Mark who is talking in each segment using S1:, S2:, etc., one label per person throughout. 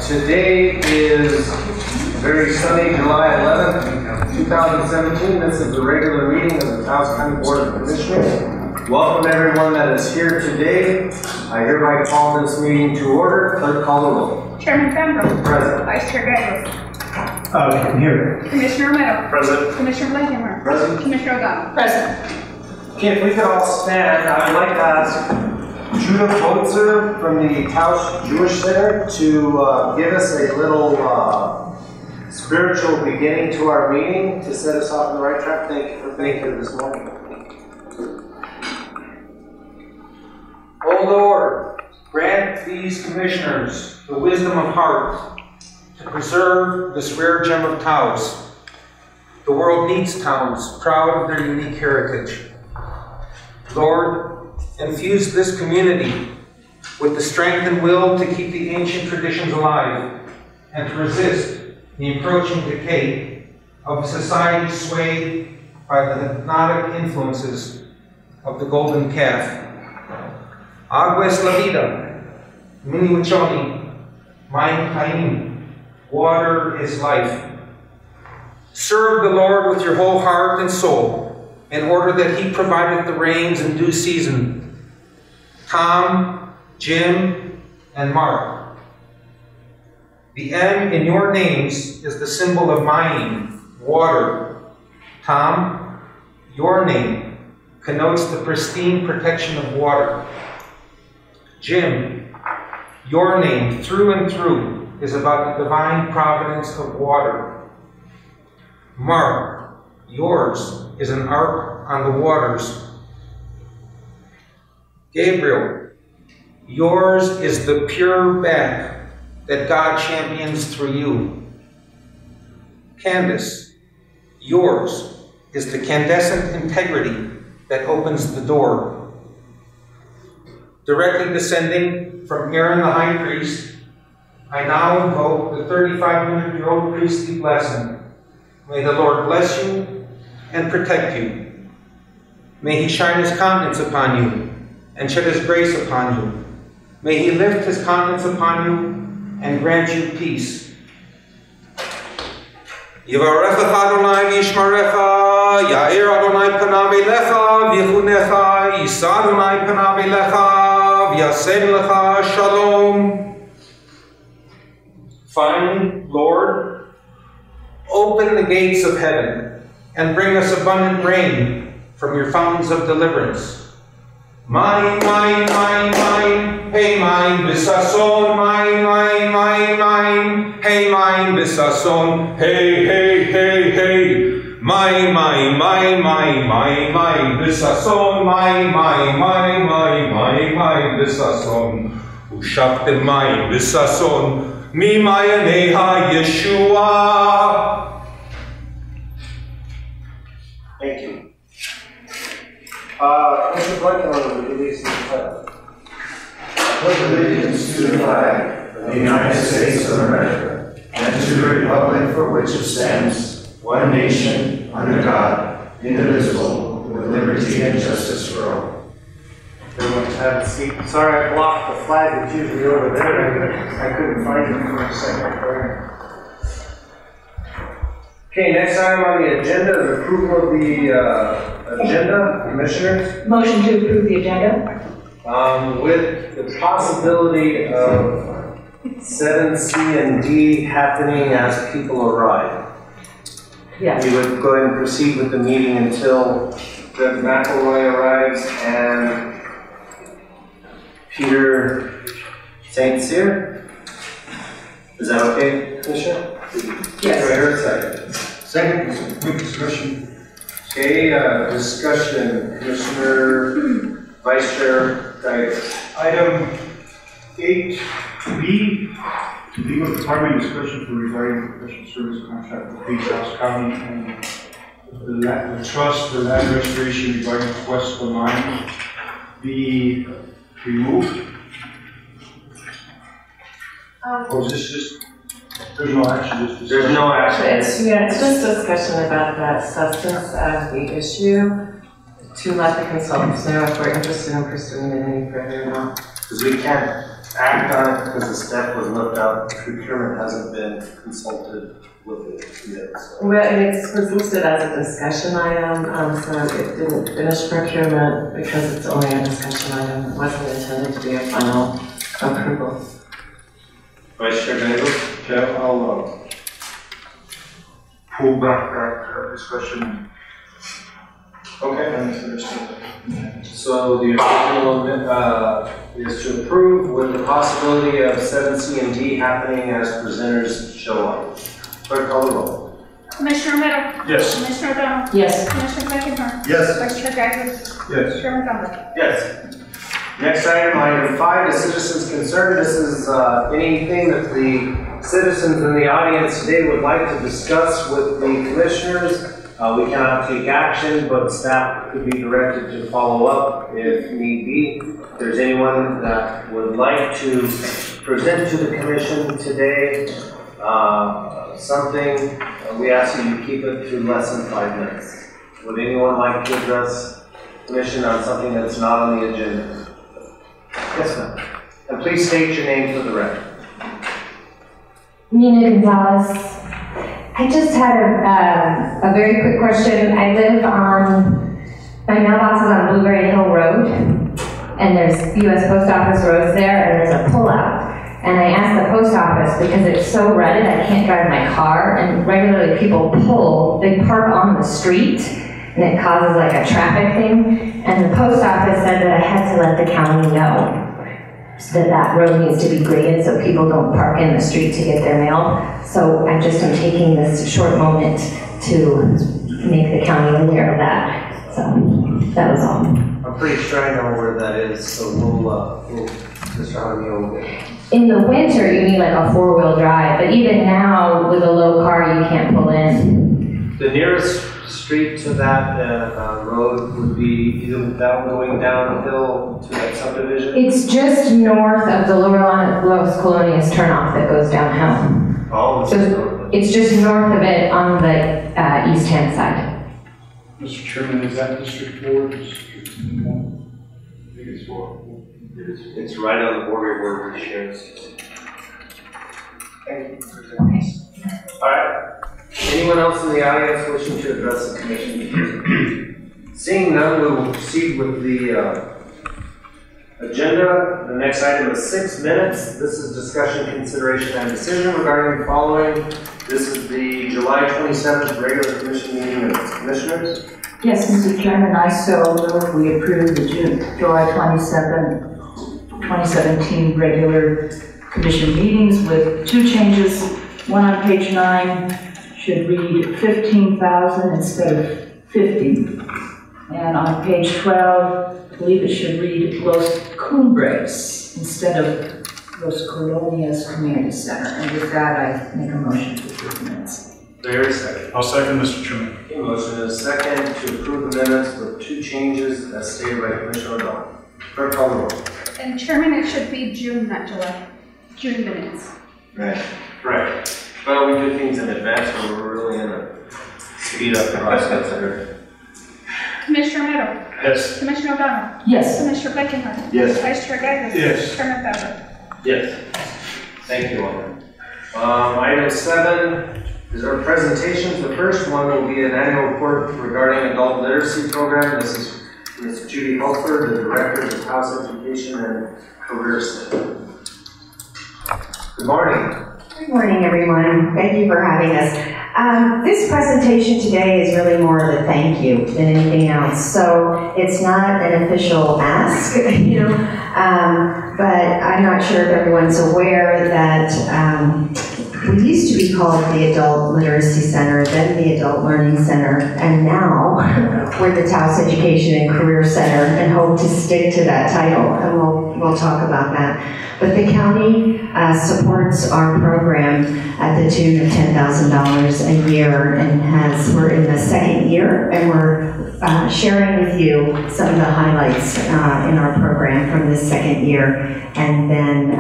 S1: Today is very sunny July 11th, 2017. This is the regular meeting of the Taos County Board of Commissioners. Welcome everyone that is here today. I hereby call this meeting to order. Clerk, call the roll.
S2: Chairman Fambro.
S1: Present.
S2: Vice Chair Gagos.
S3: I'm here.
S2: Commissioner Romero.
S1: Present.
S2: Commissioner Blankenhorn.
S1: Present.
S2: Commissioner O'Donnell. Present.
S1: Okay, if we could all stand, I would like to ask Judah Botzer from the Taos Jewish Center to give us a little spiritual beginning to our meeting to set us off on the right track. Thank you for being here this morning.
S4: O Lord, grant these commissioners the wisdom of heart to preserve this rare gem of Taos. The world needs towns proud of their unique heritage. Lord, infuse this community with the strength and will to keep the ancient traditions alive and to resist the approaching decay of a society swayed by the hypnotic influences of the golden calf. Agua es la vida, mini wichoni, mein paim, water is life. Serve the Lord with your whole heart and soul, in order that he provided the rains in due season. Tom, Jim, and Mark. The M in your names is the symbol of mine, water. Tom, your name connotes the pristine protection of water. Jim, your name through and through is about the divine providence of water. Mark, yours is an ark on the waters. Gabriel, yours is the pure back that God champions through you. Candace, yours is the candescent integrity that opens the door. Directly descending from Aaron the high priest, I now invoke the 3,500-year-old priestly blessing. May the Lord bless you and protect you. May he shine his countenance upon you and shed his grace upon you. May he lift his countenance upon you and grant you peace. Yivarecha Adonai v'yishmarecha, Ya'ir Adonai panav elecha v'yichunecha, Yisa Adonai panav elecha v'yasem lecha shalom. Finally, Lord, open the gates of heaven and bring us abundant rain from your fountains of deliverance. Mine, hey mine, bisason, mine, hey mine, bisason, hey, mine, bisason, mine, bisason, ushaktem mine, bisason, mi mayaneha Yeshua.
S1: Thank you. Mr. Blankenhorn, will you release the pledge?
S5: I pledge allegiance to the flag of the United States of America and to the republic for which it stands, one nation, under God, indivisible, with liberty and justice for all.
S1: Everyone have a seat. Sorry, I blocked the flag that's usually over there. I couldn't find it for a second. Okay, next item on the agenda is approval of the agenda, commissioners.
S6: Motion to approve the agenda.
S1: With the possibility of 7C and D happening as people arrive.
S6: Yes.
S1: We would go ahead and proceed with the meeting until Judge McElroy arrives and Peter St. Cyr. Is that okay, Commissioner?
S6: Yes.
S1: Do I hear a second?
S3: Second, quick discussion.
S1: Okay, discussion. Commissioner Vice Chair Gagos.
S3: Item 8B, legal department discussion for regarding professional service contract with Taos County and the trust for land restoration regarding West 9 be removed. Or is this just, there's no action?
S1: There's no action.
S7: It's just discussion about the substance of the issue to let the consultants know if we're interested in pursuing it any further or not.
S1: Because we can. act on it because the step was left out. Procurement hasn't been consulted with it yet. So.
S7: Well, it was listed as a discussion item, so it didn't finish procurement because it's only a discussion item. It wasn't intended to be a final approval.
S1: Vice Chair Gagos?
S3: Okay, I'll pull back that discussion.
S1: Okay. So the original is to approve with the possibility of 7C and D happening as presenters show up. Clerk, call the roll.
S2: Commissioner Romero?
S3: Yes.
S2: Commissioner O'Donnell?
S6: Yes.
S2: Commissioner Blakenhart?
S5: Yes.
S2: Vice Chair Gagos?
S3: Yes.
S2: Chairman Bender?
S1: Yes. Next item, item 5, the citizens' concern. This is anything that the citizens in the audience today would like to discuss with the commissioners. We cannot take action, but staff could be directed to follow up if need be. If there's anyone that would like to present to the commission today something, we ask that you keep it to less than 5 minutes. Would anyone like to address the commission on something that's not on the agenda? Yes, ma'am. And please state your name for the record.
S8: Nina Gonzalez. I just had a very quick question. I live on, my mailbox is on Blueberry Hill Road, and there's U.S. Post Office roads there, and there's a pullout. And I asked the post office because it's so rutted, I can't drive my car, and regularly people they park on the street, and it causes like a traffic thing. And the post office said that I had to let the county know that road needs to be graded so people don't park in the street to get their mail. So I just am taking this short moment to make the county aware of that. So that was all.
S1: I'm pretty sure I know where that is, so we'll Mr. Jaramillo will.
S8: In the winter, you need like a 4-wheel drive, but even now with a low car, you can't pull in.
S1: The nearest street to that road would be either that going downhill to that subdivision?
S8: It's just north of the Los Colonias turnoff that goes downhill.
S1: Oh,
S8: So it's just north of it on the east-hand side.
S3: Mr. Chairman, is that District 4? District 1? I think it's 4.
S1: It's right on the border where we share. All right. Anyone else in the audience wishing to address the commission? Seeing none, we will proceed with the agenda. The next item is 6 minutes. This is discussion, consideration, and decision regarding the following. This is the July 27th regular commission meeting minutes. Commissioners?
S6: Yes, Mr. Chairman, I so move we approve the July 27, 2017 regular commission meetings with 2 changes. One on page 9 should read 15,000 instead of 50. And on page 12, I believe it should read Los Cumbres instead of Los Colonias Community Center. And with that, I make a motion to approve the minutes.
S1: There is a second.
S3: I'll second, Mr. Chairman.
S1: Okay, motion is second to approve the minutes with 2 changes as stated by Commissioner O'Donnell. Clerk, call the roll.
S2: And Chairman, it should be June, not July. June minutes.
S1: Right. Right. Well, we do things in advance, so we're really in a speed up the process here.
S2: Commissioner Romero?
S3: Yes.
S2: Commissioner O'Donnell?
S6: Yes.
S2: Commissioner Blakenhart?
S5: Yes.
S2: Vice Chair Gagos?
S3: Yes.
S2: Chairman Bender?
S1: Yes. Thank you, Alderman. Item 7 is our presentations. The first one will be an annual report regarding adult literacy program. This is Ms. Judy Holford, the Director of House Education and Career Center. Good morning.
S9: Good morning, everyone. Thank you for having us. This presentation today is really more of a thank you than anything else. So it's not an official ask, but I'm not sure if everyone's aware that we used to be called the Adult Literacy Center, then the Adult Learning Center, and now we're the Taos Education and Career Center, and hope to stick to that title, and we'll talk about that. But the county supports our program at the tune of $10,000 a year, and we're in the 2nd year, and we're sharing with you some of the highlights in our program from this 2nd year, and then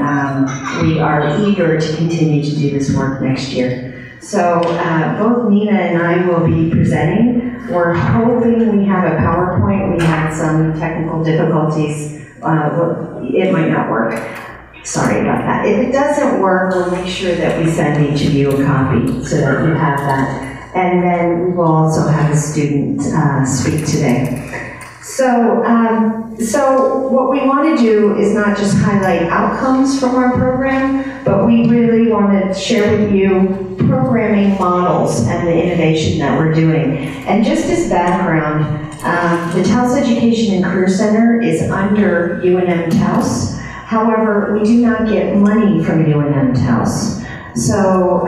S9: we are eager to continue to do this work next year. So both Nina and I will be presenting. We're hoping we have a PowerPoint. We had some technical difficulties. It might not work. Sorry about that. If it doesn't work, we'll make sure that we send each of you a copy so that you have that. And then we will also have a student speak today. So what we want to do is not just highlight outcomes from our program, but we really want to share with you programming models and the innovation that we're doing. And just as background, the Taos Education and Career Center is under UNM-Taos. However, we do not get money from UNM-Taos. So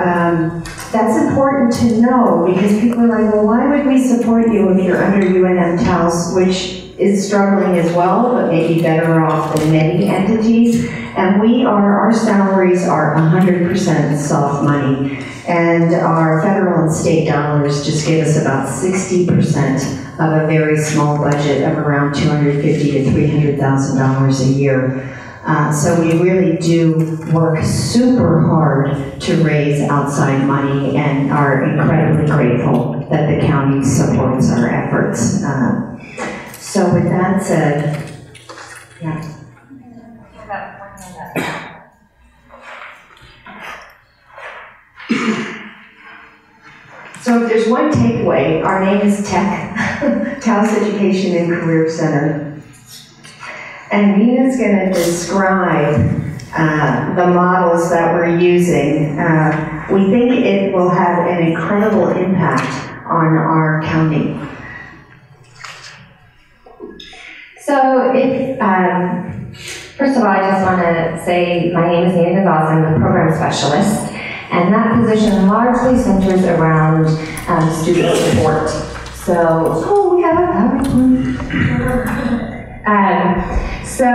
S9: that's important to know, because people are like, well, why would we support you if you're under UNM-Taos, which is struggling as well, but maybe better off than many entities. And our salaries are 100% soft money, and our federal and state dollars just give us about 60% of a very small budget of around $250,000 to $300,000 a year. So we really do work super hard to raise outside money, and are incredibly grateful that the county supports our efforts. So with that said, yeah. So if there's one takeaway, our name is TEC, Taos Education and Career Center. And Nina's going to describe the models that we're using. We think it will have an incredible impact on our county.
S8: So first of all, I just want to say my name is Nina Gonzalez. I'm the program specialist, and that position largely centers around student support. So, we have a PowerPoint. So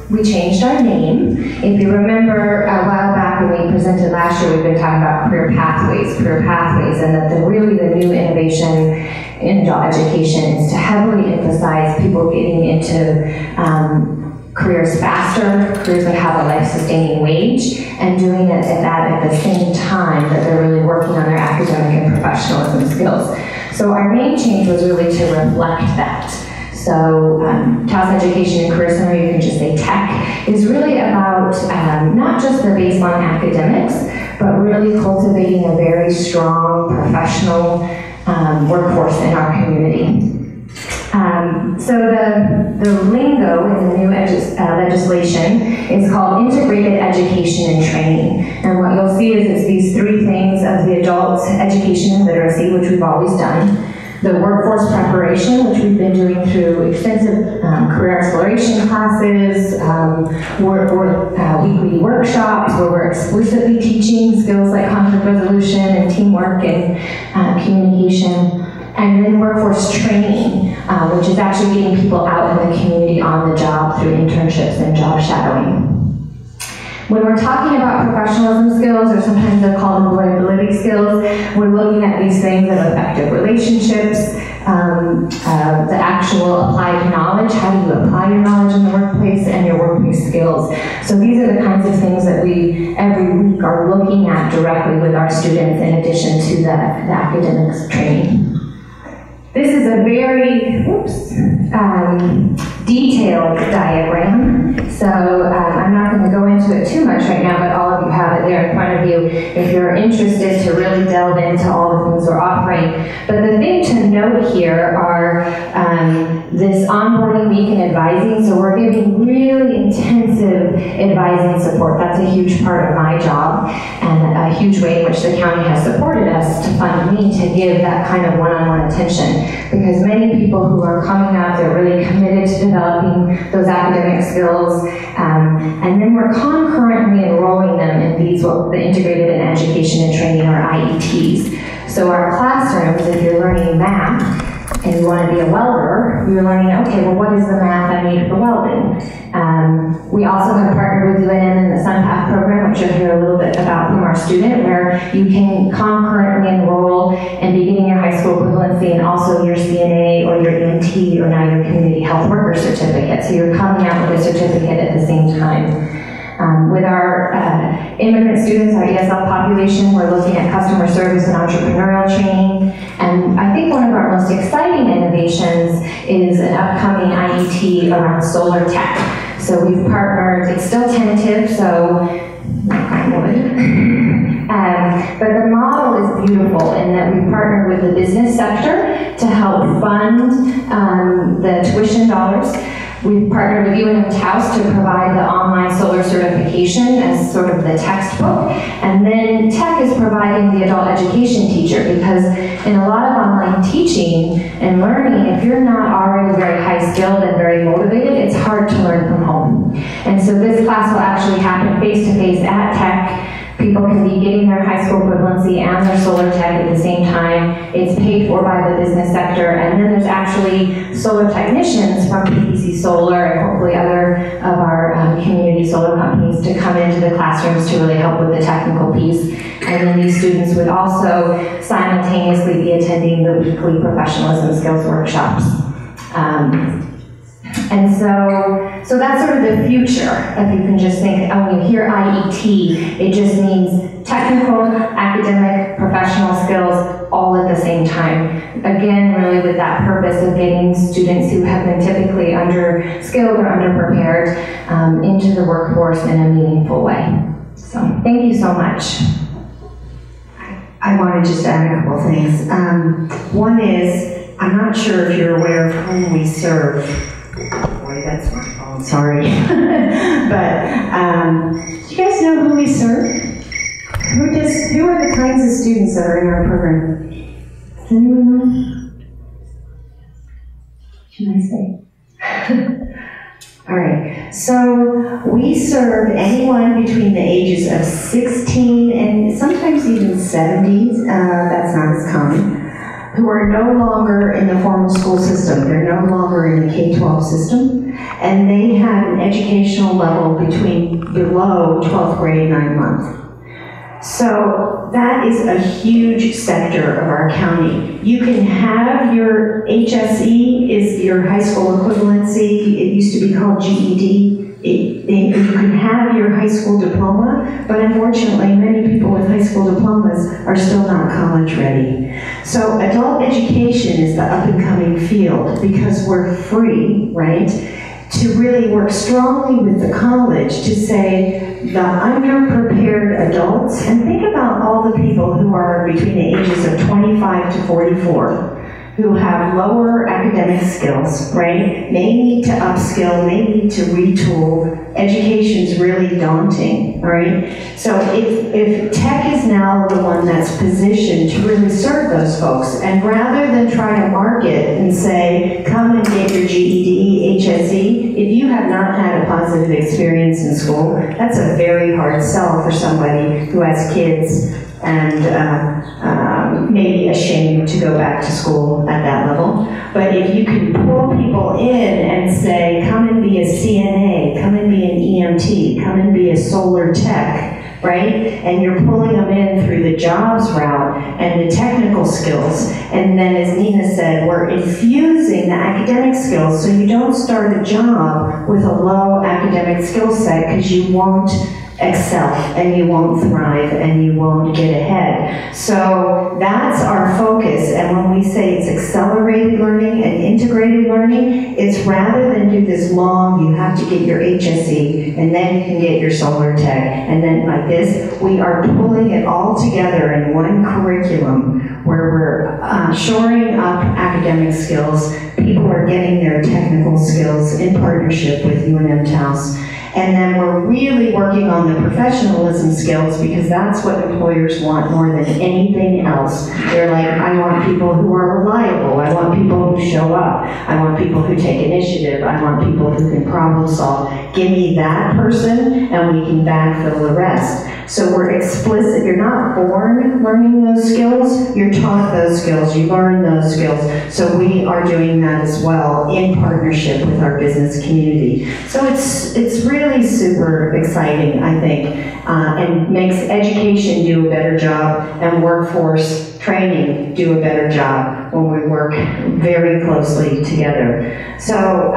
S8: we changed our name. If you remember a while back when we presented last year, we've been talking about career pathways, and that really the new innovation in adult education is to heavily emphasize people getting into careers faster, careers that have a life-sustaining wage, and doing it at the same time that they're really working on their academic and professionalism skills. So our name change was really to reflect that. So Taos Education and Career Center, you can just say TEC, is really about not just the baseline academics, but really cultivating a very strong professional workforce in our community. So the lingo in the new legislation is called integrated education and training. And what you'll see is it's these three things of the adult education and literacy, which we've always done, the workforce preparation, which we've been doing through extensive career exploration classes, weekly workshops where we're explicitly teaching skills like conflict resolution and teamwork and communication. And then workforce training, which is actually getting people out in the community on the job through internships and job shadowing. When we're talking about professionalism skills, or sometimes they're called employability skills, we're looking at these things of effective relationships, the actual applied knowledge, how do you apply your knowledge in the workplace, and your workplace skills. So these are the kinds of things that we every week are looking at directly with our students in addition to the academics training. This is a very detailed diagram, so I'm not going to go into it too much right now, but all of you have it there in front of you if you're interested to really delve into all the things we're offering. But the thing to note here are this onboarding week and advising, so we're giving really intensive advising support. That's a huge part of my job, and a huge way in which the county has supported us to fund me to give that kind of one-on-one attention. Because many people who are coming up, they're really committed to developing those academic skills, and then we're concurrently enrolling them in these, the Integrated in Education and Training, or IETs. So our classrooms, if you're learning math, and you want to be a welder, you're learning, okay, well, what is the math I need for welding? We also have partnered with UNM in the SunPath program, which you'll hear a little bit about from our student, where you can concurrently enroll and be getting your high school equivalency and also your CNA or your EMT or now your community health worker certificate. So you're coming out with a certificate at the same time. With our immigrant students, our ESL population, we're looking at customer service and entrepreneurial training. And I think one of our most exciting innovations is an upcoming IET around solar tech. So So we've partnered, it's still tentative, so knock on wood. But the model is beautiful in that we've partnered with the business sector to help fund the tuition dollars. We've partnered with UNM-Taos to provide the online solar certification as sort of the textbook. And then Tech is providing the adult education teacher, because in a lot of online teaching and learning, if you're not already very high skilled and very motivated, it's hard to learn from home. And so this class will actually happen face-to-face at Tech. People can be getting their high school equivalency and their solar tech at the same time. It's paid for by the business sector, and then there's actually solar technicians from PPC Solar and hopefully other of our community solar companies to come into the classrooms to really help with the technical piece. And then these students would also simultaneously be attending the weekly professionalism skills workshops. And so that's sort of the future. If you can just think, when you hear IET, it just means technical, academic, professional skills all at the same time. Again, really with that purpose of getting students who have been typically under-skilled or underprepared into the workforce in a meaningful way. So thank you so much.
S9: I want to just add a couple things. One is, I'm not sure if you're aware of whom we serve. Boy, that's my phone, sorry. But do you guys know who we serve? Who are the kinds of students that are in our program? Does anyone know? Can I say? All right, so we serve anyone between the ages of 16 and sometimes even 70s, that's not as common, who are no longer in the formal school system. They're no longer in the K-12 system, and they have an educational level below 12th grade 9 months. So that is a huge sector of our county. You can have your HSE, is your high school equivalency. It used to be called GED. You can have your high school diploma, but unfortunately many people with high school diplomas are still not college ready. So adult education is the up and coming field because we're free, right, to really work strongly with the college to say the underprepared adults, and think about all the people who are between the ages of 25 to 44, who have lower academic skills, right? May need to upskill, may need to retool. Education's really daunting, all right? So if Tech is now the one that's positioned to really serve those folks, and rather than try to market and say, come and get your GED, HSE, if you have not had a positive experience in school, that's a very hard sell for somebody who has kids and maybe ashamed to go back to school at that level. But if you can pull people in and say, come and be a CNA, come and be an EMT, come and be a solar tech, right? And you're pulling them in through the jobs route and the technical skills. And then as Nina said, we're infusing the academic skills so you don't start a job with a low academic skill set because you won't excel and you won't thrive and you won't get ahead. So that's our focus, and when we say it's accelerated learning and integrated learning, it's rather than do this long, you have to get your HSE and then you can get your solar tech, and then like this, we are pulling it all together in one curriculum where we're shoring up academic skills, people are getting their technical skills in partnership with UNM-Taos. And then we're really working on the professionalism skills because that's what employers want more than anything else. They're like, I want people who are reliable. I want people who show up. I want people who take initiative. I want people who can problem solve. Give me that person and we can backfill the rest. So we're explicit. You're not born learning those skills. You're taught those skills. You learn those skills. So we are doing that as well in partnership with our business community. So it's really super exciting, I think, and makes education do a better job and workforce training do a better job when we work very closely together. So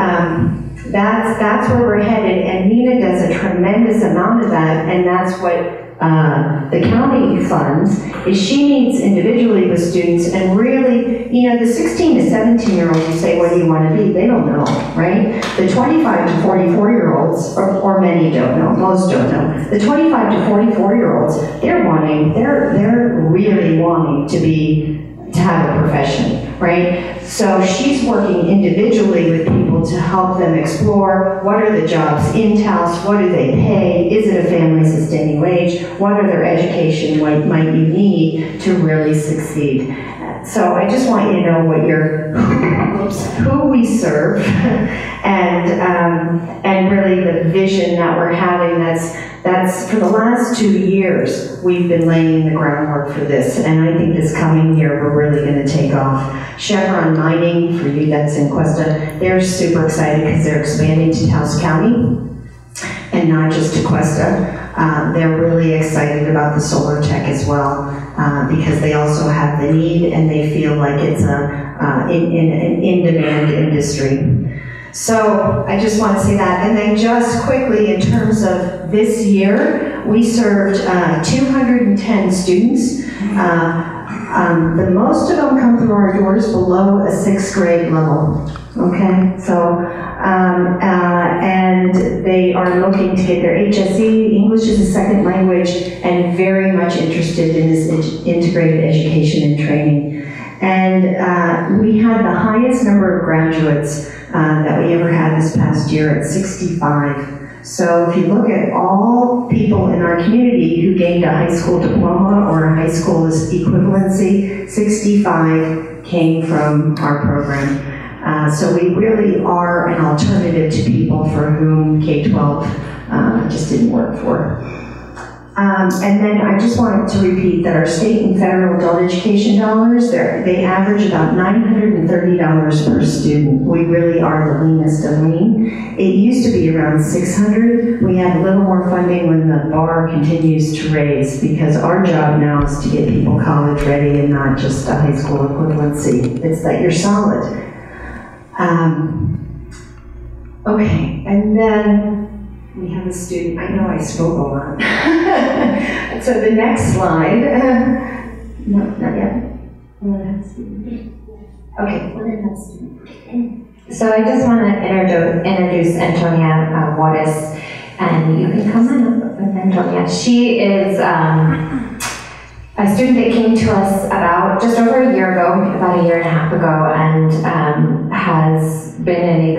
S9: that's where we're headed, and Nina does a tremendous amount of that, and that's what the county funds is she meets individually with students and really, you know, the 16 to 17-year-olds, you say, what do you want to be? They don't know, right? The 25 to 44-year-olds, or many don't know, most don't know. The 25 to 44-year-olds, they're really wanting to have a profession, right? So she's working individually with people to help them explore what are the jobs in Taos, what do they pay, is it a family sustaining wage, what are their education, what might you need to really succeed. So I just want you to know what who we serve and really the vision that we're having. That's for the last 2 years, we've been laying the groundwork for this, and I think this coming year, we're really gonna take off. Chevron Mining, for you that's in Cuesta, they're super excited because they're expanding to Taos County, and not just to Cuesta. They're really excited about the solar tech as well, because they also have the need, and they feel like it's an in-demand industry. So I just want to say that. And then just quickly, in terms of this year, we served 210 students. The most of them come through our doors below a 6th grade level. Okay, so, and they are looking to get their HSE, English as a second language, and very much interested in this integrated education and training. And we had the highest number of graduates that we ever had this past year at 65. So if you look at all people in our community who gained a high school diploma or a high school equivalency, 65 came from our program. So we really are an alternative to people for whom K-12 just didn't work for. And then I just wanted to repeat that our state and federal adult education dollars, they average about $930 per student. We really are the leanest of lean. It used to be around $600. We have a little more funding when the bar continues to raise, because our job now is to get people college ready and not just a high school equivalency. It's that you're solid. Okay, and then we have a student, I know I spoke a lot. So the next slide, no, not yet. Okay, we're gonna have a student.
S8: So I just want to introduce Antonia Juarez, and you can come on up with Antonia. She is a student that came to us about just over a year ago, about a year and a half ago, and has been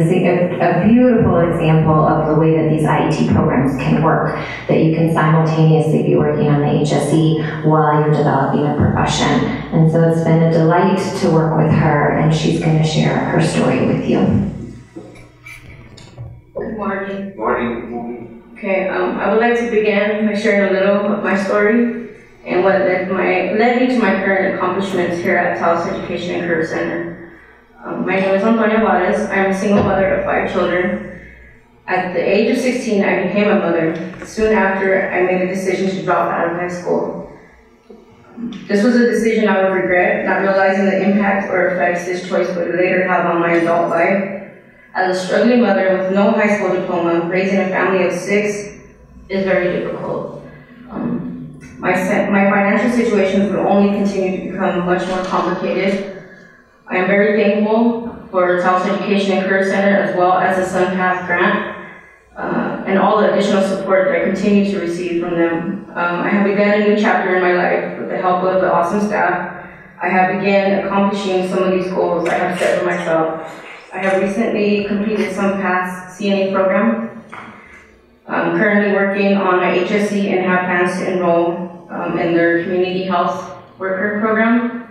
S8: a beautiful example of the way that these IET programs can work, that you can simultaneously be working on the HSE while you're developing a profession. And so it's been a delight to work with her, and she's going to share her story with you.
S10: Good morning.
S1: Morning.
S10: Okay, I would like to begin by sharing a little of my story and what led me to my current accomplishments here at Taos Education and Career Center. My name is Antonia Juarez. I'm a single mother of 5 children. At the age of 16, I became a mother. Soon after, I made a decision to drop out of high school. This was a decision I would regret, not realizing the impact or effects this choice would later have on my adult life. As a struggling mother with no high school diploma, raising a family of 6 is very difficult. My financial situations would only continue to become much more complicated. I am very thankful for Taos Education and Career Center, as well as the SunPath grant, and all the additional support that I continue to receive from them. I have begun a new chapter in my life with the help of the awesome staff. I have begun accomplishing some of these goals I have set for myself. I have recently completed SunPath's CNA program. I'm currently working on my HSE and have plans to enroll in their community health worker program.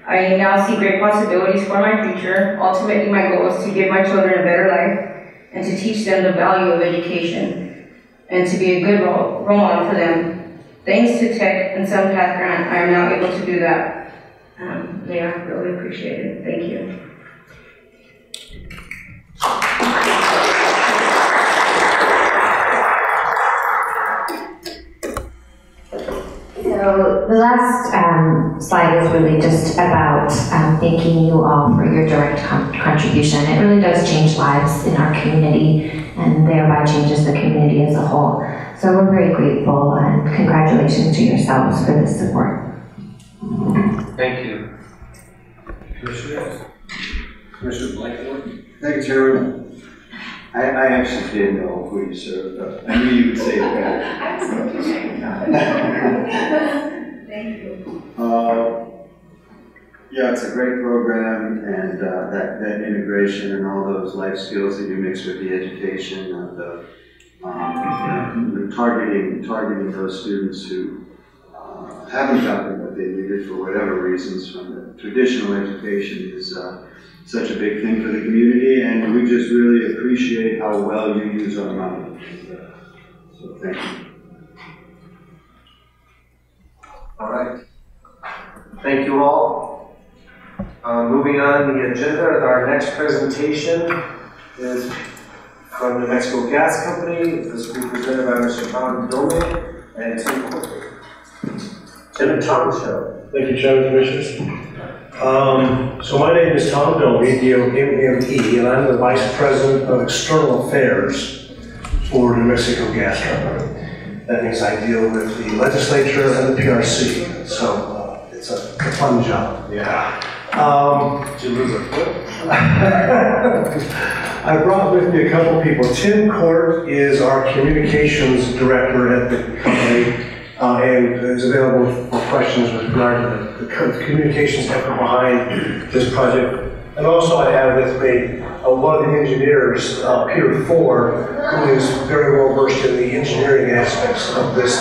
S10: I now see great possibilities for my future. Ultimately, my goal is to give my children a better life and to teach them the value of education and to be a good role model for them. Thanks to Tech and SunPath grant, I am now able to do that. They are really appreciated. Thank you.
S8: So the last slide is really just about thanking you all for your direct contribution. It really does change lives in our community and thereby changes the community as a whole. So we're very grateful, and congratulations to yourselves for this support.
S1: Thank you. Commissioner Blankenwood?
S5: Thank you, Chairman. I actually didn't know who you served, but I knew you would say it better.
S2: Thank you.
S5: Yeah, it's a great program, and that integration and all those life skills that you mix with the education and targeting those students who haven't gotten what they needed for whatever reasons from the traditional education is such a big thing for the community, and we just really appreciate how well you use our money. So thank you.
S1: All right. Thank you all. Moving on the agenda, our next presentation is from the Mexico Gas Company. This will be presented by Mr. Tom Dome and Tim Coulter. Tim and Tom Show.
S11: Thank you, Chairman, Commissioners. So my name is Tom Dome, D-O-M-M-E, and I'm the Vice President of External Affairs for the Mexico Gas Company. That means I deal with the legislature and the PRC, so it's a fun job.
S1: Yeah. Did you lose a foot?
S11: I brought with me a couple people. Tim Court is our communications director at the company and is available for questions with regard to the communications effort behind this project. And also I have with me one of the engineers, Peter Ford, who is very well versed in the engineering aspects of this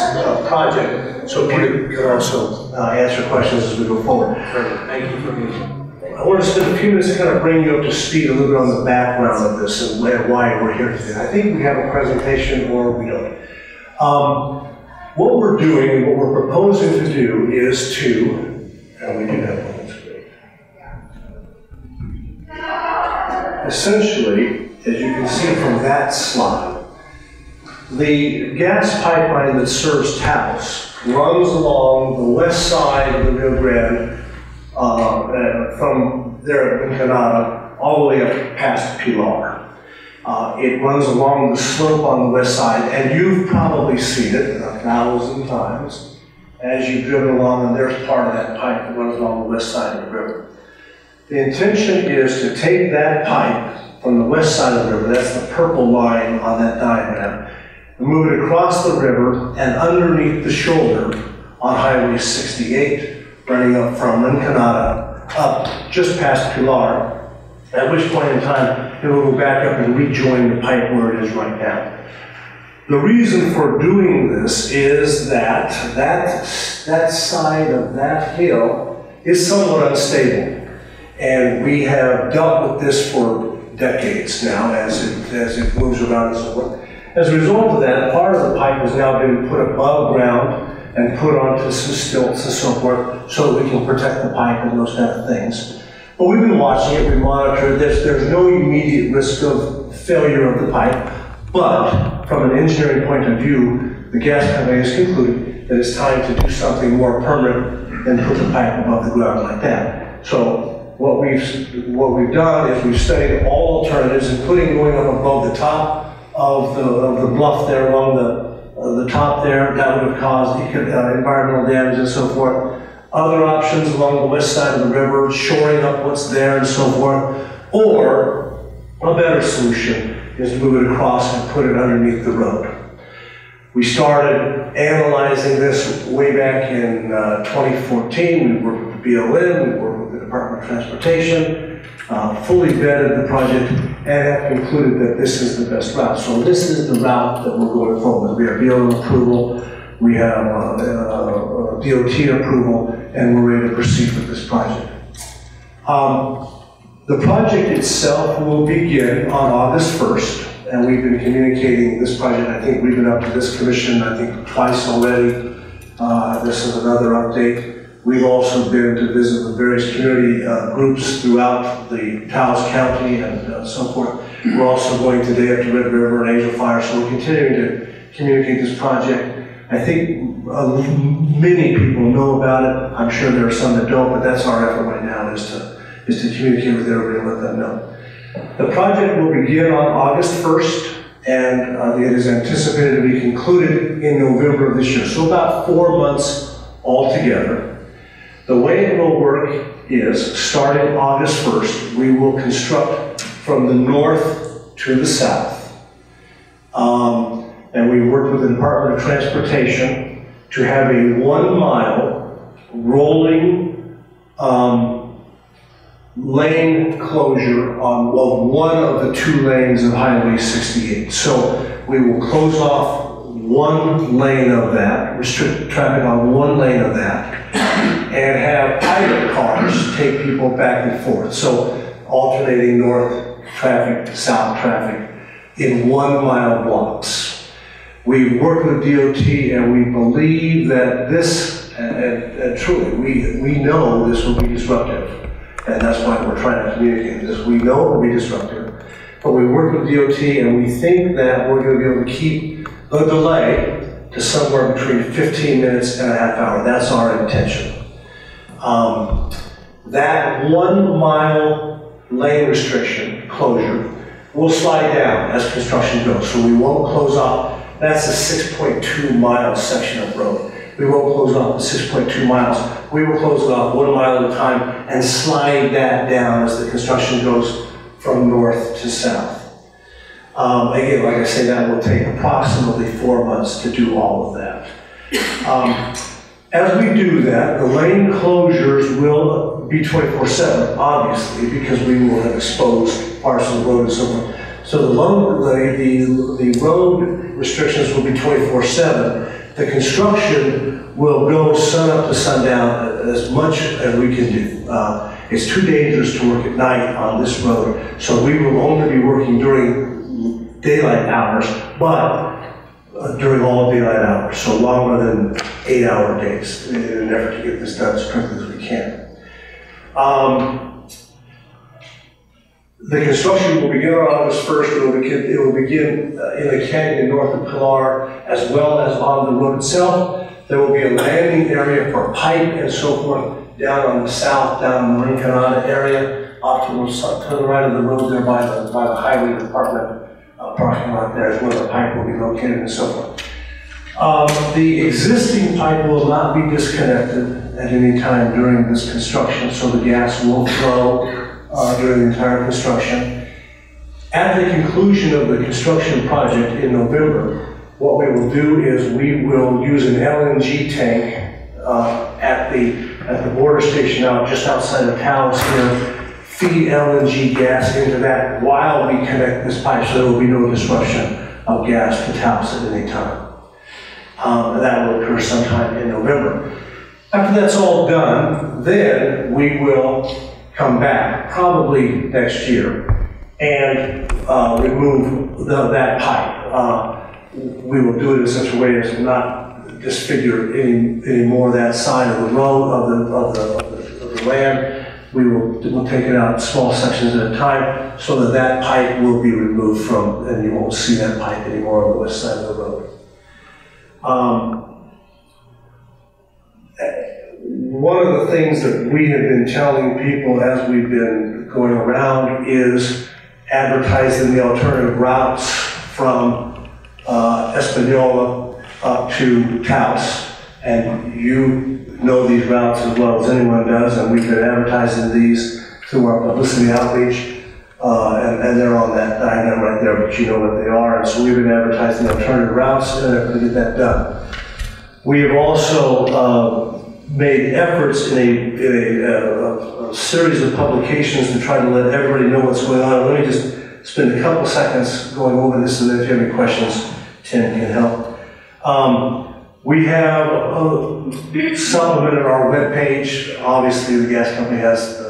S11: project. So Peter can also answer questions as we go forward.
S1: Thank you for being here.
S11: I want to spend a few minutes to kind of bring you up to speed a little bit on the background of this and why we're here today. I think we have a presentation or we don't. What we're doing and what we're proposing to do is to, and we do have one screen. Essentially, as you can see from that slide, the gas pipeline that serves Taos runs along the west side of the Rio Grande from there at Encanada all the way up past Pilar. It runs along the slope on the west side, and you've probably seen it 1,000 times as you've driven along, and there's part of that pipe that runs along the west side of the river. The intention is to take that pipe from the west side of the river, that's the purple line on that diagram, and move it across the river and underneath the shoulder on Highway 68, running up from Encanada up just past Pilar, at which point in time it will go back up and rejoin the pipe where it is right now. The reason for doing this is that that side of that hill is somewhat unstable. And we have dealt with this for decades now as it moves around and so forth. As a result of that, part of the pipe has now been put above ground and put onto some stilts and so forth so that we can protect the pipe and those kind of things. But we've been watching it, we monitor it. There's no immediate risk of failure of the pipe, but from an engineering point of view, the gas company has concluded that it's time to do something more permanent than put the pipe above the ground like that. So what we've done is we've studied all alternatives, including going up above the top of the bluff there along the top there. That would have caused environmental damage and so forth. Other options along the west side of the river, shoring up what's there and so forth. Or a better solution is to move it across and put it underneath the road. We started analyzing this way back in 2014. We worked with the BLM, we worked with the Department of Transportation, fully vetted the project, and have concluded that this is the best route. So this is the route that we're going forward. We have BLM approval, we have DOT approval, and we're ready to proceed with this project. The project itself will begin on August 1st, and we've been communicating this project. I think we've been up to this commission, I think, twice already. This is another update. We've also been to visit with various community groups throughout the Taos County and so forth. We're also going today up to Red River and Angel Fire, so we're continuing to communicate this project. I think many people know about it. I'm sure there are some that don't, but that's our effort right now is to communicate with everybody and let them know. The project will begin on August 1st, and it is anticipated to be concluded in November of this year. So about 4 months altogether. The way it will work is, starting August 1st, we will construct from the north to the south. And we worked with the Department of Transportation to have a 1 mile rolling lane closure on one of the 2 lanes of Highway 68. So we will close off 1 lane of that, restrict traffic on 1 lane of that, and have pilot cars take people back and forth. So alternating north traffic to south traffic in 1 mile blocks. We've worked with DOT and we believe that this, and truly, we know this will be disruptive. And that's why we're trying to communicate this. We know it will be disruptive. But we worked with DOT and we think that we're going to be able to keep the delay to somewhere between 15 minutes and a half hour. That's our intention. That 1 mile lane restriction closure will slide down as construction goes. So we won't close off. That's a 6.2 mile section of road. We won't close off the 6.2 miles. We will close it off 1 mile at a time and slide that down as the construction goes from north to south. Again, like I say, that will take approximately 4 months to do all of that. As we do that, the lane closures will be 24/7, obviously, because we will have exposed parts of the road and so forth. So the road restrictions will be 24/7. The construction will go sun up to sundown as much as we can do. It's too dangerous to work at night on this road, so we will only be working during daylight hours, but during all daylight hours, so longer than 8-hour days, in an effort to get this done as quickly as we can. The construction will begin on August 1st. It will begin in the canyon north of Pilar, as well as on the road itself. There will be a landing area for pipe and so forth down on the south, down in the Marin Canada area, off to the right of the road there by the highway department parking lot. There is where the pipe will be located and so forth. The existing pipe will not be disconnected at any time during this construction, so the gas will flow during the entire construction. At the conclusion of the construction project in November, what we will do is we will use an LNG tank at the border station out just outside of Taos here, feed LNG gas into that while we connect this pipe, so there will be no disruption of gas to Taos at any time. That will occur sometime in November. After that's all done, then we will come back, probably next year, and remove that pipe. We will do it in such a way as to not disfigure any more of that side of the road, of the land. We'll take it out in small sections at a time, so that pipe will be removed from, and you won't see that pipe anymore on the west side of the road. One of the things that we have been telling people as we've been going around is advertising the alternative routes from Espanola up to Taos. And you know these routes as well as anyone does, and we've been advertising these through our publicity outreach. And they're on that diagram right there, but you know what they are. And so we've been advertising the alternative routes in an effort to get that done. We have also made efforts in a series of publications to try to let everybody know what's going on. Let me just spend a couple seconds going over this, and then if you have any questions, Tim can help. We have supplemented our webpage. Obviously, the gas company has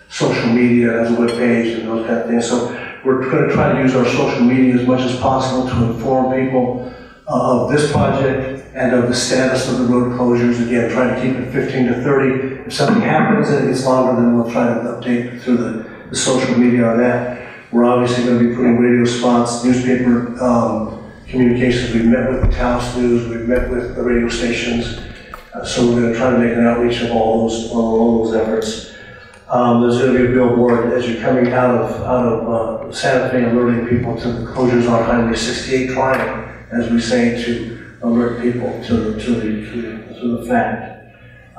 S11: social media, has a webpage, and those kind of things. So we're going to try to use our social media as much as possible to inform people of this project and of the status of the road closures. Again, trying to keep it 15 to 30. If something happens and it gets longer, then we'll try to update through the social media on that. We're obviously going to be putting radio spots, newspaper communications. We've met with the Taos News, we've met with the radio stations. So we're going to try to make an outreach of all those efforts. There's going to be a billboard as you're coming out of Santa Fe, alerting people to the closures on Highway 68, trying, as we say, to alert people to the fact.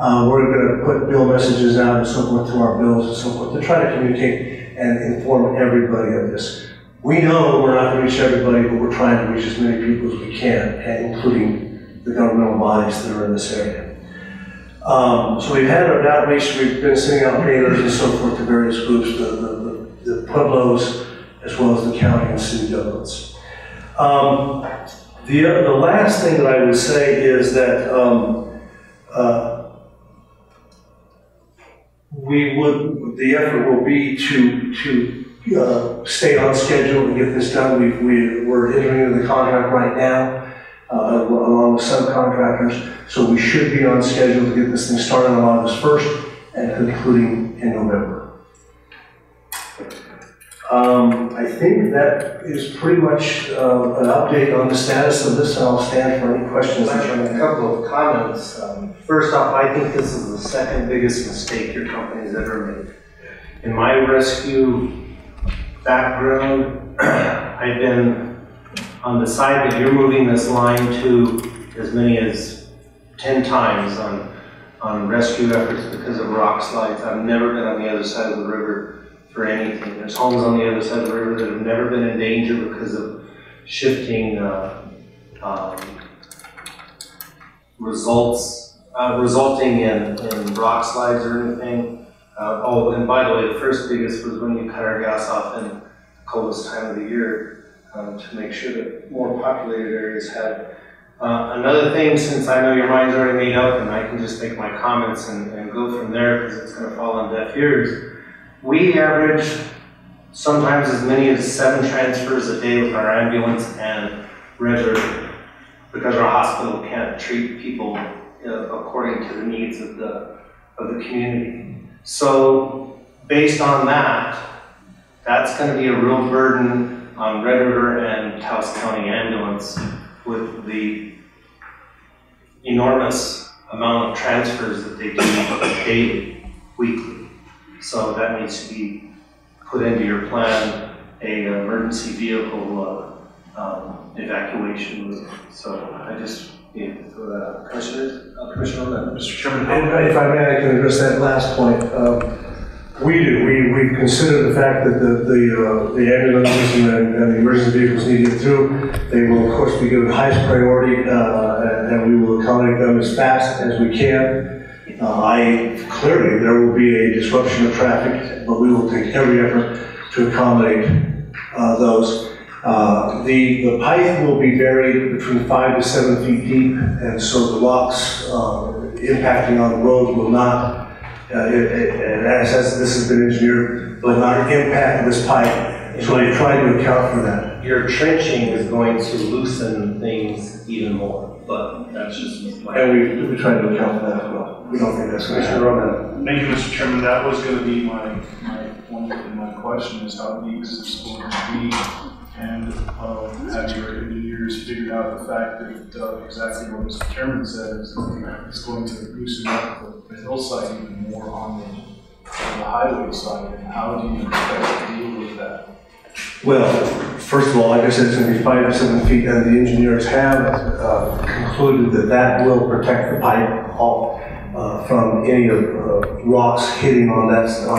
S11: We're going to put bill messages out and so forth to our bills and so forth to try to communicate and inform everybody of this. We know we're not going to reach everybody, but we're trying to reach as many people as we can, and including the governmental bodies that are in this area. So we've had our outreach, we've been sending out mailers and so forth to various groups, the pueblos, as well as the county and city governments. The last thing that I would say is that the effort will be to stay on schedule and get this done. We're entering into the contract right now, along with subcontractors, so we should be on schedule to get this thing started on August 1st and concluding in November. I think that is pretty much an update on the status of this, and I'll stand for any questions.
S1: I have a couple of comments. First off, I think this is the second biggest mistake your company's ever made. In my rescue background, I've been on the side that you're moving this line to as many as 10 times on rescue efforts because of rock slides. I've never been on the other side of the river for anything. There's homes on the other side of the river that have never been in danger because of shifting resulting in rock slides or anything. Oh, and by the way, the first biggest was when you cut our gas off in the coldest time of the year to make sure that more populated areas had. Another thing, since I know your mind's already made up and I can just make my comments and go from there because it's going to fall on deaf ears, we average sometimes as many as 7 transfers a day with our ambulance and Red River because our hospital can't treat people according to the needs of the community. So based on that, that's going to be a real burden on Red River and Taos County Ambulance with the enormous amount of transfers that they do daily, weekly. So that needs to be put into your plan, a emergency vehicle evacuation. So I just need to throw that out. Commissioner,
S11: Mr. Chairman, if I may, I can address that last point. We consider the fact that the ambulances and the emergency vehicles need to get through. They will, of course, be given the highest priority, and we will accommodate them as fast as we can. Clearly, there will be a disruption of traffic, but we will take every effort to accommodate those. The pipe will be buried between 5 to 7 feet deep, and so the rocks impacting on the road will not, as this has been engineered, will not impact this pipe. So we try to account for that.
S1: Your trenching is going to loosen things even more, but that's just my...
S11: And we try to account for that as well. We don't think that's going to happen.
S3: Thank you, Mr. Chairman. That was going to be my question, is how deep is this going to be? And have your engineers figured out the fact that exactly what Mr. Chairman said is that it's going to loosen up the hillside even more on the highway side? And how do you expect to deal with that?
S11: Well, first of all, like I said, it's going to be 5 to 7 feet, and the engineers have concluded that that will protect the pipe from any rocks hitting on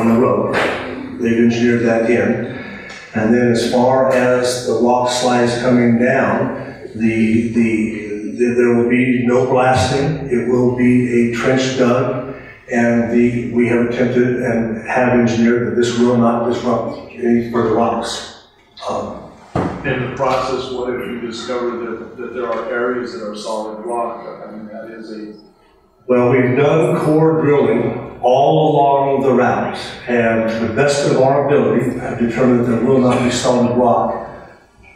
S11: the road. They've engineered that in. And then as far as the rock slides coming down, there will be no blasting. It will be a trench dug, and we have attempted and have engineered that this will not disrupt any further rocks.
S3: In the process, what if you discover that there are areas that are solid rock? I mean, that is a...
S11: Well, we've done core drilling all along the route, and to the best of our ability, have determined that there will not be solid rock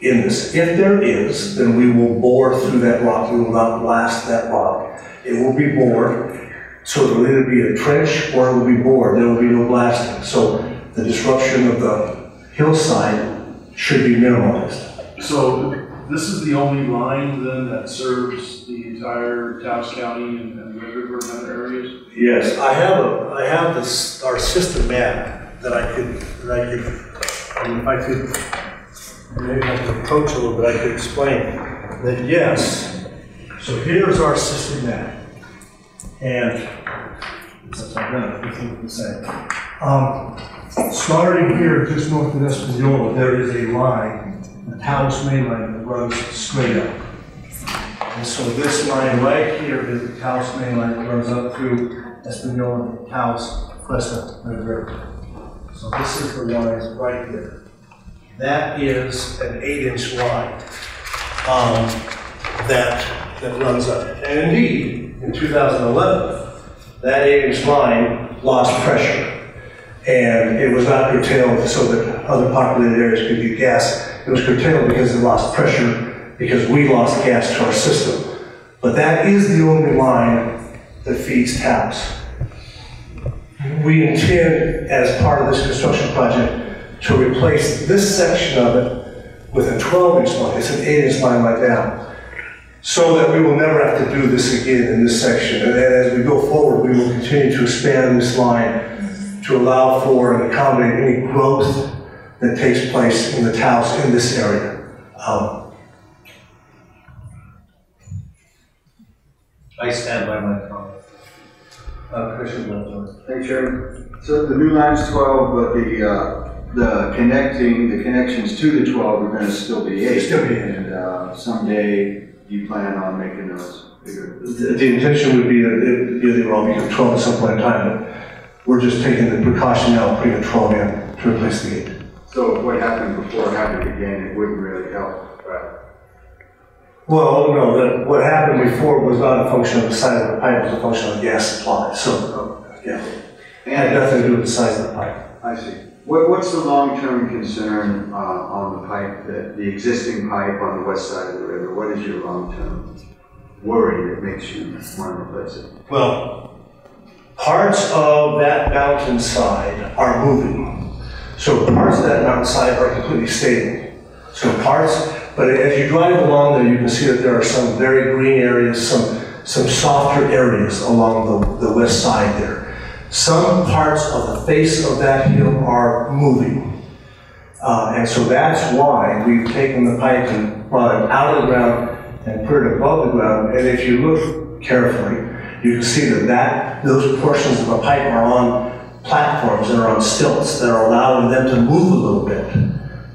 S11: in this. If there is, then we will bore through that rock. We will not blast that rock. It will be bored, so it will either be a trench or it will be bored. There will be no blasting. So the disruption of the hillside should be minimized.
S3: So This is the only line then that serves the entire Taos County and Red River and other areas?
S11: Yes, I have this, our system map that I could, and if I could, maybe I could approach a little bit, I could explain that yes. So here's our system map. And starting here just north of Espanola, there is a line, the Taos main line that runs straight up. And so this line right here is the Taos main line that runs up through Espanola, Taos, Fresno, Red River. So this is the line right here. That is an 8-inch line that runs up. And indeed, in 2011, that 8-inch line lost pressure. And it was not curtailed so that other populated areas could get gas. It was curtailed because it lost pressure, because we lost gas to our system. But that is the only line that feeds Taos. We intend, as part of this construction project, to replace this section of it with a 12-inch line. It's an 8-inch line right now, so that we will never have to do this again in this section. And as we go forward, we will continue to expand this line to allow for and accommodate any growth that takes place in the Taos in this area.
S1: I stand by my comment. Commissioner Blanchard.
S5: Thanks, Chairman. So the new line's 12, but the connections to the 12 are going to still be 8.
S11: Still be 8.
S5: And someday you plan on making those bigger.
S11: The intention would be that they will all become 12 at some point in time, but we're just taking the precaution now of putting a 12 in to replace the 8.
S5: So what happened before happened again, it wouldn't really help, right?
S11: Well, no, what happened before was not a function of the size of the pipe, it was a function of the gas supply. So, yeah, it had nothing to do with the size of the pipe.
S5: I see. What's the long-term concern on the pipe, the existing pipe on the west side of the river? What is your long-term worry that makes you want to replace it?
S11: Well, parts of that mountainside are moving. So parts of that mountainside are completely stable. So parts, but as you drive along there, you can see that there are some very green areas, some softer areas along the west side there. Some parts of the face of that hill are moving. And so that's why we've taken the pipe and brought it out of the ground and put it above the ground. And if you look carefully, you can see that those portions of the pipe are on platforms that are on stilts that are allowing them to move a little bit.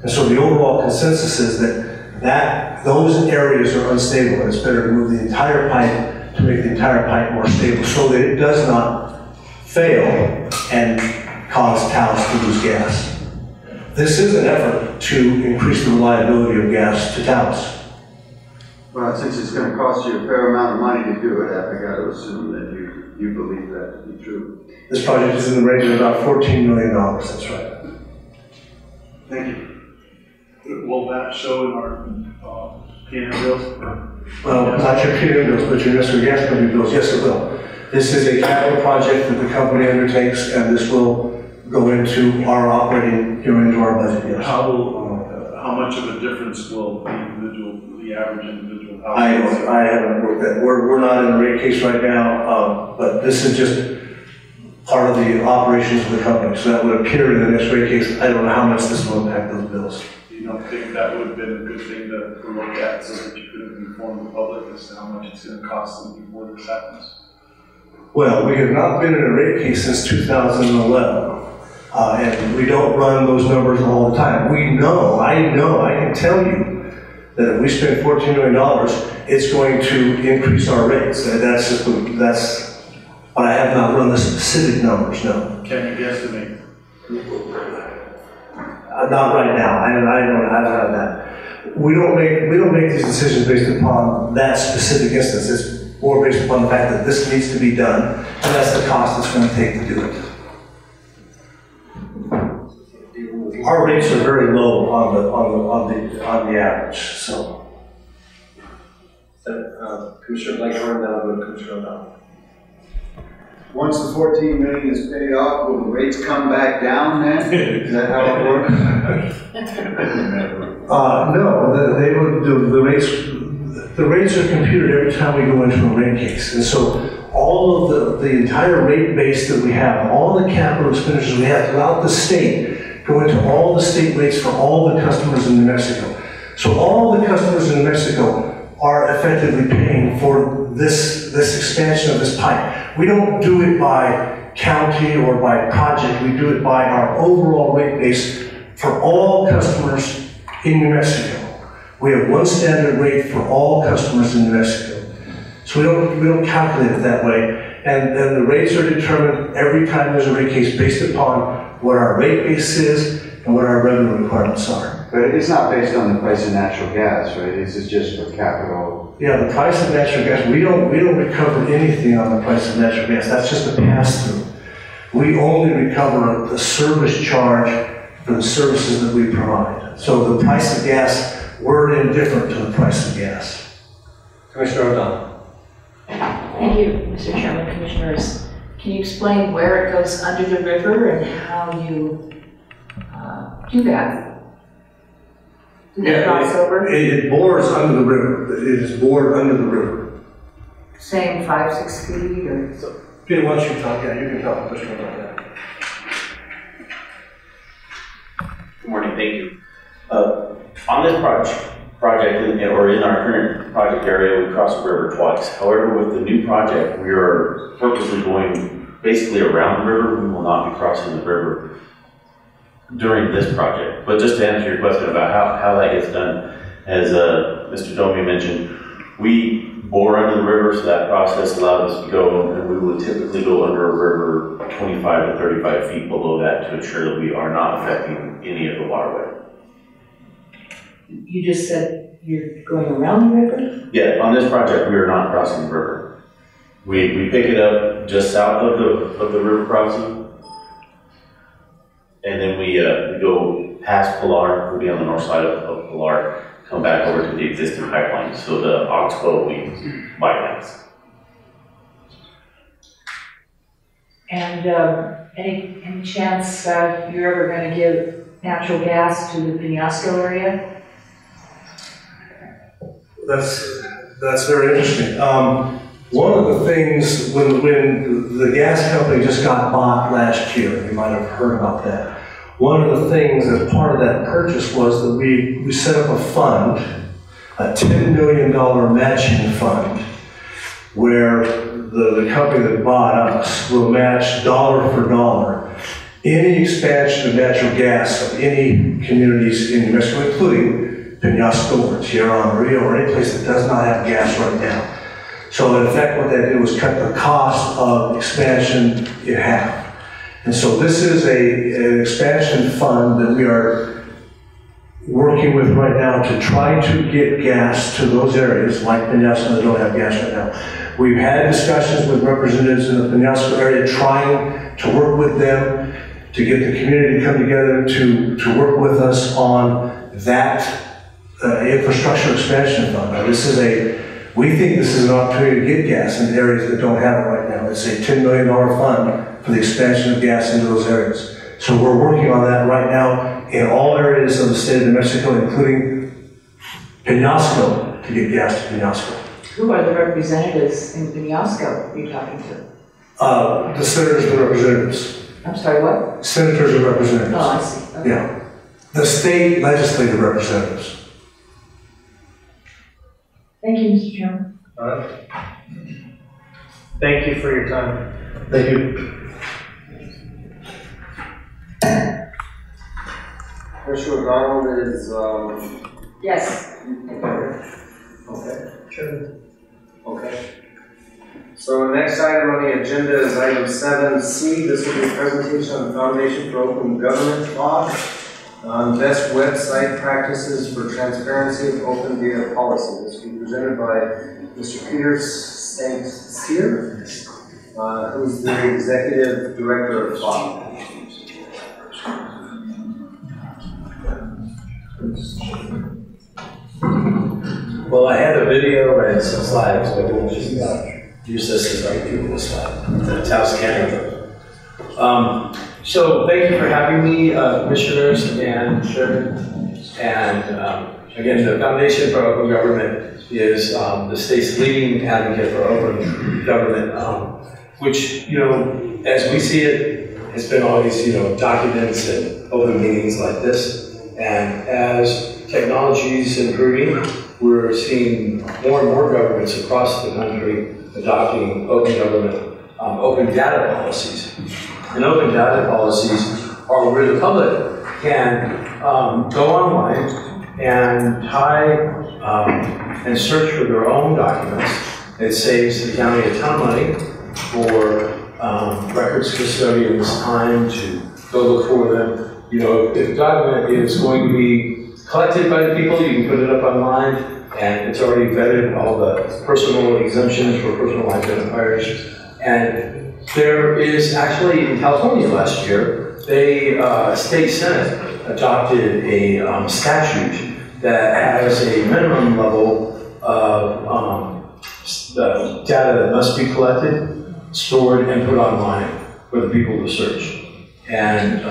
S11: And so the overall consensus is that those areas are unstable, and it's better to move the entire pipe to make the entire pipe more stable so that it does not fail and cause Taos to lose gas. This is an effort to increase the reliability of gas to Taos.
S5: Well, since it's going to cost you a fair amount of money to do it, I got to assume that you believe that to be true.
S11: This project is in the range of about $14 million, that's right.
S5: Thank you.
S3: Will that show in our P&M bills?
S11: Well, not your P&M bills, but your natural gas company bills, yes it will. This is a capital project that the company undertakes, and this will go into our operating, into our budget, yes.
S3: How much of a difference will the average individual house?
S11: I haven't worked that. We're not in a rate case right now, but this is just part of the operations of the company. So that would appear in the next rate case. I don't know how much this will impact those bills.
S3: You don't think that would have been a good thing to look at so that you could have informed the public as to how much it's going to cost them before this happens?
S11: Well, we have not been in a rate case since 2011, and we don't run those numbers all the time. I can tell you that if we spend $14 million, it's going to increase our rates. But I have not run the specific numbers, no.
S3: Can you guesstimate?
S11: Not right now. I don't have that. We don't make these decisions based upon that specific instance. It's more based upon the fact that this needs to be done, and that's the cost it's going to take to do it. Our rates are very low on the average. So,
S1: Commissioner Blankenhorn, then I'll go to Commissioner O'Donnell.
S5: Once the $14 million is paid off, will the rates come back down then? Is that how it works?
S11: No, they would do the rates are computed every time we go into a rate case. And so all of the entire rate base that we have, all the capital expenditures we have throughout the state go into all the state rates for all the customers in New Mexico. So all the customers in New Mexico are effectively paying for this expansion of this pipe. We don't do it by county or by project, we do it by our overall rate base for all customers in New Mexico. We have one standard rate for all customers in New Mexico. So we don't calculate it that way. And then the rates are determined every time there's a rate case based upon what our rate base is and what our revenue requirements are.
S5: But it's not based on the price of natural gas, right? This is just for capital.
S11: Yeah, the price of natural gas, we don't recover anything on the price of natural gas. That's just a pass-through. We only recover the service charge for the services that we provide. So the price of gas, we're indifferent to the price of gas.
S1: Commissioner O'Donnell.
S6: Thank you, Mr. Chairman, Commissioners. Can you explain where it goes under the river and how you do that? Do they cross over?
S11: It bores under the river. It is bored under the river.
S6: Same 5-6 feet or?
S11: So, Peter, why don't you talk? Yeah, you can talk about that.
S12: Good morning, thank you. On this project or in our current project area, we cross the river twice. However, with the new project, we are purposely going basically around the river. We will not be crossing the river during this project. But just to answer your question about how that gets done, as Mr. Domi mentioned, we bore under the river, so that process allows us to go, and we would typically go under a river 25 to 35 feet below that to ensure that we are not affecting any of the waterway.
S6: You just said you're going around the river?
S12: Yeah, on this project, we are not crossing the river. We pick it up just south of the river crossing, and then we go past Pilar. We'll be on the north side of Pilar, come back over to the existing pipeline. So the Oxbow we bypass.
S6: And any chance you're ever going to give natural gas to the Penasco area?
S11: That's very interesting. One of the things, when the gas company just got bought last year, you might have heard about that. One of the things as part of that purchase was that we set up a fund, a $10 million matching fund, where the company that bought us will match dollar for dollar any expansion of natural gas of any communities in New Mexico, including Penasco or Tierra Maria or any place that does not have gas right now. So in effect, what that did was cut the cost of expansion in half. And so this is an expansion fund that we are working with right now to try to get gas to those areas like Penasco that don't have gas right now. We've had discussions with representatives in the Penasco area trying to work with them to get the community to come together to work with us on that infrastructure expansion fund. Now, we think this is an opportunity to get gas in areas that don't have it right now. It's a $10 million fund for the expansion of gas into those areas. So we're working on that right now in all areas of the state of New Mexico, including Penasco, to get gas to Penasco.
S6: Who are the representatives in Penasco you're talking to?
S11: The senators and representatives.
S6: I'm sorry, what?
S11: Senators and representatives.
S6: Oh, I see. Okay.
S11: Yeah. The state legislative representatives.
S6: Thank you, Mr. Chairman.
S1: All right. Thank you for your time.
S11: Thank you.
S1: Commissioner O'Donnell is,
S6: Yes.
S1: okay. Sure. Okay. So the next item on the agenda is item 7C. This will be a presentation on the Foundation for Open Government Law on best website practices for transparency of open data policy. This will be presented by Mr. Peter St. Cyr, who's the Executive Director of FOP.
S13: Well, I had a video and some slides, so we'll just use this as our previous slide, the Taos County. So thank you for having me, commissioners and chairman. And again, the Foundation for Open Government is the state's leading advocate for open government, which, you know, as we see it, it's been always, you know, documents and open meetings like this. And as technology is improving, we're seeing more and more governments across the country adopting open government, open data policies. And open data policies are where the public can go online and type and search for their own documents. It saves the county a ton of money for records custodians time to go look for them. You know, if a document is going to be collected by the people, you can put it up online, and it's already vetted all the personal exemptions for personal identifiers. And there is actually, in California last year, state senate adopted a statute that has a minimum level of data that must be collected, stored, and put online for the people to search. And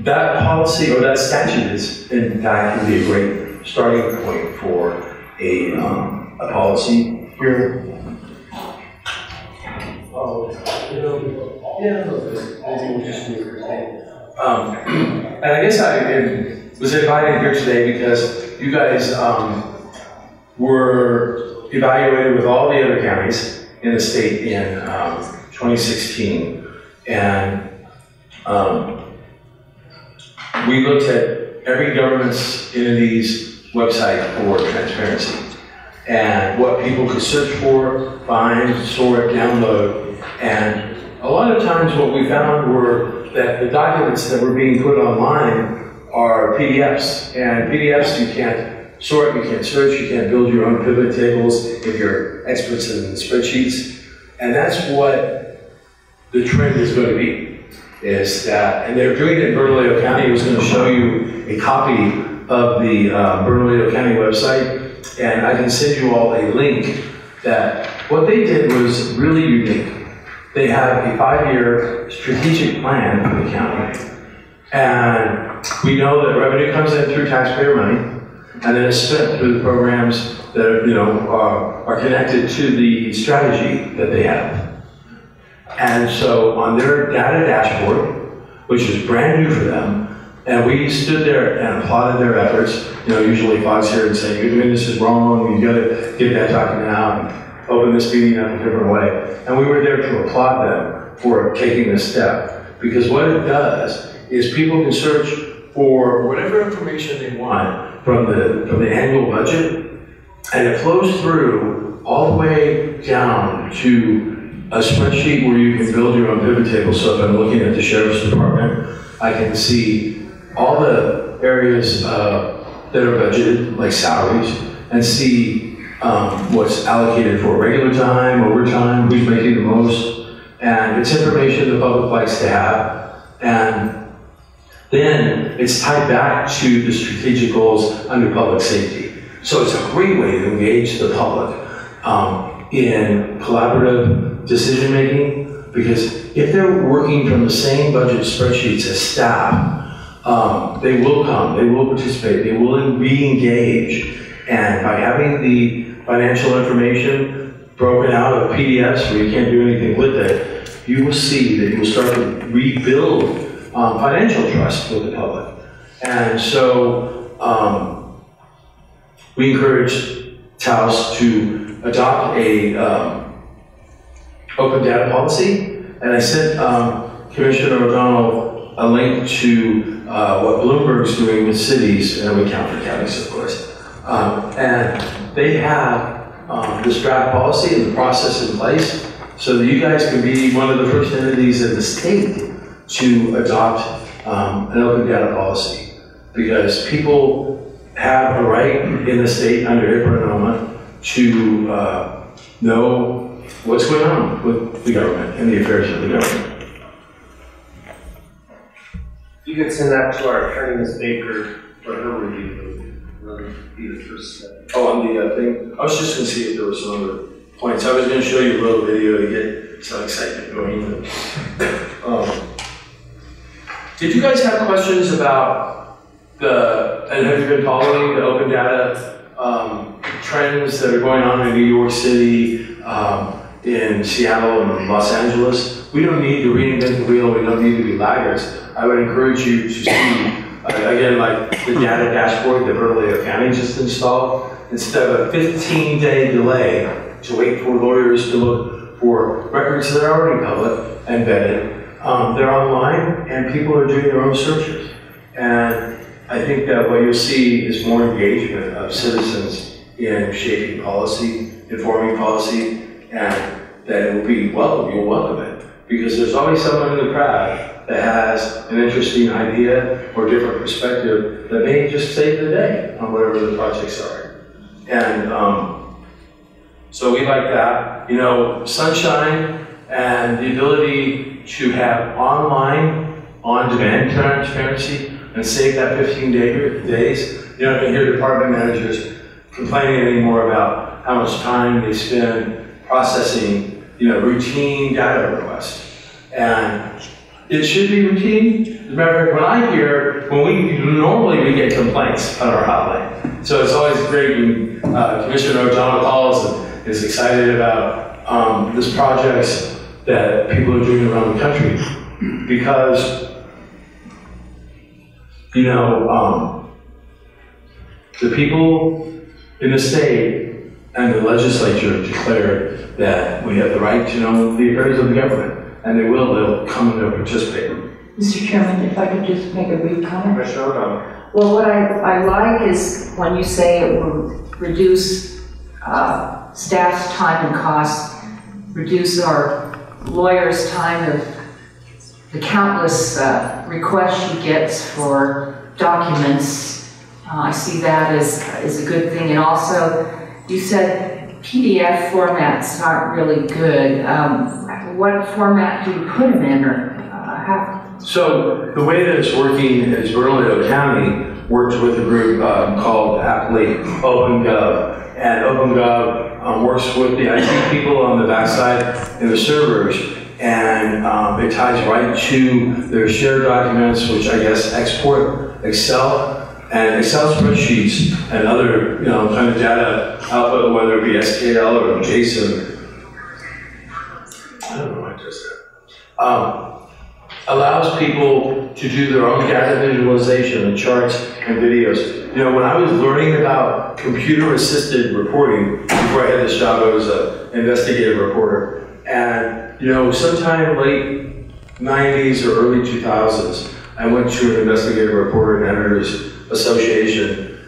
S13: that policy or that statute is, in fact, can be a great starting point for a policy here. And I guess I was invited here today because you guys were evaluated with all the other counties in the state in 2016. And we looked at every government's entity's website for transparency and what people could search for, find, store, download. And a lot of times what we found were that the documents that were being put online are PDFs. And PDFs you can't sort, you can't search, you can't build your own pivot tables if you're experts in spreadsheets. And that's what the trend is going to be, is that, and they're doing it in Bernalillo County. I was going to show you a copy of the Bernalillo County website, and I can send you all a link that what they did was really unique. They have a 5-year strategic plan for the county. And we know that revenue comes in through taxpayer money, and then it's spent through the programs that are, you know, are connected to the strategy that they have. And so on their data dashboard, which is brand new for them, and we stood there and applauded their efforts. You know, usually Fox here and saying, you're doing this is wrong, you gotta get that document out and open this meeting up a different way. And we were there to applaud them for taking this step. Because what it does is people can search for whatever information they want from the annual budget, and it flows through all the way down to a spreadsheet where you can build your own pivot table. So if I'm looking at the sheriff's department, I can see all the areas that are budgeted, like salaries, and see what's allocated for regular time, overtime, who's making the most, and it's information the public likes to have. And then it's tied back to the strategic goals under public safety. So it's a great way to engage the public in collaborative decision-making, because if they're working from the same budget spreadsheets as staff, they will come, they will participate, they will re-engage. And by having the financial information broken out of PDFs where you can't do anything with it, you will see that you will start to rebuild financial trust with the public. And so we encourage Taos to adopt a open data policy. And I sent Commissioner O'Donnell a link to what Bloomberg's doing with cities, and we count for counties, of course. And they have this draft policy and the process in place so that you guys can be one of the first entities in the state to adopt an open data policy. Because people have a right in the state under IPRA to know what's going on with the government and the affairs of the government.
S1: You could send that to our attorney, Ms. Baker, for her review. That'll be the first step.
S13: Oh, on the thing? I was just going to see if there were some other points. I was going to show you a little video to get some excitement going. Did you guys have questions about and have you been following the open data trends that are going on in New York City, in Seattle and Los Angeles? We don't need to reinvent the wheel. We don't need to be laggards. I would encourage you to see, again, like the data dashboard that Bernalillo County just installed. Instead of a 15-day delay to wait for lawyers to look for records that are already public and vetted, they're online and people are doing their own searches. And I think that what you'll see is more engagement of citizens in shaping policy, informing policy, and that it will be welcome, you'll welcome it. Because there's always someone in the crowd that has an interesting idea or different perspective that may just save the day on whatever the projects are. And so we like that. You know, sunshine and the ability to have online, on-demand transparency and save that 15 days. You don't hear department managers complaining anymore about how much time they spend processing, you know, routine data requests. And it should be routine. As a matter of fact, normally we get complaints on our hotline. So it's always great when Commissioner O'Donnell calls and is excited about this projects that people are doing around the country. Because, you know, the people in the state and the legislature declared that we have the right to know the affairs of the government, and they'll come and they'll participate.
S6: Mr. Chairman, if I could just make a brief comment.
S1: Commissioner O'Donnell.
S6: Well, what I like is when you say it will reduce staff's time and costs, reduce our lawyers' time of the countless requests she gets for documents. I see that as a good thing. And also, you said PDF formats aren't really good. What format do you put them in, or how?
S13: So the way that it's working is Bernalillo County works with a group called aptly OpenGov. And OpenGov works with the IT people on the backside and the servers. And it ties right to their shared documents, which I guess export Excel and Excel spreadsheets and other, you know, kind of data output, whether it be SQL or JSON. I don't know what I just said. Allows people to do their own data visualization and charts and videos. You know, when I was learning about computer-assisted reporting, before I had this job, I was an investigative reporter. And, you know, sometime late 90s or early 2000s, I went to an investigative reporter and editors association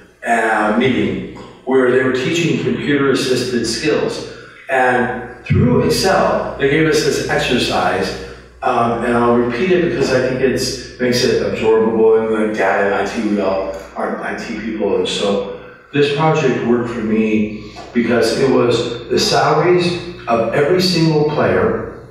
S13: meeting where they were teaching computer-assisted skills. And through Excel, they gave us this exercise, and I'll repeat it because I think it makes it absorbable in the data and IT. We all are IT people, and so this project worked for me because it was the salaries of every single player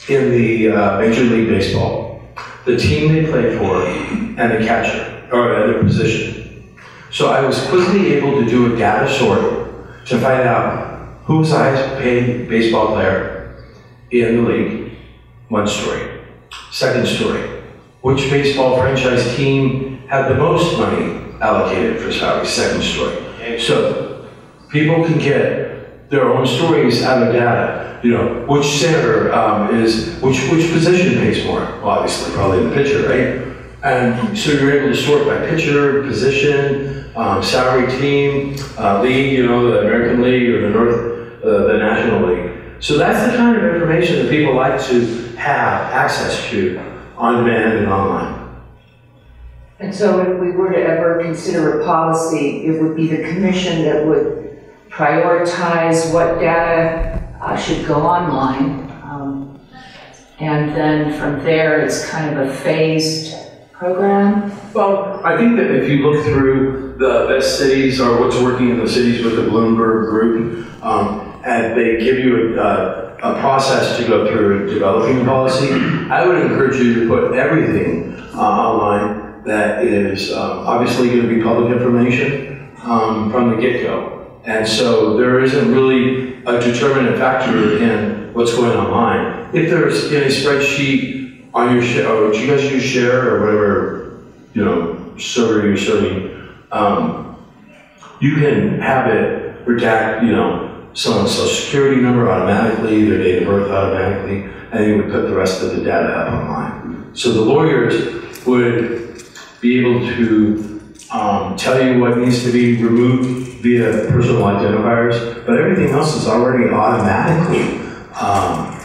S13: in the Major League Baseball, the team they played for, and the catcher, or the position. So I was quickly able to do a data sort to find out who was the highest paid baseball player in the league, one story. Second story, which baseball franchise team had the most money allocated for salaries, second story. So people can get their own stories out of data. You know, which senator which position pays more? Well, obviously, probably the pitcher, right? And so you're able to sort by pitcher, position, salary team, league, you know, the American League or the National League. So that's the kind of information that people like to have access to on demand and online.
S6: And so if we were to ever consider a policy, it would be the commission that would prioritize what data should go online. And then from there, it's kind of a phased program.
S13: Well, I think that if you look through the best cities or what's working in the cities with the Bloomberg group, and they give you a process to go through developing a policy, I would encourage you to put everything online that is obviously going to be public information from the get-go. And so there isn't really a determinant factor in what's going online. If there's in a spreadsheet on your share, or do you guys use Share or whatever, you know, server you're serving, you can have it redact, someone's social security number automatically, their date of birth automatically, and you would put the rest of the data up online. So the lawyers would be able to tell you what needs to be removed via personal identifiers, but everything else is already automatically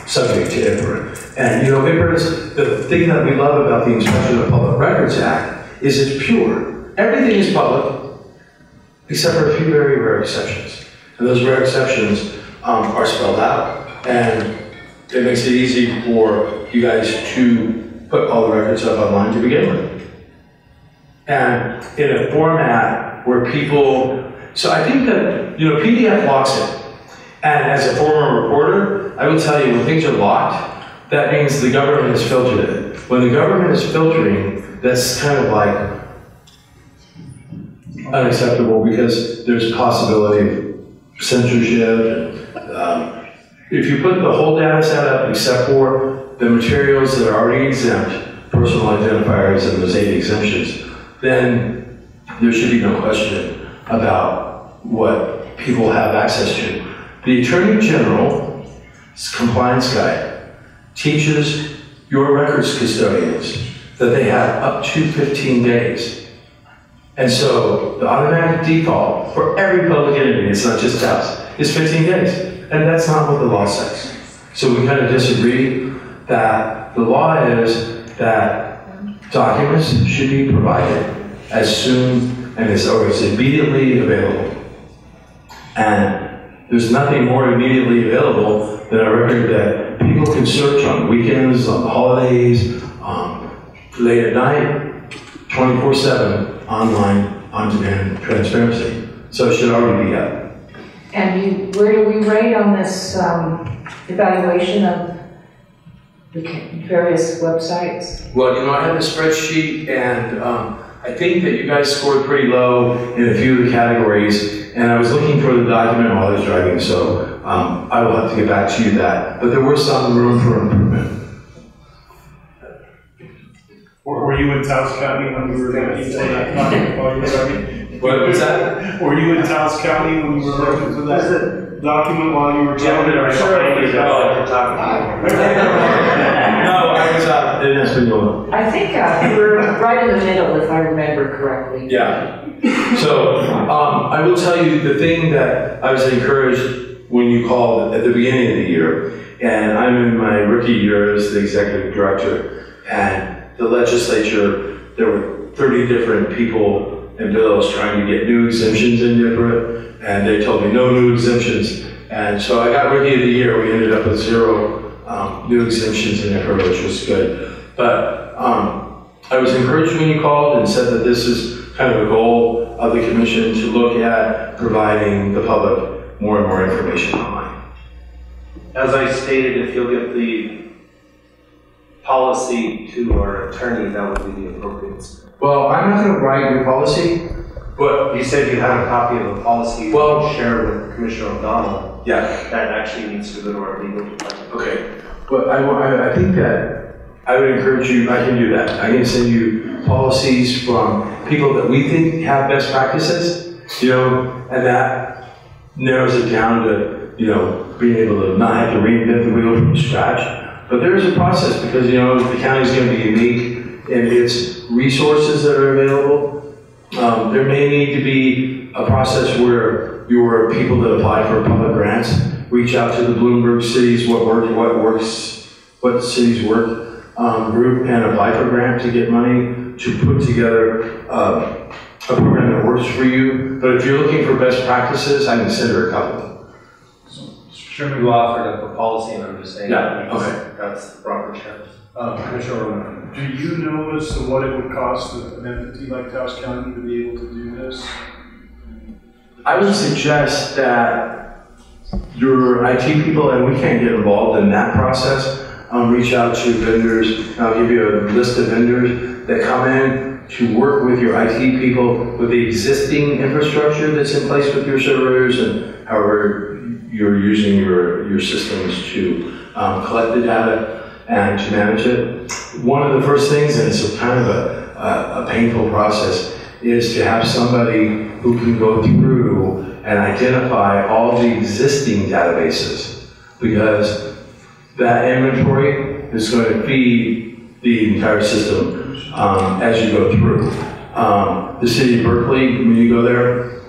S13: subject to IPRA. And IPRA is the thing that we love about the Inspection of Public Records Act is it's pure. Everything is public, except for a few very rare exceptions. And those rare exceptions are spelled out. And it makes it easy for you guys to put all the records up online to begin with. And in a format where people, so I think that, PDF locks it. And as a former reporter, I will tell you, when things are locked, that means the government has filtered it. When the government is filtering, that's kind of like unacceptable because there's a possibility of censorship. If you put the whole data set up except for the materials that are already exempt, personal identifiers and those 8 exemptions, then there should be no question about what people have access to. The Attorney General's Compliance Guide teaches your records custodians that they have up to 15 days. And so the automatic default for every public entity, it's not just Taos, is 15 days. And that's not what the law says. So we kind of disagree that the law is that documents should be provided as soon and as immediately available. And there's nothing more immediately available than a record that people can search on weekends, on the holidays, late at night, 24/7, online, on-demand transparency. So it should already be up.
S6: And where do we rate on this evaluation of the various websites?
S13: Well, I have a spreadsheet, and I think that you guys scored pretty low in a few of the categories, and I was looking for the document while I was driving, so I will have to get back to you that. But there was some room for improvement.
S3: Were you in Taos County when you were looking for that document while you were driving?
S13: What was that?
S3: Were you in Taos County when you were looking for that document while you were driving?
S13: I'm sure No, I was in Espanola.
S6: I think we were right in the middle, if I remember correctly.
S13: Yeah. So I will tell you the thing that I was encouraged when you called at the beginning of the year, and I'm in my rookie year as the executive director, and the legislature, there were 30 different people and bills trying to get new exemptions in IPRA, and they told me no new exemptions. And so I got rookie of the year. We ended up with 0 new exemptions in IPRA, which was good. But I was encouraged when you called and said that this is kind of a goal of the commission to look at providing the public more and more information online.
S1: As I stated, if you'll get the policy to our attorney, that would be the appropriate step.
S13: Well, I'm not going to write your policy, but
S1: you said you had a copy of the policy you
S13: well,
S1: share with Commissioner O'Donnell.
S13: Yeah.
S1: That actually needs to go to our legal department.
S13: Okay. But I think that I would encourage you, I can do that. I can send you policies from people that we think have best practices, and that narrows it down to, being able to not have to reinvent the wheel from scratch. But there is a process because, the county is going to be unique in its resources that are available. There may need to be a process where your people that apply for public grants reach out to the Bloomberg cities, what cities work group and apply for grant to get money to put together a program that works for you. But if you're looking for best practices, I can send her a couple.
S1: You offered up a policy, and I'm just saying that's the proper steps. Commissioner,
S3: do you know as to what it would cost an entity like Taos County to be able to do this?
S13: I would suggest that your IT people, and we can't get involved in that process, reach out to vendors. I'll give you a list of vendors that come in to work with your IT people with the existing infrastructure that's in place with your servers and however you're using your systems to collect the data and to manage it. One of the first things, and it's kind of a painful process, is to have somebody who can go through and identify all the existing databases, because that inventory is going to feed the entire system as you go through. The city of Berkeley, when you go there,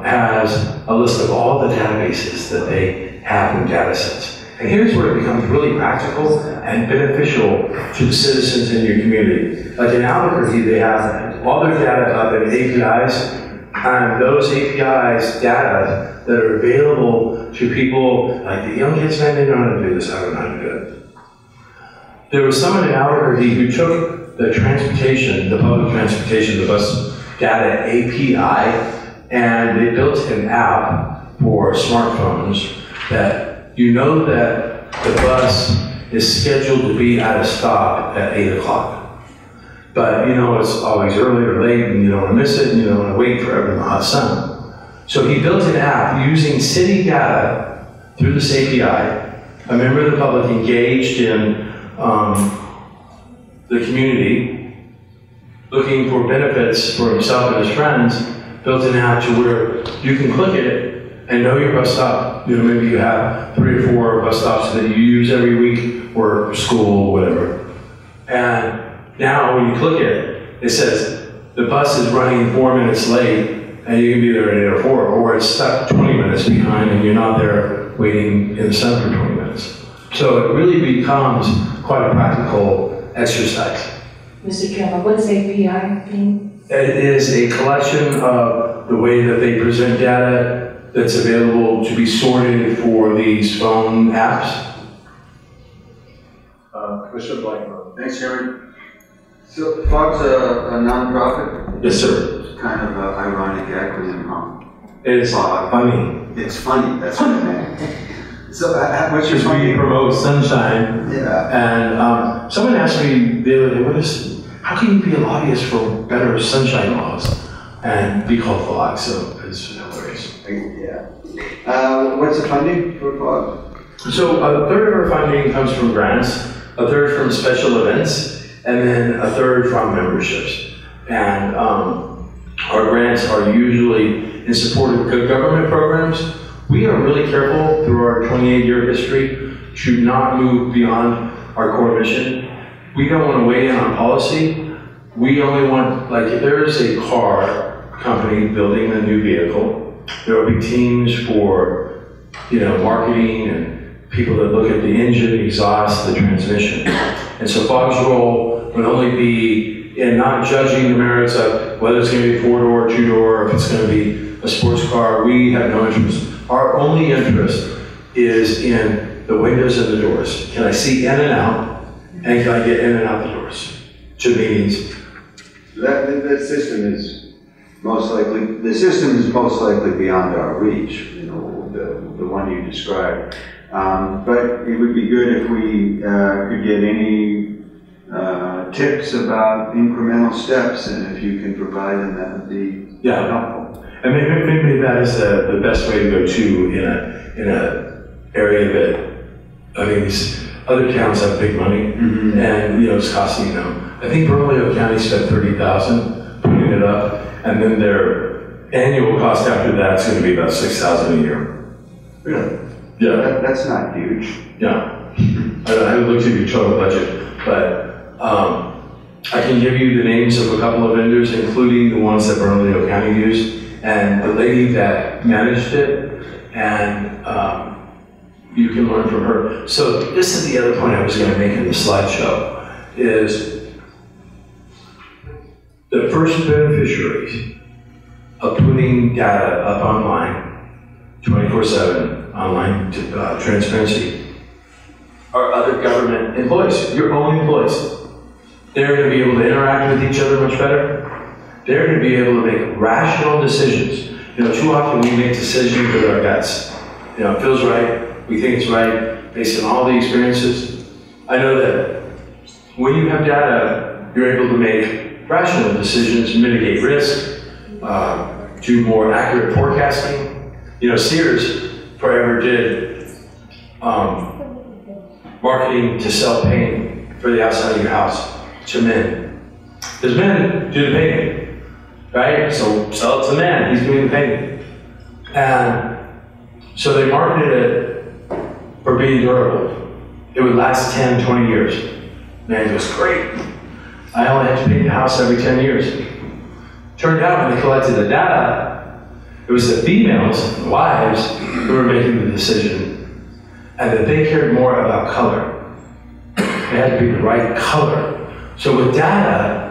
S13: has a list of all the databases that they have in data sets. And here's where it becomes really practical and beneficial to the citizens in your community. Like in Albuquerque, they have all their data up in APIs, and those APIs data that are available to people, like the young kids, man, they don't know how to do this, I don't know how to do it. There was someone in Albuquerque who took the transportation, the public transportation, the bus data API, and they built an app for smartphones that you know that the bus is scheduled to be at a stop at 8 o'clock. But you know it's always early or late and you don't want to miss it and you don't want to wait forever in the hot sun. So he built an app using city data through this API. A member of the public engaged in the community, looking for benefits for himself and his friends, built an app to where you can click it and know your bus stop. You know, maybe you have 3 or 4 bus stops that you use every week, or school, whatever. And now when you click it, it says the bus is running 4 minutes late, and you can be there at 8 or 4, or it's stuck 20 minutes behind and you're not there waiting in the sun for 20 minutes. So it really becomes quite a practical exercise.
S6: Mr. Chairman, what does API mean?
S13: It is a collection of the way that they present data that's available to be sorted for these phone apps.
S5: Commissioner Blackmore.
S14: Thanks, Chairman. So FOG's a nonprofit?
S13: Yes, sir.
S14: It's kind of an ironic acronym, huh?
S13: It is funny.
S14: It's funny, that's what I meant. So what's your
S13: Because we promote sunshine.
S14: Yeah.
S13: And someone asked me the other day, how can you be a lobbyist for better sunshine laws and be called FOG? So it's hilarious.
S14: Yeah. What's the funding for FOG?
S13: So a third of our funding comes from grants, a third from special events, and then a third from memberships. And our grants are usually in support of good government programs. We are really careful through our 28-year history to not move beyond our core mission. We don't want to weigh in on policy. We only want, like, if there's a car company building a new vehicle, there will be teams for, you know, marketing and people that look at the engine, exhaust, the transmission. And so FOG's role would only be in not judging the merits of whether it's going to be 4-door, 2-door, if it's going to be a sports car. We have no interest. Our only interest is in the windows and the doors. Can I see in and out, and can I get in and out the doors to meetings?
S14: That system is most likely beyond our reach, you know, the one you described. But it would be good if we could get any tips about incremental steps, and if you can provide them, that would be helpful.
S13: And maybe that is the best way to go to in a area that, I mean, these other towns have big money, and you know it's costing them. I think Bernalillo County spent $30,000 putting it up, and then their annual cost after that is going to be about $6,000 a year.
S14: Really?
S13: Yeah.
S14: That's not huge.
S13: Yeah. I haven't looked at your total budget, but I can give you the names of a couple of vendors, including the ones that Bernalillo County used, and the lady that managed it, and you can learn from her. So this is the other point I was going to make in the slideshow, is the first beneficiaries of putting data up online, 24/7 online transparency, are other government employees, your own employees. They're going to be able to interact with each other much better. They're going to be able to make rational decisions. You know, too often we make decisions with our guts. You know, it feels right, we think it's right, based on all the experiences. I know that when you have data, you're able to make rational decisions, mitigate risk, do more accurate forecasting. You know, Sears forever did marketing to sell paint for the outside of your house to men. His men do the painting, right? So sell it to the man, he's doing the painting. And so they marketed it for being durable. It would last 10, 20 years. Man, it was great. I only had to paint the house every 10 years. Turned out when they collected the data, it was the females, the wives, who were making the decision, and that they cared more about color. It had to be the right color. So with data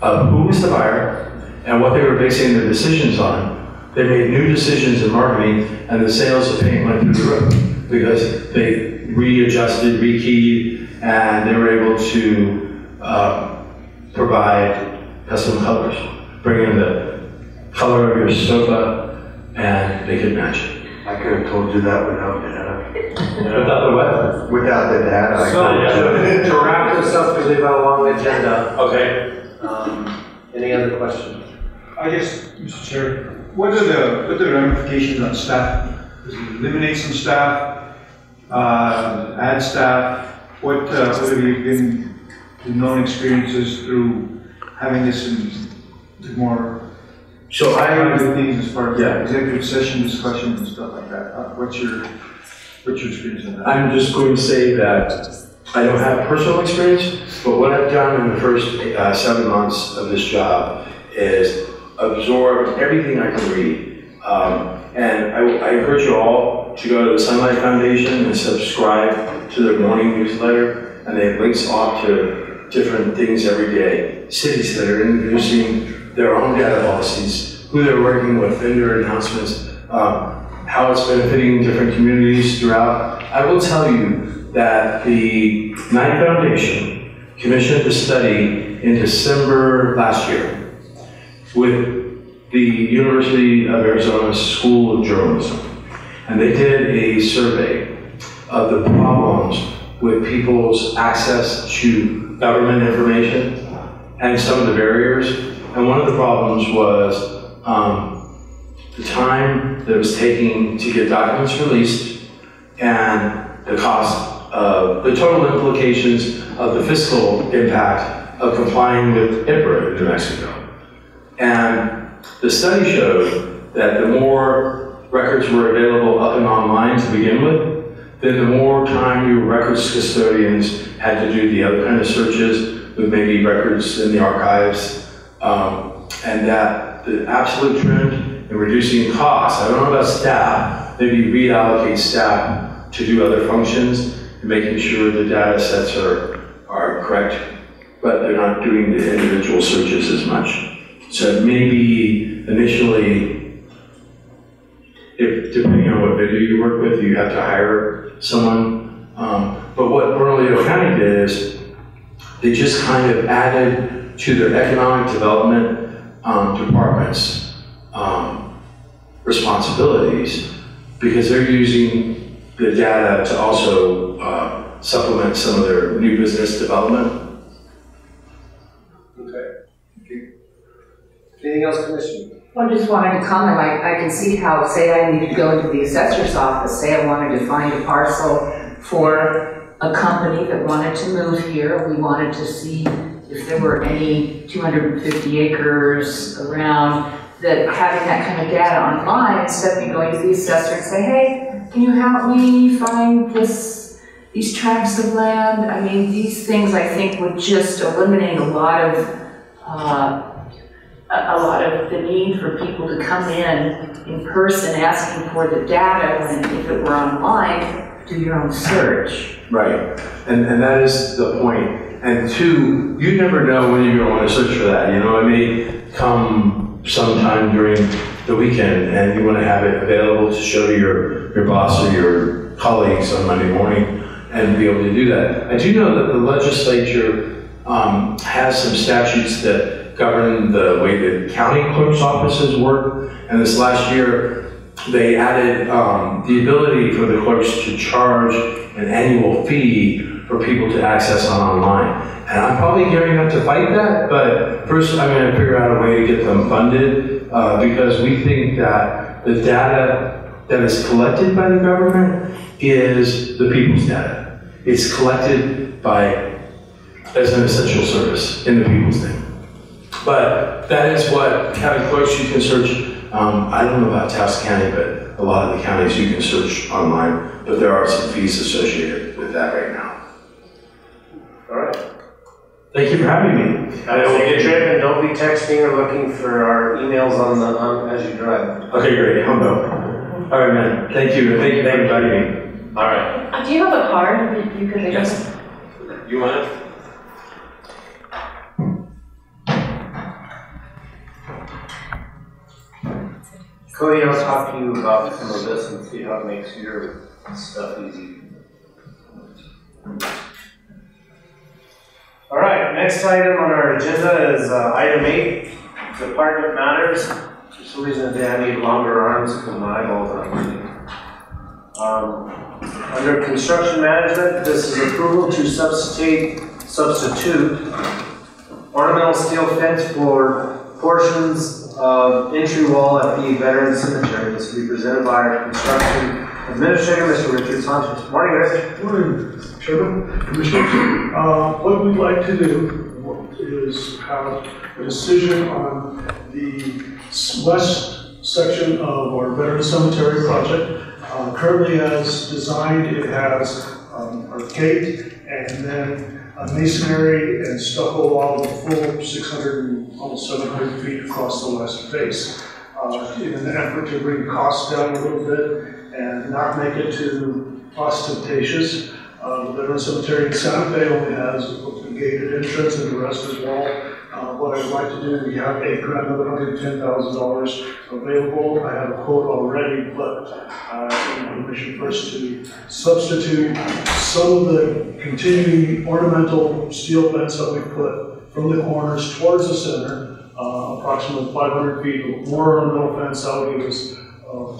S13: of who was the buyer and what they were basing their decisions on, they made new decisions in marketing, and the sales of paint went through the roof because they readjusted, rekeyed, and they were able to provide custom colors. Bring in the color of your sofa, and they could match it.
S5: I could have told you that without data.
S13: Without the what?
S5: Without the data, I
S1: So,
S5: could have.
S1: to wrap this up, because we've got a long agenda,
S13: Okay.
S1: any other questions?
S3: I guess, Mr. Chair, what are the ramifications on staff? Does it eliminate some staff, add staff? What have you been the known experiences through having this in the more
S13: So
S3: private things as far as
S13: Yeah.
S3: executive session discussions and stuff like that? What's your experience on that?
S13: I'm just going to say that I don't have personal experience, but what I've done in the first 7 months of this job is absorbed everything I could read. And I encourage you all to go to the Sunlight Foundation and subscribe to their morning newsletter, and they have links off to different things every day. Cities that are introducing their own data policies, who they're working with, vendor announcements, how it's benefiting different communities throughout. I will tell you that the Knight Foundation commissioned a study in December last year with the University of Arizona School of Journalism. And they did a survey of the problems with people's access to government information and some of the barriers. And one of the problems was the time that it was taking to get documents released and the cost of the total implications of the fiscal impact of complying with HIPAA in New Mexico. And the study showed that the more records were available up and online to begin with, then the more time your records custodians had to do the other kind of searches with maybe records in the archives, and that the absolute trend in reducing costs, I don't know about staff, maybe reallocate staff to do other functions and making sure the data sets are correct, but they're not doing the individual searches as much. So maybe initially, if depending on what video you work with, you have to hire someone. But what Bernalillo County did is they just kind of added to their economic development departments responsibilities because they're using the data to also supplement some of their new business development.
S1: Okay. Thank you. Anything else, Commissioner?
S6: Well, I just wanted to comment, I can see how, say I needed to go into the assessor's office, say I wanted to find a parcel for a company that wanted to move here, we wanted to see if there were any 250 acres around, that having that kind of data online, instead of me going to the assessor and say, hey, can you help me find these tracts of land? I mean, these things I think would just eliminate a lot of the need for people to come in person asking for the data when if it were online, do your own search.
S13: Right, and that is the point. And two, you never know when you're going to want to search for that. You know, it may come sometime during the weekend and you want to have it available to show to your boss or your colleagues on Monday morning and be able to do that. I do know that the legislature has some statutes that govern the way that county clerk's offices work. And this last year, they added the ability for the clerks to charge an annual fee for people to access online. And I'm probably gearing up to fight that, but first I'm going to figure out a way to get them funded because we think that the data that is collected by the government is the people's data. It's collected as an essential service in the people's name. But that is what county clerks, you can search. I don't know about Taos County, but a lot of the counties you can search online, but there are some fees associated with that right now.
S1: All right.
S13: Thank you for having me.
S1: Have a safe trip, and don't be texting or looking for our emails as you drive.
S13: Okay, great. I'll go. All right, man. Thank you. Thank you for inviting me.
S1: All right.
S7: Do you have a card that you could make?
S13: Yes. You want it?
S1: Cody, I'll talk to you about some of this and see how it makes your stuff easy. All right, next item on our agenda is item 8, department matters. For some reason today I need longer arms because my eyeballs aren't working. Under construction management, this is approval to substitute ornamental steel fence for portions of entry wall at the Veteran Cemetery. This will be presented by our construction administrator, Mr. Richard Sanchez. Morning, Rich.
S11: Good morning, Mr. Chairman, Commissioners. What we'd like to do is have a decision on the west section of our Veteran Cemetery project. Currently as designed, it has our gate and then a masonry and stucco wall of full 600 and almost 700 feet across the west face. In an effort to bring costs down a little bit and not make it too ostentatious. The Veteran Cemetery in Santa Fe only has a gated entrance and the rest is wall. What I would like to do, we have another $110,000 available. I have a quote already, but I need permission first to substitute some of the continuing ornamental steel fence that we put from the corners towards the center, approximately 500 feet. More ornamental fence, that would give us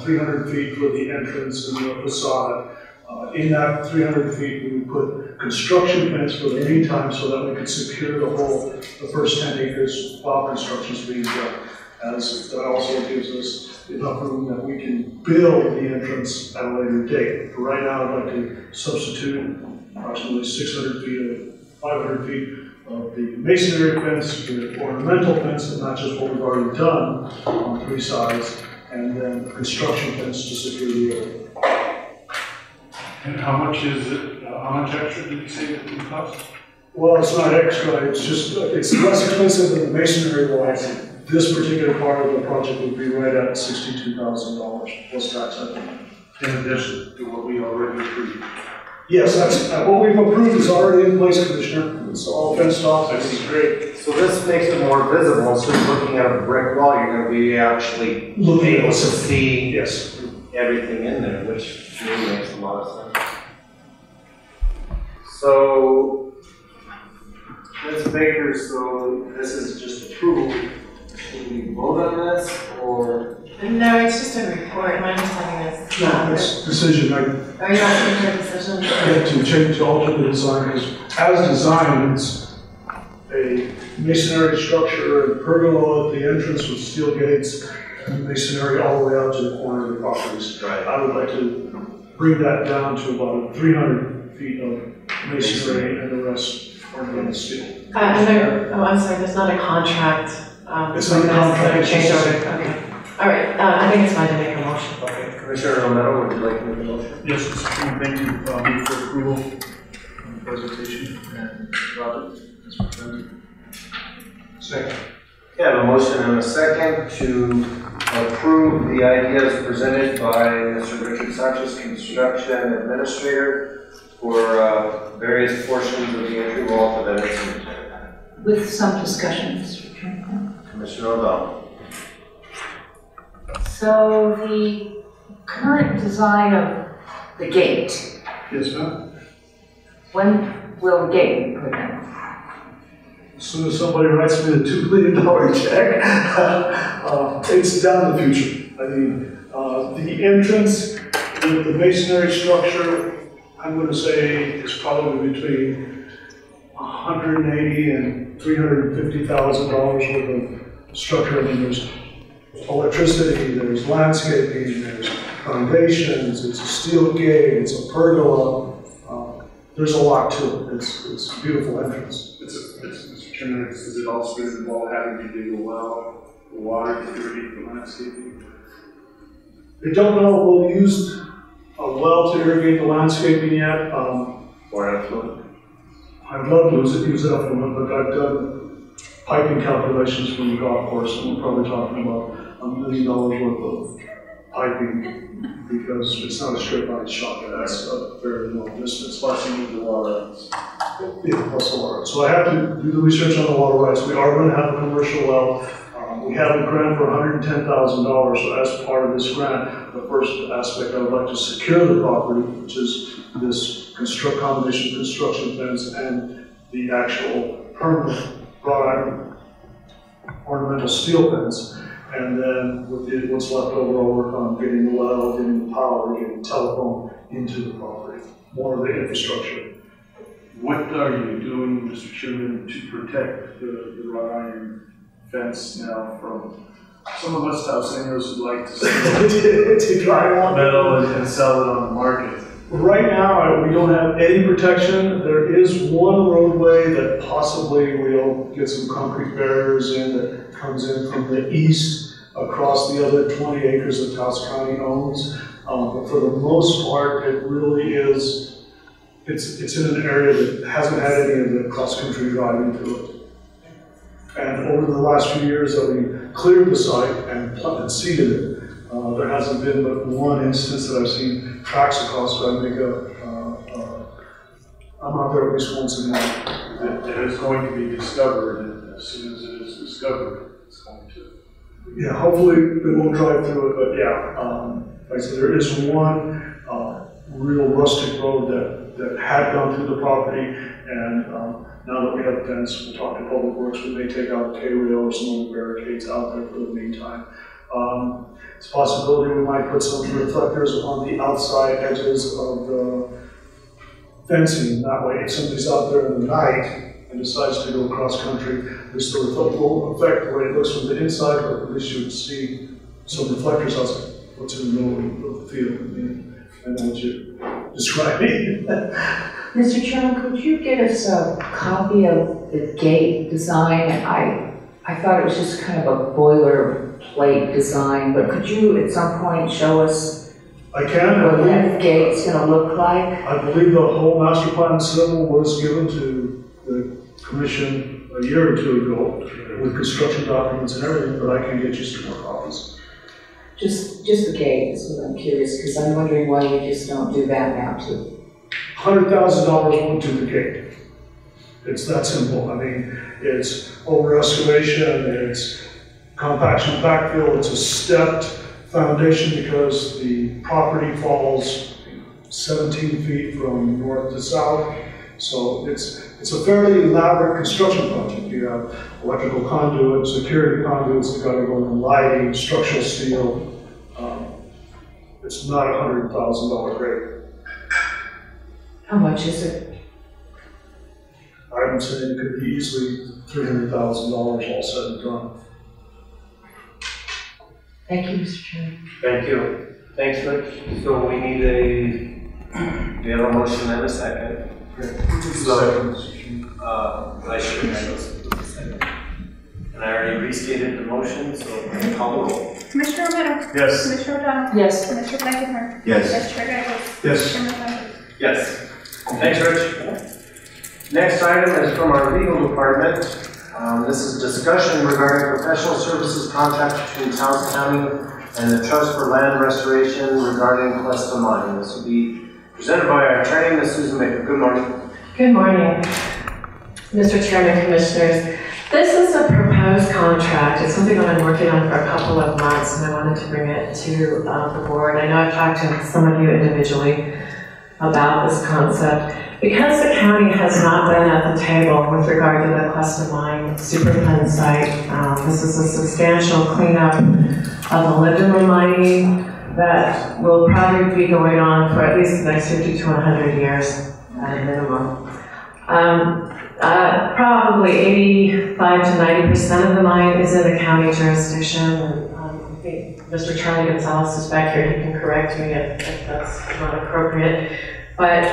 S11: 300 feet for the entrance and the facade. In that 300 feet, we would put construction fence for the meantime so that we could secure the first 10 acres while construction is being done. As that also gives us enough room that we can build the entrance at a later date. For right now, I'd like to substitute approximately 600 feet of 500 feet of the masonry fence with ornamental fence that matches what we've already done on 3 sides, and then a construction fence to secure the area.
S3: And how much is it, how much extra did you say it would cost?
S11: Well, it's not extra, it's just, it's less expensive than the masonry wall. This particular part of the project would be right at $62,000 plus tax, I think.
S3: In addition to what we already approved?
S11: Yes, that's, what we've approved is already in place, Commissioner. It's all fenced off, it's great.
S1: So this makes it more visible. Instead of looking at a brick wall, you're going to be actually able to see everything in there, which really makes a lot of sense. So, Ms. Baker, so this is just approval. Should we vote on this, or?
S7: No, it's just a report. My understanding is.
S11: No, it's decision.
S7: Are you asking for a decision?
S11: Yeah, to change, to alter the design, because as designed, it's a masonry structure and pergola at the entrance with steel gates and masonry all the way out to the corner of the properties.
S1: Right.
S11: I would like to bring that down to about 300 feet of masonry and the rest ornamental steel.
S7: I'm sorry, there's not a contract.
S11: It's not a contract, it's
S7: Change
S11: just
S7: order. Okay. All right, I think it's fine to make a motion.
S1: Okay, Commissioner Romero, would you like to make a motion?
S3: Yes, Mr. Chairman, thank you. Move for approval on the presentation and Robert, as presented.
S11: Second.
S1: Okay, I have a motion and a second to approve the ideas presented by Mr. Richard Sanchez, Construction Administrator, for various portions of the entry wall to Veteran Cemetery.
S6: With some discussion, Mr. Chairman.
S1: Commissioner O'Donnell.
S6: So the current design of the gate,
S11: Yes, ma'am.
S6: when will the gate be put in?
S11: As soon as somebody writes me a $2 million check, it's down the future. I mean, the entrance with the masonry structure, I'm going to say is probably between $180,000 and $350,000 worth of structure. I mean, there's electricity, there's landscaping, there's foundations, it's a steel gate, it's a pergola. There's a lot to it. It's a beautiful entrance.
S3: Mr. Chairman, is it also involved having to dig a well, the water to irrigate the landscaping?
S11: I don't know if we'll use a well to irrigate the landscaping yet.
S3: Or effluent?
S11: I'd love to use effluent, but I've done piping calculations from the golf course, and we're probably talking about $1 million worth of piping, because it's not a straight line shot, that's a very long distance.
S3: Plus you need the water rights.
S11: Yeah, plus the water. So I have to do the research on the water rights. We are going to have a commercial well. We have a grant for $110,000, so as part of this grant, the first aspect, I would like to secure the property, which is this combination construction fence and the actual permanent wrought iron ornamental steel fence. And then with what's left over, I'll work on getting the well, getting the power, getting telephone into the property, more of the infrastructure.
S3: What are you doing, Mr. Chairman, to protect the wrought iron fence now from some of us Taoseños who like to
S11: drive on
S3: metal and sell it on the market?
S11: Right now, we don't have any protection. There is one roadway that possibly we'll get some concrete barriers in that comes in from the east across the other 20 acres that Taos County owns. But for the most part, it really is, it's in an area that hasn't had any of the cross-country driving to it. And over the last few years that we cleared the site and seeded it, there hasn't been but one instance that I've seen tracks across, so I make I'm out there at least once a month.
S3: It is going to be discovered, and as soon as it is discovered, it's going to.
S11: Yeah, hopefully it won't drive through it, but yeah, like I said, there is one real rustic road that had gone through the property, and now that we have a fence, we'll talk to Public Works, we may take out a K-rail or some other barricades out there for the meantime. It's a possibility we might put some reflectors on the outside edges of the fencing. That way, if somebody's out there in the night and decides to go cross country, this will affect the way it looks from the inside, but at least you would see some reflectors outside. What's in the middle of the field? I know what you're describing.
S6: Mr. Chairman, could you get us a copy of the gate design? I thought it was just kind of a boilerplate design, but could you at some point show us
S11: I can.
S6: what that gate's going to look like?
S11: I believe the whole master plan symbol was given to the commission a year or two ago with construction documents and everything, but I can get you some more copies.
S6: Just the gate is what I'm curious, because I'm wondering why we just don't do that now too.
S11: $100,000 won't do the gate. It's that simple. I mean, it's over excavation, it's compaction backfill, it's a stepped foundation because the property falls 17 feet from north to south. So it's a fairly elaborate construction project. You have electrical conduit, security conduits that got to go in, lighting, structural steel. It's not a $100,000 grade.
S6: How much is it?
S11: I'm saying it could be easily $300,000 all said and done.
S6: Thank you, Mr. Chairman.
S1: Thank you. Thanks, Rich. So we need we have a motion and a second. So, I should second. And I already restated the motion, so call the roll.
S2: Commissioner Romero?
S3: Yes.
S2: Commissioner O'Donnell?
S6: Yes.
S2: Commissioner Blankenhorn?
S14: Yes.
S2: Vice Chair Gagos?
S11: Yes.
S2: Chairman Blankenhorn?
S1: Yes. Thanks, Rich. Next item is from our legal department. This is discussion regarding professional services contract between Taos County and the Trust for Land Restoration regarding Cuesta Mine. This will be presented by our attorney, Ms. Susan Baker. Good morning.
S7: Good morning, Mr. Chairman, Commissioners. This is a proposed contract. It's something I've been working on for a couple of months, and I wanted to bring it to the board. I know I've talked to some of you individually about this concept. Because the county has not been at the table with regard to the Cuesta Mine Superfund site, this is a substantial cleanup of the lindemar mining that will probably be going on for at least the next 50 to 100 years at a minimum. Probably 85 to 90% of the mine is in the county jurisdiction. And, I think Mr. Charlie Gonzalez is back here. He can correct me if that's not appropriate. But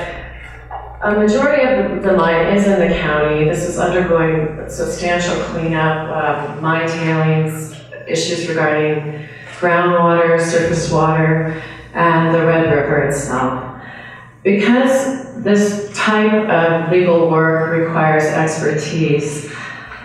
S7: A majority of the mine is in the county. This is undergoing substantial cleanup, mine tailings, issues regarding groundwater, surface water, and the Red River itself. Because this type of legal work requires expertise,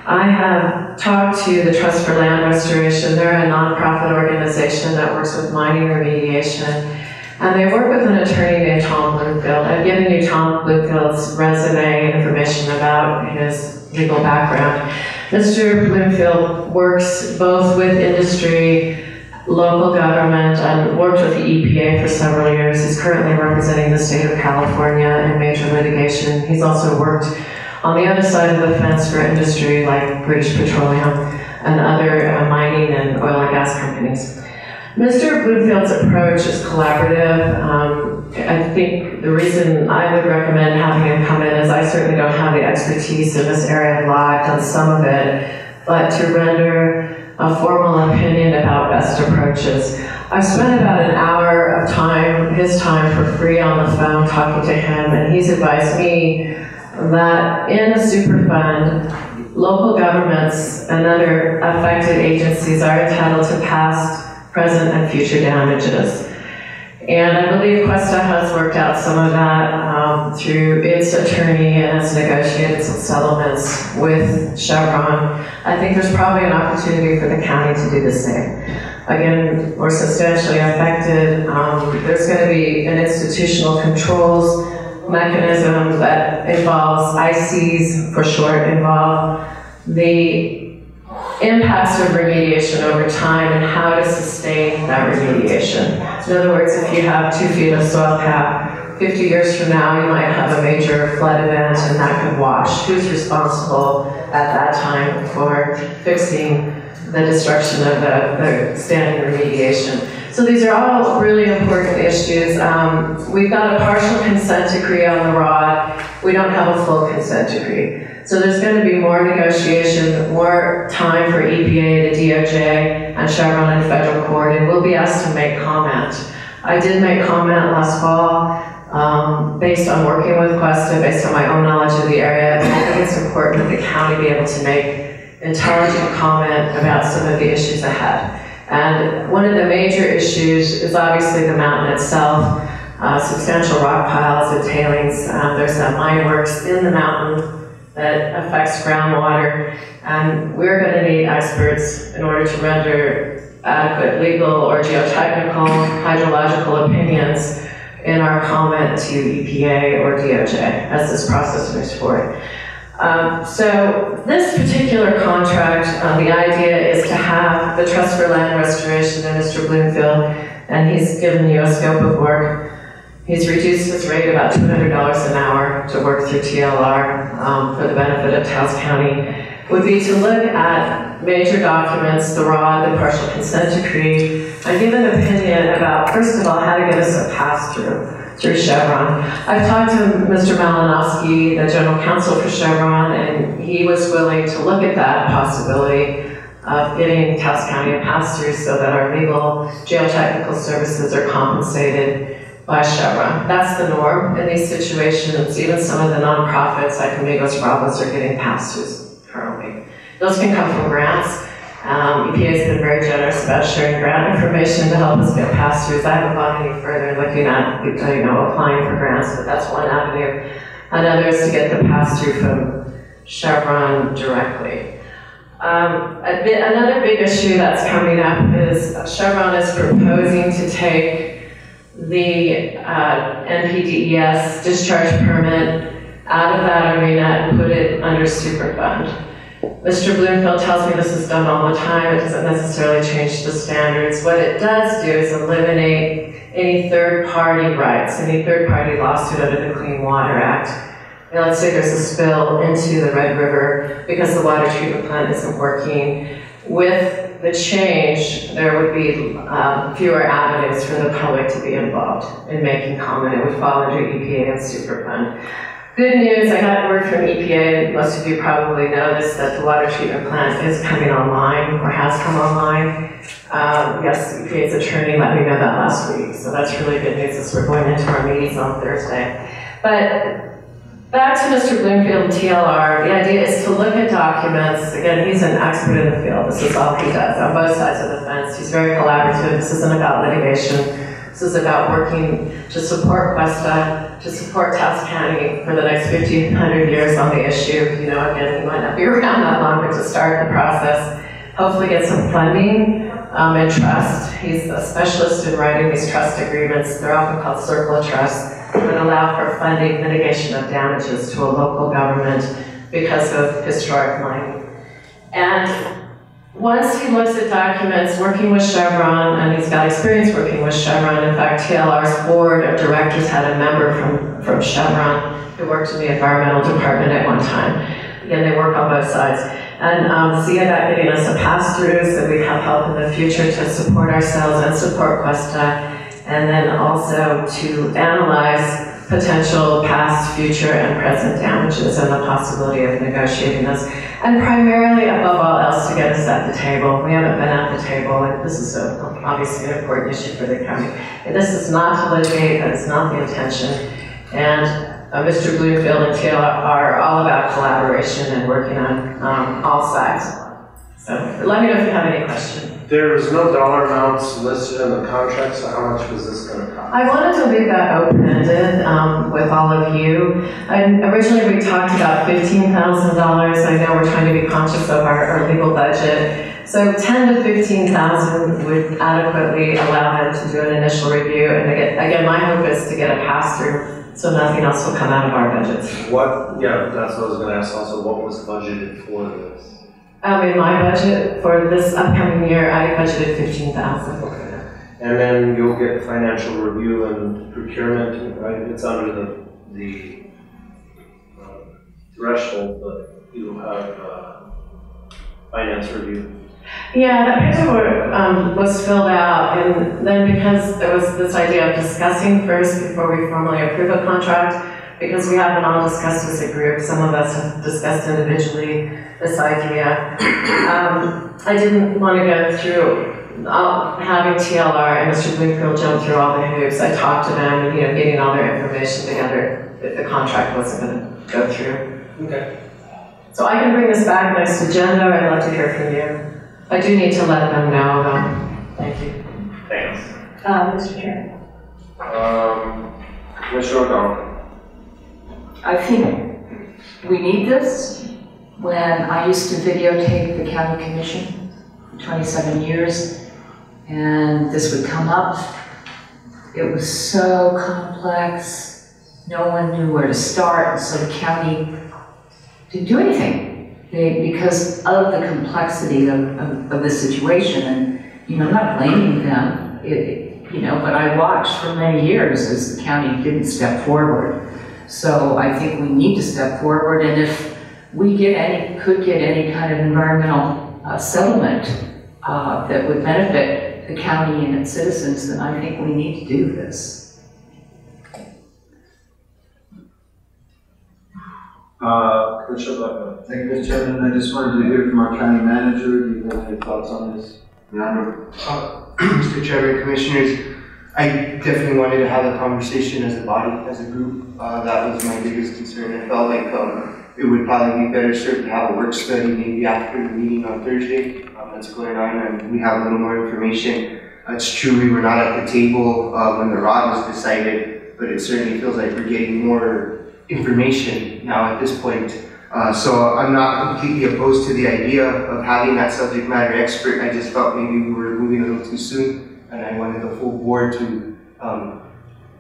S7: I have talked to the Trust for Land Restoration. They're a nonprofit organization that works with mining remediation. And they work with an attorney named Tom Bloomfield. I've given you Tom Bloomfield's resume and information about his legal background. Mr. Bloomfield works both with industry, local government, and worked with the EPA for several years. He's currently representing the state of California in major litigation. He's also worked on the other side of the fence for industry like British Petroleum and other mining and oil and gas companies. Mr. Bloomfield's approach is collaborative. I think the reason I would recommend having him come in is I certainly don't have the expertise in this area of law. I've done some of it, but to render a formal opinion about best approaches. I've spent about an hour of time, his time, for free on the phone talking to him, and he's advised me that in a Superfund, local governments and other affected agencies are entitled to past, present, and future damages. And I believe Cuesta has worked out some of that through its attorney and has negotiated some settlements with Chevron. I think there's probably an opportunity for the county to do the same. Again, we're substantially affected. There's going to be an institutional controls mechanism that involves ICs, for short, involve the impacts of remediation over time and how to sustain that remediation. In other words, if you have 2 feet of soil cap, 50 years from now you might have a major flood event and that could wash. Who's responsible at that time for fixing the destruction of the standing remediation? So these are all really important issues. We've got a partial consent decree on the rod. We don't have a full consent decree. So there's going to be more negotiation, more time for EPA, the DOJ, and Chevron in federal court, and we'll be asked to make comment. I did make comment last fall based on working with Cuesta, based on my own knowledge of the area. And I think it's important that the county be able to make intelligent comment about some of the issues ahead. And one of the major issues is obviously the mountain itself, substantial rock piles and tailings. There's that mine works in the mountain that affects groundwater, and we're going to need experts in order to render adequate legal or geotechnical, hydrological opinions in our comment to EPA or DOJ as this process moves forward. So this particular contract, the idea is to have the Trust for Land Restoration and Mr. Bloomfield, and he's given you a scope of work. He's reduced his rate about $200 an hour to work through TLR for the benefit of Taos County, would be to look at major documents, the ROD, the partial consent decree, and give an opinion about, first of all, how to get us a pass-through Chevron. I've talked to Mr. Malinowski, the general counsel for Chevron, and he was willing to look at that possibility of getting Taos County a pass-through so that our legal geotechnical services are compensated by Chevron. That's the norm in these situations. Even some of the nonprofits like Amigos Bravos are getting pass-throughs currently. Those can come from grants. EPA has been very generous about sharing grant information to help us get pass-throughs. I haven't gone any further looking at applying for grants, but that's one avenue. Another is to get the pass-through from Chevron directly. Another big issue that's coming up is Chevron is proposing to take the NPDES discharge permit out of that arena and put it under Superfund. Mr. Bloomfield tells me this is done all the time. It doesn't necessarily change the standards. What it does do is eliminate any third-party rights, any third-party lawsuit under the Clean Water Act. Now, let's say there's a spill into the Red River because the water treatment plant isn't working. With the change, there would be fewer avenues for the public to be involved in making comment. It would fall under EPA and Superfund. Good news, I got word from EPA, most of you probably know this, that the water treatment plant is coming online, or has come online. Yes, EPA's attorney let me know that last week, so that's really good news as we're going into our meetings on Thursday. But Back to Mr. Bloomfield and TLR, the idea is to look at documents. Again, he's an expert in the field. This is all he does on both sides of the fence. He's very collaborative. This isn't about litigation. This is about working to support Cuesta, to support Taos County for the next 1,500 years on the issue. You know, again, he might not be around that long, but to start the process, hopefully get some funding and trust. He's a specialist in writing these trust agreements. They're often called circle of trust, that allow for funding mitigation of damages to a local government because of historic mining. And once he looks at documents, working with Chevron, and he's got experience working with Chevron. In fact, TLR's board of directors had a member from Chevron who worked in the environmental department at one time. Again, they work on both sides. And see about getting us a pass-through so we have help in the future to support ourselves and support Cuesta. And then also to analyze potential past, future, and present damages and the possibility of negotiating this. And primarily, above all else, to get us at the table. We haven't been at the table, and this is obviously an important issue for the county. And this is not to litigate, that is not the intention. And Mr. Bloomfield and Taylor are all about collaboration and working on all sides. So let me know if you have any questions.
S1: There is no dollar amounts listed in the contract, so how much was this going to cost?
S7: I wanted to leave that open-ended with all of you. And originally we talked about $15,000. I know we're trying to be conscious of our legal budget. So 10 to 15,000 would adequately allow them to do an initial review. And again, my hope is to get a pass-through so nothing else will come out of our budgets.
S1: Yeah, that's what I was going to ask also. What was budgeted for this?
S7: In my budget for this upcoming year, I budgeted $15,000.
S1: Okay. And then you'll get financial review and procurement, right? It's under the threshold, but you'll have finance review.
S7: Yeah, that paperwork was filled out, and then because there was this idea of discussing first before we formally approve a contract, because we haven't all discussed as a group, some of us have discussed individually this idea. I didn't want to go through having TLR and Mr. Bloomfield jump through all the hoops. I talked to them and getting all their information together if the contract wasn't going to go through.
S1: Okay.
S7: So I can bring this back next agenda. I'd love to hear from you. I do need to let them know though. Thank you.
S1: Thanks.
S6: Mr. Chairman.
S1: Commissioner O'Donnell.
S6: I think we need this. When I used to videotape the county commission for 27 years, and this would come up, it was so complex. No one knew where to start, and so the county didn't do anything because of the complexity of the situation. And I'm not blaming them, but I watched for many years as the county didn't step forward. So I think we need to step forward, and if we could get any kind of environmental settlement that would benefit the county and its citizens, then I think we need to do this.
S1: Commissioner Blackman.
S15: Thank you, Mr. Chairman. I just wanted to hear from our county manager. Do you have any thoughts on this?
S16: Mr. Chairman, Commissioners, I definitely wanted to have a conversation as a body, as a group. That was my biggest concern. I felt like it would probably be better served to have a work study maybe after the meeting on Thursday that's going on, and we have a little more information. It's true we were not at the table when the ROD was decided, but it certainly feels like we're getting more information now at this point. So I'm not completely opposed to the idea of having that subject matter expert. I just felt maybe we were moving a little too soon, and I wanted the full board to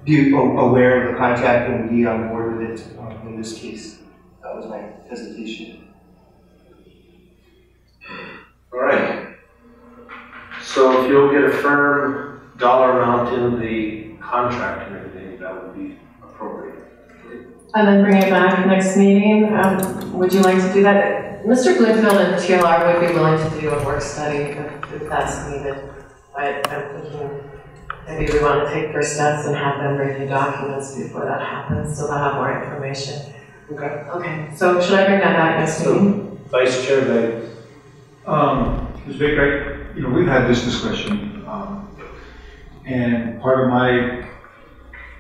S16: be aware of the contract and be on board with it in this case. That was my hesitation.
S1: All right. So if you'll get a firm dollar amount in the contract and everything, that would be appropriate.
S7: And then bring it back next meeting. Would you like to do that? Mr. Bloomfield and TLR would be willing to do a work study if that's needed. But I'm thinking maybe we want to take first steps and have them review documents before that happens, so they'll have more information.
S1: Okay.
S7: Okay. So should I bring that back next meeting?
S1: Vice Chair Bates.
S3: Ms. Baker, we've had this discussion, and part of my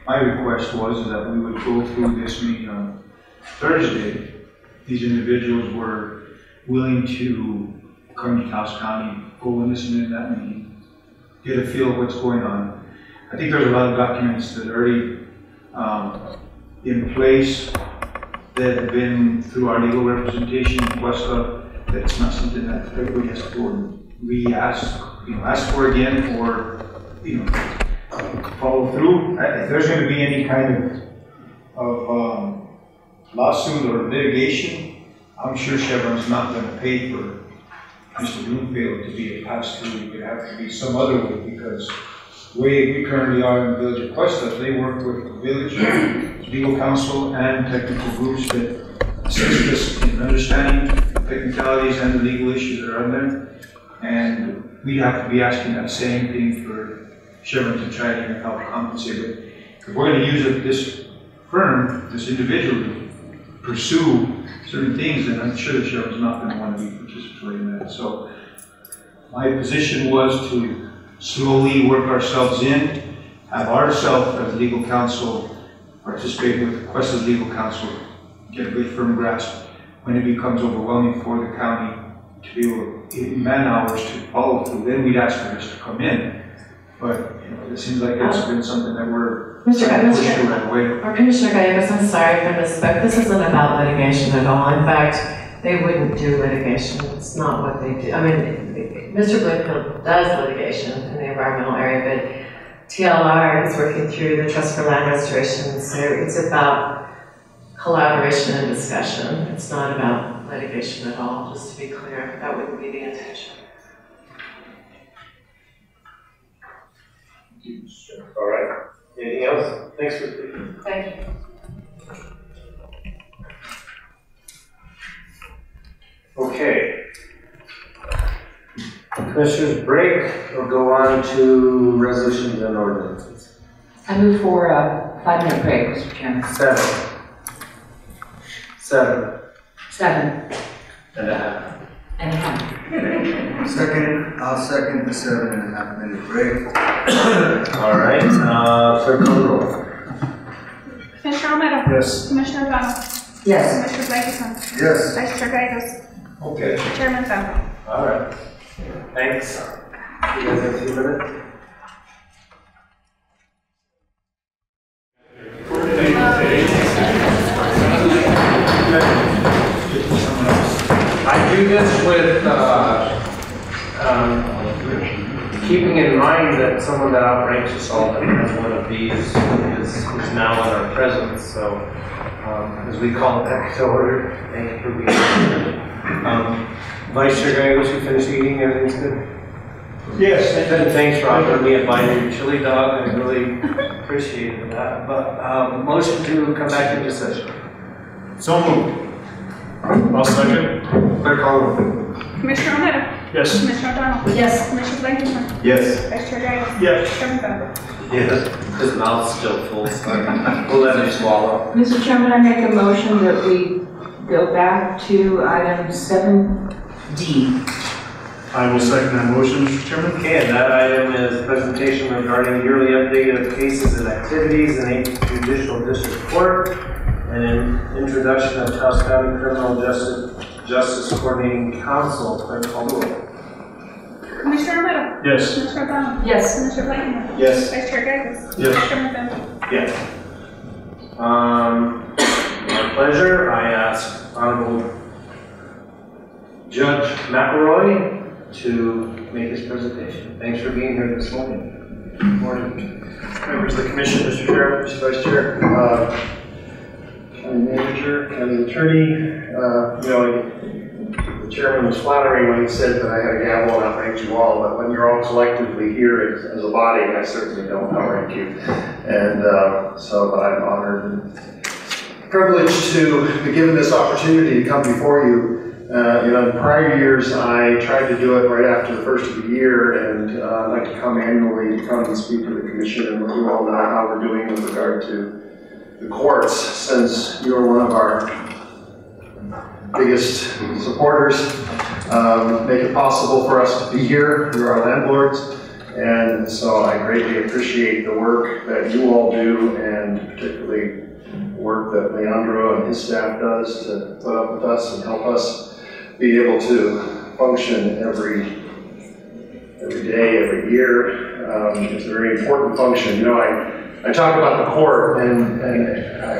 S3: request was that we would go through this meeting on Thursday, these individuals were willing to come to Taos County, go and listen in that meeting, get a feel of what's going on. I think there's a lot of documents that are already in place that have been through our legal representation in Cuesta. That's not something that everybody has to go and re-ask, ask for again, or follow through. If there's going to be any kind of lawsuit or litigation, I'm sure Chevron's not going to pay for Mr. Bloomfield to be a pass-through. It would have to be some other way, because the way we currently are in the village of Cuesta, they work with the village legal counsel and technical groups that assist us in understanding the technicalities and the legal issues that are in there. And we have to be asking that same thing for Chevron to try to help compensate. But if we're going to use this firm, this individual, to pursue certain things, then I'm sure the Chevron's not going to want to be participating in that. So my position was to slowly work ourselves in, have ourselves as legal counsel participate with Cuesta's legal counsel, get a good firm grasp when it becomes overwhelming for the county to be able to get man hours to follow through. Then we'd ask for this to come in. But it seems like it's been something that we're trying to push through right away.
S7: Or Commissioner Gallegos, I'm sorry if I misspoke. This isn't about litigation at all. In fact, they wouldn't do litigation. It's not what they do. I mean, Mr. Bloomfield does litigation in the environmental area, but TLR is working through the Trust for Land Restoration, so it's about collaboration and discussion. It's not about litigation at all, just to be clear. That wouldn't be the intention.
S1: All right. Anything else? Thanks for speaking.
S7: Thank you.
S1: Okay. Commissioners, break or go on to resolutions and ordinances?
S6: I move for a 5-minute break, Mr. Chairman.
S1: 7 and a half.
S6: And a half.
S15: I'll second the 7.5-minute break.
S1: All right, clerk call the roll.
S2: Commissioner Romero?
S15: Yes.
S2: Commissioner O'Donnell?
S6: Yes.
S2: Commissioner Blankenship?
S15: Yes.
S2: Vice Chair Gallegos?
S1: Okay.
S2: Chairman Bell?
S1: All right. Thanks. You guys have a few minutes? I do this with keeping in mind that someone that outranks us all as one of these is now in our presence. So, as we call it back to order, thank you for being here. Vice Chair Gallegos, you finished eating? Everything's good?
S3: Yes.
S1: And thanks, Rob, for me inviting your chili dog. I really appreciated that. But motion to come back into session.
S3: So moved. I'll second.
S1: Clerk call the roll.
S2: Commissioner Romero?
S3: Yes.
S2: Commissioner O'Donnell?
S6: Yes.
S2: Commissioner Blankenship?
S15: Yes.
S2: Vice Chair Gallegos?
S3: Yes.
S2: Chairman Bell?
S1: Yes. His mouth's still full, so we'll let him swallow.
S6: Mr. Chairman, I make a motion that we go back to item 7D.
S3: I will second that motion, Mr. Chairman.
S1: Okay, and that item is presentation regarding yearly update of cases and activities in a judicial district court, and an introduction of Taos County Criminal Justice Coordinating Council. Clerk call the roll.
S2: Commissioner Romero?
S3: Yes.
S2: Commissioner O'Donnell?
S6: Yes.
S2: Commissioner Blankenship?
S1: Yes.
S2: Vice Chair Gallegos?
S3: Yes.
S2: Chairman Bell?
S1: Yes. My pleasure. I ask Honorable Judge McElroy to make his presentation. Thanks for being here this morning. Good morning.
S17: Members of the Commission, Mr. Chair, Mr. Vice Chair, County Manager, County Attorney, the Chairman was flattering when he said that I had a gavel and outrank you all, but when you're all collectively here as a body, I certainly don't outrank you. And so I'm honored and privileged to be given this opportunity to come before you. In prior years, I tried to do it right after the first of the year, and I'd like to come annually to come and speak to the Commission and let you all know how we're doing with regard to the courts, since you're one of our biggest supporters. Make it possible for us to be here. You're our landlords, and so I greatly appreciate the work that you all do, and particularly work that Leandro and his staff does to put up with us and help us be able to function every day, every year. It's a very important function. You know, I talk about the court, and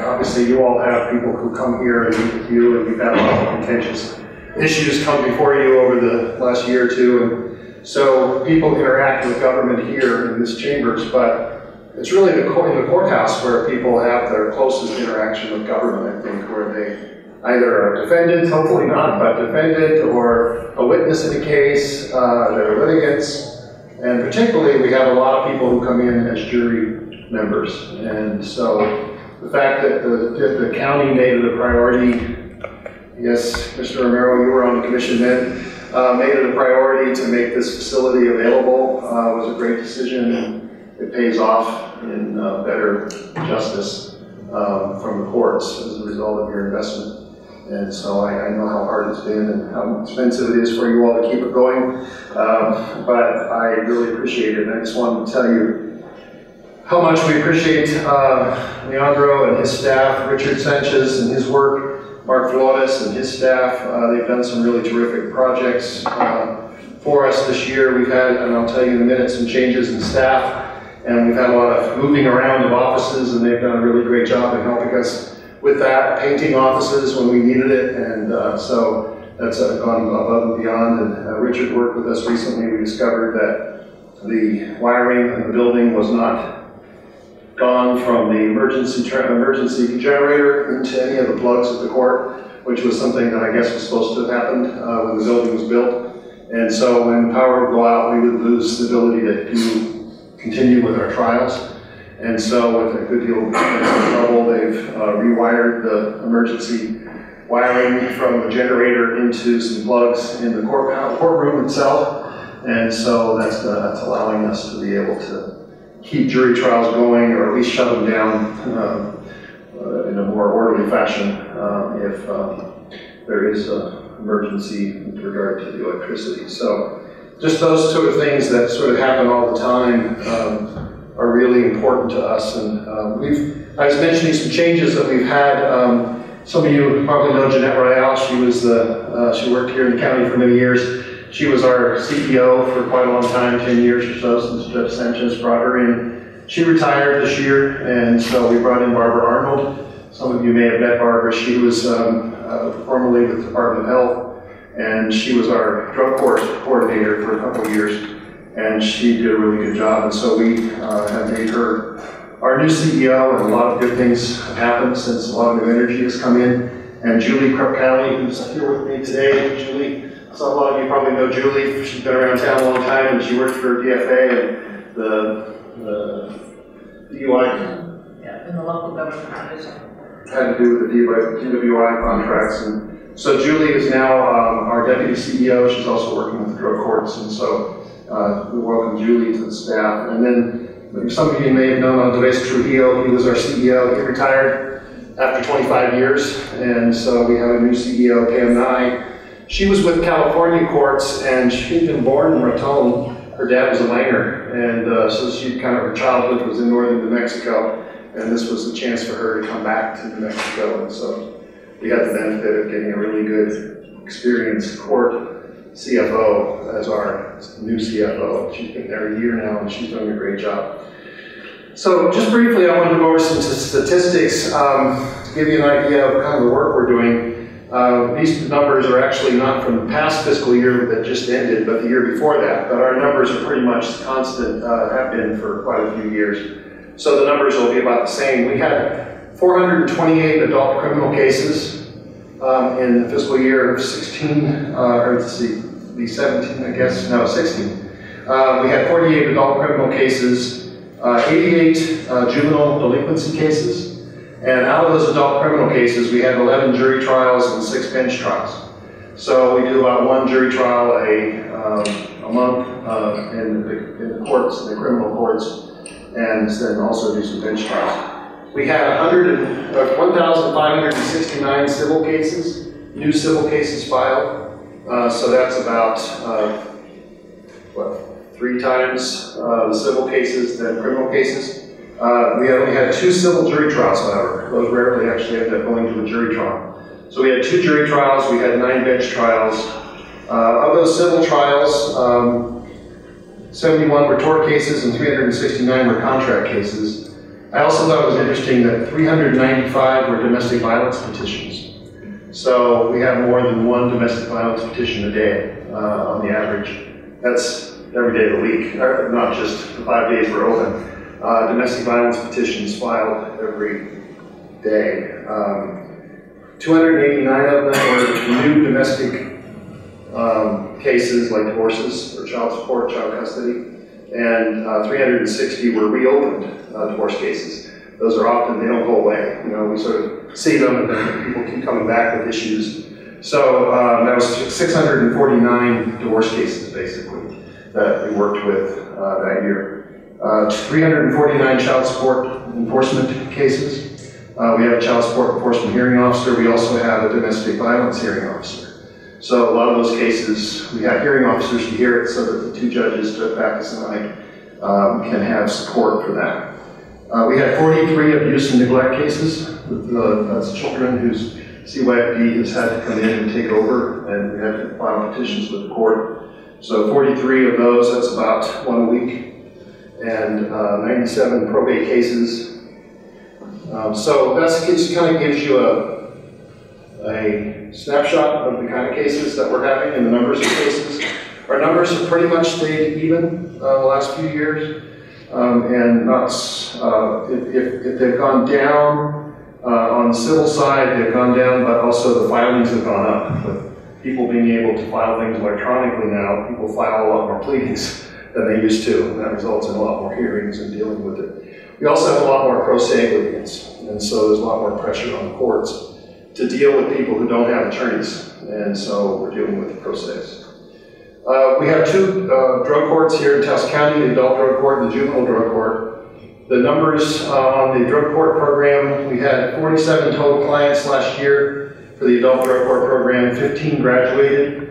S17: obviously you all have people who come here and meet with you, and we've had a lot of contentious issues come before you over the last year or two. And so people interact with government here in this chambers, but it's really in the courthouse where people have their closest interaction with government, I think, where they either are defendant, hopefully not, but defendant, or a witness in a case, they're litigants, and particularly we have a lot of people who come in as jury members. And so the fact that the county made it a priority, yes, Mr. Romero, you were on the commission then, made it a priority to make this facility available was a great decision, and it pays off in better justice from the courts as a result of your investment. And so I know how hard it's been and how expensive it is for you all to keep it going, but I really appreciate it. And I just wanted to tell you how much we appreciate Leandro and his staff, Richard Sanchez and his work, Mark Flores and his staff. They've done some really terrific projects for us this year. We've had, and I'll tell you in a minute, some changes in staff, and we've had a lot of moving around of offices, and they've done a really great job in helping us with that, painting offices when we needed it, and so that's gone above and beyond. And Richard worked with us recently. We discovered that the wiring in the building was not gone from the emergency generator into any of the plugs at the court, which was something that I guess was supposed to have happened when the building was built. And so when the power would go out, we would lose the ability to continue with our trials. And so with a good deal of trouble, they've rewired the emergency wiring from the generator into some plugs in the courtroom itself. And so that's allowing us to be able to keep jury trials going, or at least shut them down in a more orderly fashion if there is an emergency with regard to the electricity. So just those sort of things that sort of happen all the time are really important to us. And I was mentioning some changes that we've had. Some of you probably know Jeanette Royale. She worked here in the county for many years. She was our CEO for quite a long time, 10 years or so, since Judge Sanchez brought her in. She retired this year, and so we brought in Barbara Arnold. Some of you may have met Barbara. She was formerly with the Department of Health, and she was our drug court coordinator for a couple of years, and she did a really good job. And so we have made her our new CEO, and a lot of good things have happened since a lot of new energy has come in. And Julie Krupkowny, who's here with me today. Julie, so a lot of you probably know Julie. She's been around town a long time, and she worked for DFA and the DUI.
S6: Yeah, in the local government division.
S17: Had to do with the DWI contracts. And so Julie is now our deputy CEO. She's also working with the drug courts, and so we welcome Julie to the staff. And then some of you may have known Andres Trujillo. He was our CEO. He retired after 25 years, and so we have a new CEO, Pam Nye. She was with California courts, and she'd been born in Raton. Her dad was a miner, and so she her childhood was in northern New Mexico, and this was the chance for her to come back to New Mexico. And so we had the benefit of getting a really good, experienced court CFO as our new CFO. She's been there a year now, and she's doing a great job. So just briefly, I wanted to go over some statistics to give you an idea of kind of the work we're doing. These numbers are actually not from the past fiscal year that just ended, but the year before that. But our numbers are pretty much constant, have been for quite a few years. So the numbers will be about the same. We had 428 adult criminal cases in the fiscal year of 16, or let's see, the 17, I guess, no, 16. We had 48 adult criminal cases, 88 juvenile delinquency cases. And out of those adult criminal cases, we had 11 jury trials and 6 bench trials. So we do about 1 jury trial a month in the courts, in the criminal courts, and then also do some bench trials. We had 1,569 civil cases, new civil cases filed. So that's about, 3 times the civil cases than criminal cases. We only had 2 civil jury trials, however. Those rarely actually ended up going to a jury trial. So we had 2 jury trials, we had 9 bench trials. Of those civil trials, 71 were tort cases and 369 were contract cases. I also thought it was interesting that 395 were domestic violence petitions. So we have more than 1 domestic violence petition a day on the average. That's every day of the week, not just the 5 days we're open. Domestic violence petitions filed every day. 289 of them were new domestic cases like divorces or child support, child custody, and 360 were reopened divorce cases. Those are often, they don't go away. You know, we sort of see them and then people keep coming back with issues. So that was 649 divorce cases basically that we worked with that year. 349 child support enforcement cases. We have a child support enforcement hearing officer. We also have a domestic violence hearing officer. So a lot of those cases, we have hearing officers to hear it so that the 2 judges, Judge Backus and I, can have support for that. We had 43 abuse and neglect cases with children whose CYFD has had to come in and take over, and we had to file petitions with the court. So 43 of those, that's about 1 a week, and 97 probate cases. So that just kind of gives you a snapshot of the kind of cases that we're having and the numbers of cases. Our numbers have pretty much stayed even the last few years, and not, if they've gone down on the civil side, they've gone down, but also the filings have gone up. With people being able to file things electronically now, people file a lot more pleadings than they used to, and that results in a lot more hearings and dealing with it. We also have a lot more pro se litigants, and so there's a lot more pressure on the courts to deal with people who don't have attorneys, and so we're dealing with the pro ses. We have 2 drug courts here in Taos County, the adult drug court and the juvenile drug court. The numbers on the drug court program, we had 47 total clients last year for the adult drug court program, 15 graduated.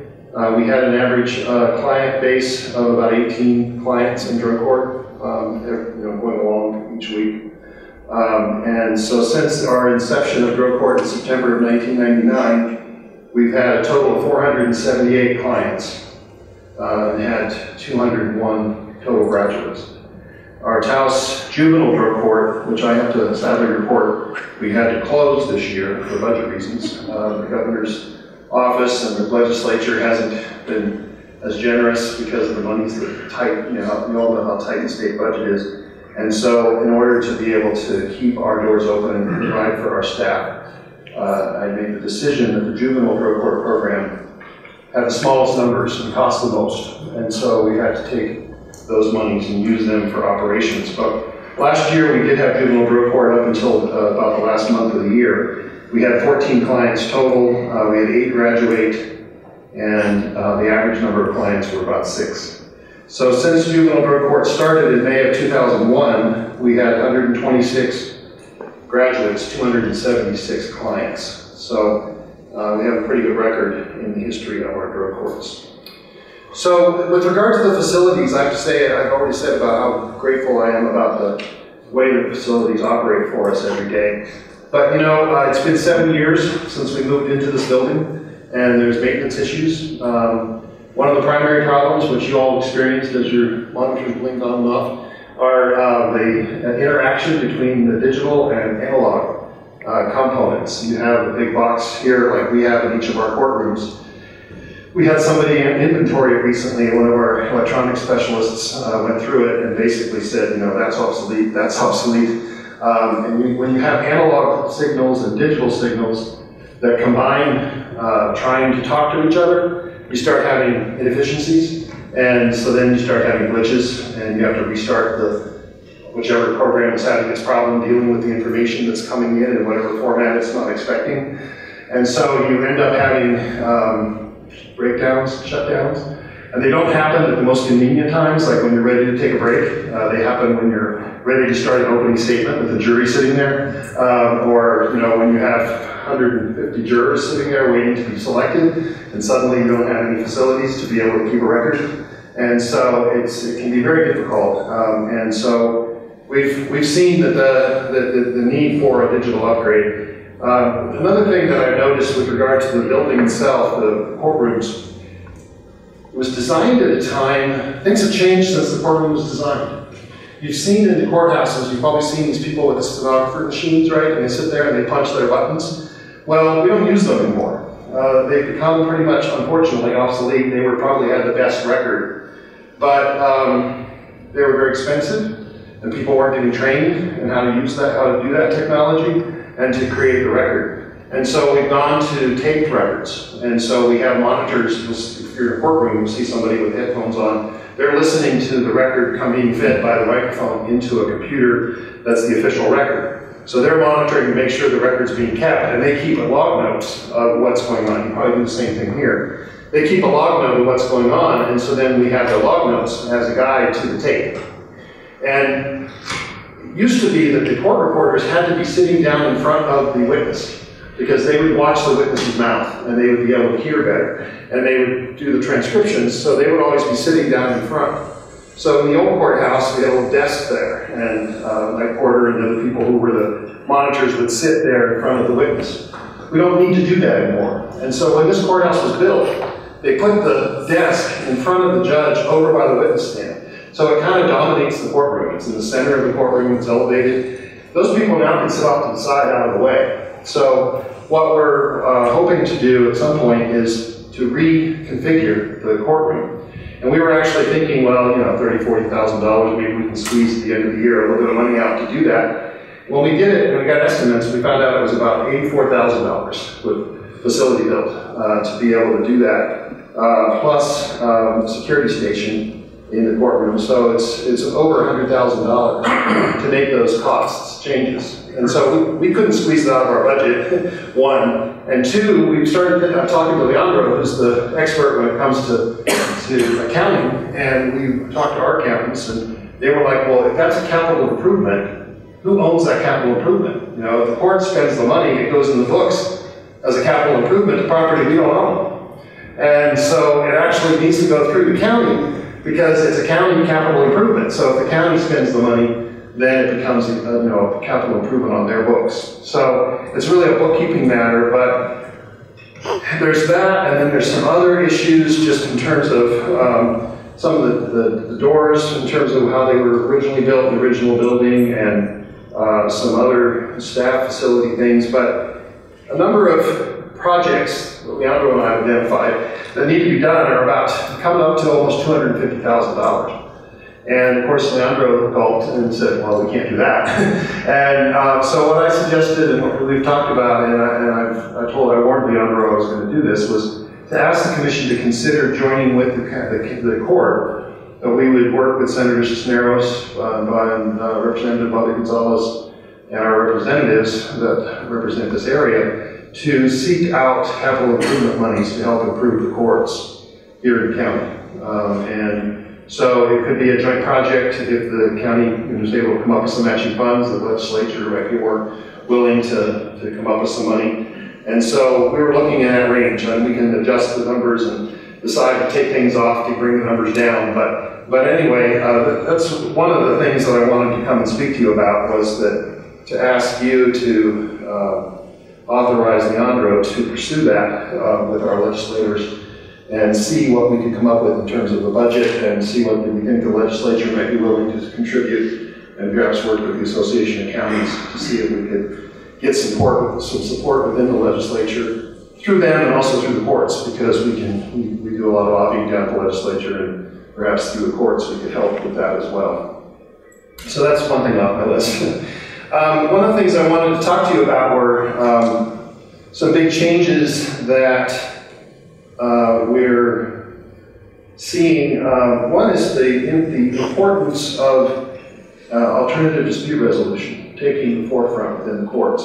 S17: We had an average client base of about 18 clients in drug court, going along each week. And so since our inception of drug court in September of 1999, we've had a total of 478 clients and had 201 total graduates. Our Taos juvenile drug court, which I have to sadly report, we had to close this year for budget reasons. The governor's office and the legislature hasn't been as generous because of the money's tight, you all know how tight the state budget is. And so in order to be able to keep our doors open and provide for our staff, I made the decision that the juvenile drug court program had the smallest numbers and cost the most. And so we had to take those monies and use them for operations. But last year we did have juvenile drug court up until about the last month of the year. We had 14 clients total. We had 8 graduate, and the average number of clients were about 6. So since juvenile drug court started in May of 2001, we had 126 graduates, 276 clients. So we have a pretty good record in the history of our drug courts. So with regard to the facilities, I have to say, I've already said about how grateful I am about the way the facilities operate for us every day. But it's been 7 years since we moved into this building, and there's maintenance issues. One of the primary problems, which you all experienced as your monitors blinked on and off, are the interaction between the digital and analog components. You have a big box here, like we have in each of our courtrooms. We had somebody inventory it recently. One of our electronic specialists went through it and basically said, that's obsolete, that's obsolete. And when you have analog signals and digital signals that combine trying to talk to each other, you start having inefficiencies, and so then you start having glitches, and you have to restart whichever program is having its problem dealing with the information that's coming in whatever format it's not expecting. And so you end up having breakdowns, shutdowns, and they don't happen at the most convenient times, like when you're ready to take a break. They happen when you're ready to start an opening statement with a jury sitting there, or when you have 150 jurors sitting there waiting to be selected, and suddenly you don't have any facilities to be able to keep a record. And so it can be very difficult. And so we've seen that the need for a digital upgrade. Another thing that I've noticed with regard to the building itself, the courtrooms, it was designed at a time, things have changed since the courtroom was designed. You've seen in the courthouses, you've probably seen these people with the stenographer machines, right? And they sit there and they punch their buttons. Well, we don't use them anymore. They've become pretty much, unfortunately, obsolete. They probably had the best record. But they were very expensive, and people weren't getting trained in how to use that, how to do that technology, and to create the record. And so we've gone to taped records. And so we have monitors. If you're in a courtroom, you'll see somebody with headphones on. They're listening to the record being fed by the microphone into a computer that's the official record. So they're monitoring to make sure the record's being kept, and they keep a log notes of what's going on. You probably do the same thing here. They keep a log note of what's going on, and so then we have the log notes as a guide to the tape. And it used to be that the court reporters had to be sitting down in front of the witness, because they would watch the witness's mouth and they would be able to hear better. And they would do the transcriptions, so they would always be sitting down in front. So in the old courthouse, we had a little desk there, and my porter and the other people who were the monitors would sit there in front of the witness. We don't need to do that anymore. And so when this courthouse was built, they put the desk in front of the judge over by the witness stand. So it kind of dominates the courtroom. It's in the center of the courtroom, it's elevated. Those people now can sit off to the side out of the way. So what we're hoping to do at some point is to reconfigure the courtroom. And we were actually thinking, well, $30,000, $40,000, maybe we can squeeze at the end of the year a little bit of money out to do that. When we did it and we got estimates, we found out it was about $84,000 with facility built to be able to do that, plus security station in the courtroom. So it's over $100,000 to make those costs changes. And so we couldn't squeeze it out of our budget, one. And two, we started talking to Leandro, who's the expert when it comes to accounting, and we talked to our accountants, and they were like, well, if that's a capital improvement, who owns that capital improvement? If the court spends the money, it goes in the books as a capital improvement to property we don't own. And so it actually needs to go through the county because it's a county capital improvement. So if the county spends the money, then it becomes a capital improvement on their books. So it's really a bookkeeping matter, but there's that, and then there's some other issues just in terms of some of the doors, in terms of how they were originally built in the original building, and some other staff facility things. But a number of projects that Leandro and I have identified that need to be done are about coming up to almost $250,000. And of course, Leandro gulped and said, well, we can't do that. And so what I suggested, and what we've talked about, and I warned Leandro I was going to do this, was to ask the commission to consider joining with the court. We would work with Senator Cisneros and Representative Bobby Gonzalez and our representatives that represent this area to seek out capital improvement monies to help improve the courts here in the county. And so it could be a joint project if the county was able to come up with some matching funds. The legislature might be more willing to come up with some money. And so we were looking at that range, and we can adjust the numbers and decide to take things off to bring the numbers down. But anyway, that's one of the things that I wanted to come and speak to you about, was that to ask you to authorize Leandro to pursue that with our legislators and see what we could come up with in terms of the budget, and see what we think the legislature might be willing to contribute, and perhaps work with the Association of Counties to see if we could get some support within the legislature through them and also through the courts, because we do a lot of lobbying down at the legislature, and perhaps through the courts we could help with that as well. So that's one thing off my list. One of the things I wanted to talk to you about were some big changes that we're seeing. One is the importance of alternative dispute resolution taking the forefront within the courts.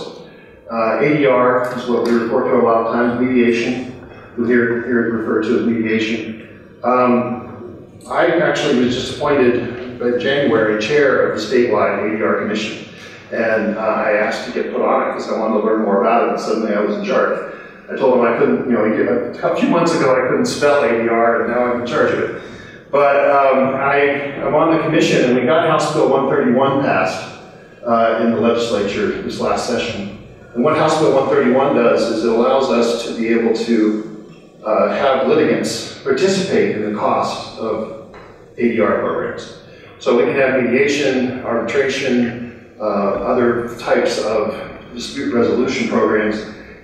S17: ADR is what we refer to a lot of times, mediation. You'll hear it referred to as mediation. I actually was just appointed in January chair of the statewide ADR commission. And I asked to get put on it because I wanted to learn more about it, and suddenly I was in charge. I told him I couldn't, a few months ago I couldn't spell ADR, and now I'm in charge of it. But I'm on the commission, and we got House Bill 131 passed in the legislature this last session. And what House Bill 131 does is it allows us to be able to have litigants participate in the cost of ADR programs. So we can have mediation, arbitration, other types of dispute resolution programs,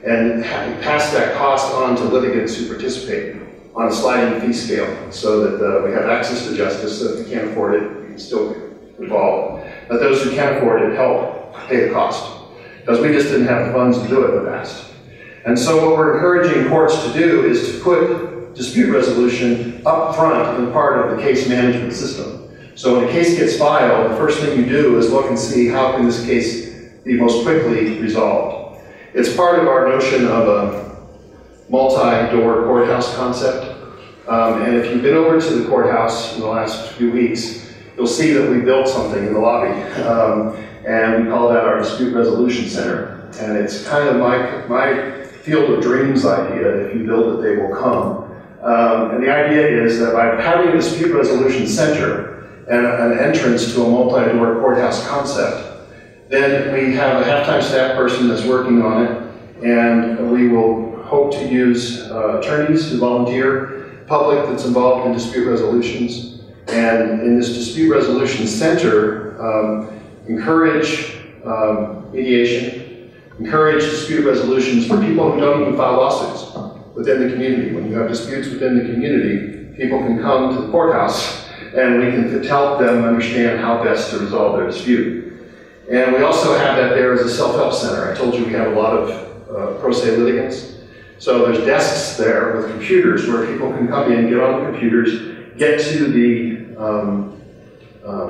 S17: and pass that cost on to litigants who participate on a sliding fee scale, so that we have access to justice. So if you can't afford it, you can still get involved. But those who can afford it help pay the cost, because we just didn't have the funds to do it in the past. And so what we're encouraging courts to do is to put dispute resolution up front in part of the case management system. So when a case gets filed, the first thing you do is look and see how can this case be most quickly resolved. It's part of our notion of a multi-door courthouse concept. And if you've been over to the courthouse in the last few weeks, you'll see that we built something in the lobby. And we call that our Dispute Resolution Center. And it's kind of my field of dreams idea. If you build it, they will come. And the idea is that by having a Dispute Resolution Center and an entrance to a multi-door courthouse concept, then we have a half-time staff person that's working on it, and we will hope to use attorneys who volunteer, public that's involved in dispute resolutions, and in this Dispute Resolution Center, encourage mediation, encourage dispute resolutions for people who don't even file lawsuits within the community. When you have disputes within the community, people can come to the courthouse and we can help them understand how best to resolve their dispute. And we also have that there as a self-help center. I told you we have a lot of pro se litigants. So there's desks there with computers where people can come in, get on the computers, get to the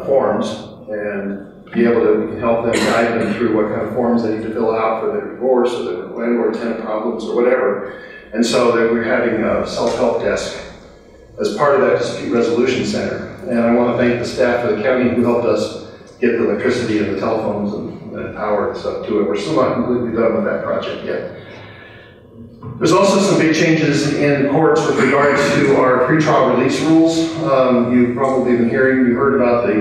S17: forms, and be able to, we can help them, guide them through what kind of forms they need to fill out for their divorce or their landlord-tenant problems or whatever. And so that we're having a self-help desk as part of that Dispute Resolution Center. And I want to thank the staff of the county who helped us get the electricity and the telephones and power and stuff to it. We're still not completely done with that project yet. There's also some big changes in courts with regard to our pretrial release rules. You've probably been hearing, you heard about the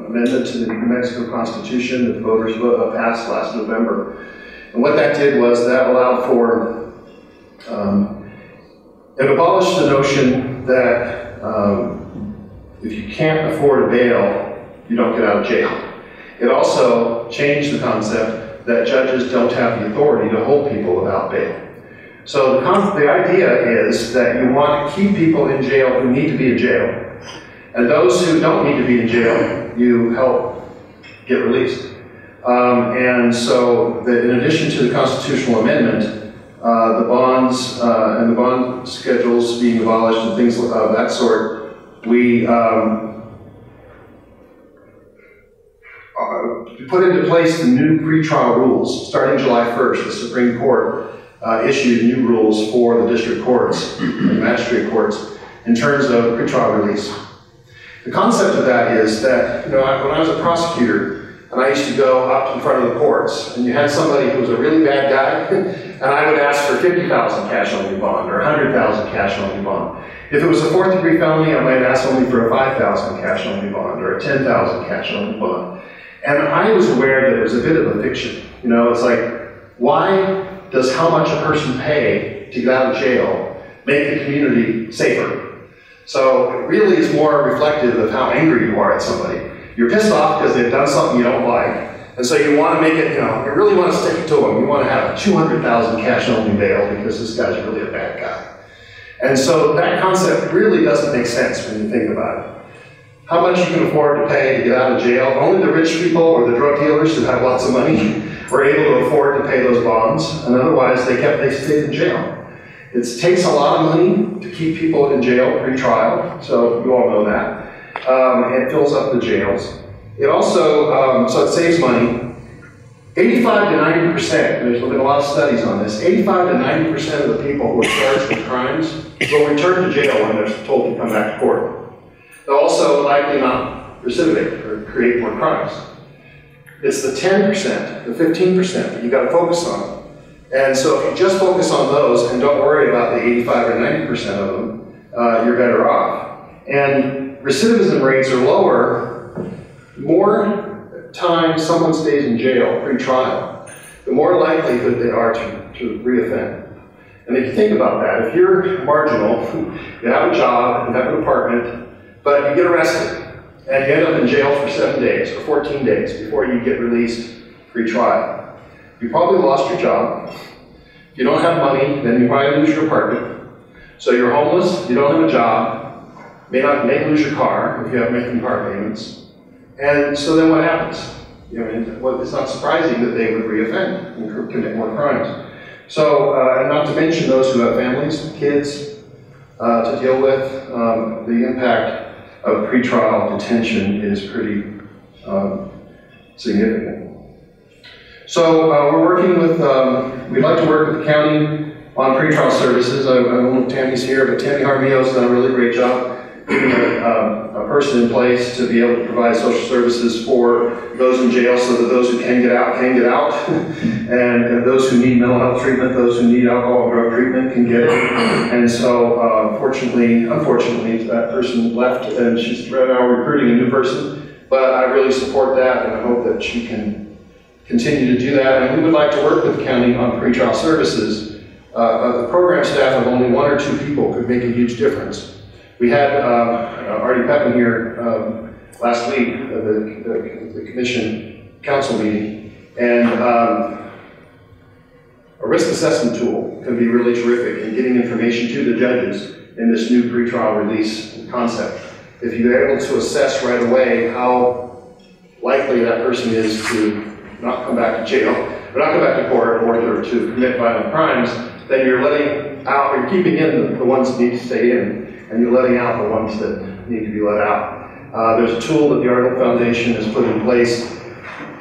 S17: amendment to the New Mexico Constitution that the voters passed last November. And what that did was that allowed for, it abolished the notion that if you can't afford a bail, you don't get out of jail. It also changed the concept that judges don't have the authority to hold people without bail. So the idea is that you want to keep people in jail who need to be in jail, and those who don't need to be in jail, you help get released. And so in addition to the constitutional amendment, the bonds and the bond schedules being abolished and things of that sort, we put into place the new pretrial rules. Starting July 1st, the Supreme Court issued new rules for the district courts and magistrate courts in terms of pretrial release. The concept of that is that, when I was a prosecutor and I used to go up in front of the courts, and you had somebody who was a really bad guy, and I would ask for $50,000 cash only bond or $100,000 cash only bond. If it was a 4th degree felony, I might ask only for a $5,000 cash only bond or a $10,000 cash only bond. And I was aware that it was a bit of a fiction. It's like, why does how much a person pay to get out of jail make the community safer? So it really is more reflective of how angry you are at somebody. You're pissed off because they've done something you don't like, and so you want to make it, you really want to stick it to them. You want to have $200,000 cash only bail because this guy's really a bad guy. And so that concept really doesn't make sense when you think about it. How much you can afford to pay to get out of jail? Only the rich people or the drug dealers who have lots of money were able to afford to pay those bonds, and otherwise they stayed in jail. It takes a lot of money to keep people in jail pre-trial, so you all know that. It fills up the jails. It also, so it saves money. 85 to 90%, there's been a lot of studies on this, 85 to 90% of the people who are charged with crimes will return to jail when they're told to come back to court. They'll also likely not recidivate or create more crimes. It's the 10%, the 15% that you got to focus on. And so if you just focus on those and don't worry about the 85 or 90% of them, you're better off. And recidivism rates are lower. More time someone stays in jail pre-trial, the more likelihood they are to reoffend. And if you think about that, if you're marginal, you have a job, you have an apartment, but you get arrested, and you end up in jail for 7 days or 14 days before you get released pre-trial, you probably lost your job. If you don't have money, then you probably lose your apartment. So you're homeless, you don't have a job, may lose your car if you have making car payments. And so then what happens? Well, it's not surprising that they would reoffend and commit more crimes. So, and not to mention those who have families, kids to deal with, the impact of pretrial detention is pretty significant. So we're working with, we'd like to work with the county on pretrial services. I don't know if Tammy's here, but Tammy Harmio's done a really great job getting a person in place to be able to provide social services for those in jail so that those who can get out, and those who need mental health treatment, those who need alcohol and drug treatment can get it. And so unfortunately, that person left and she's right now recruiting a new person, but I really support that and I hope that she can continue to do that. And we would like to work with the county on pretrial services. The program staff of only 1 or 2 people could make a huge difference. We had Artie Pepin here last week at the commission council meeting, and a risk assessment tool can be really terrific in getting information to the judges in this new pretrial release concept. If you're able to assess right away how likely that person is to not come back to jail, or not come back to court, or to commit violent crimes, then you're letting out, you're keeping in the ones that need to stay in, and you're letting out the ones that need to be let out. There's a tool that the Arnold Foundation has put in place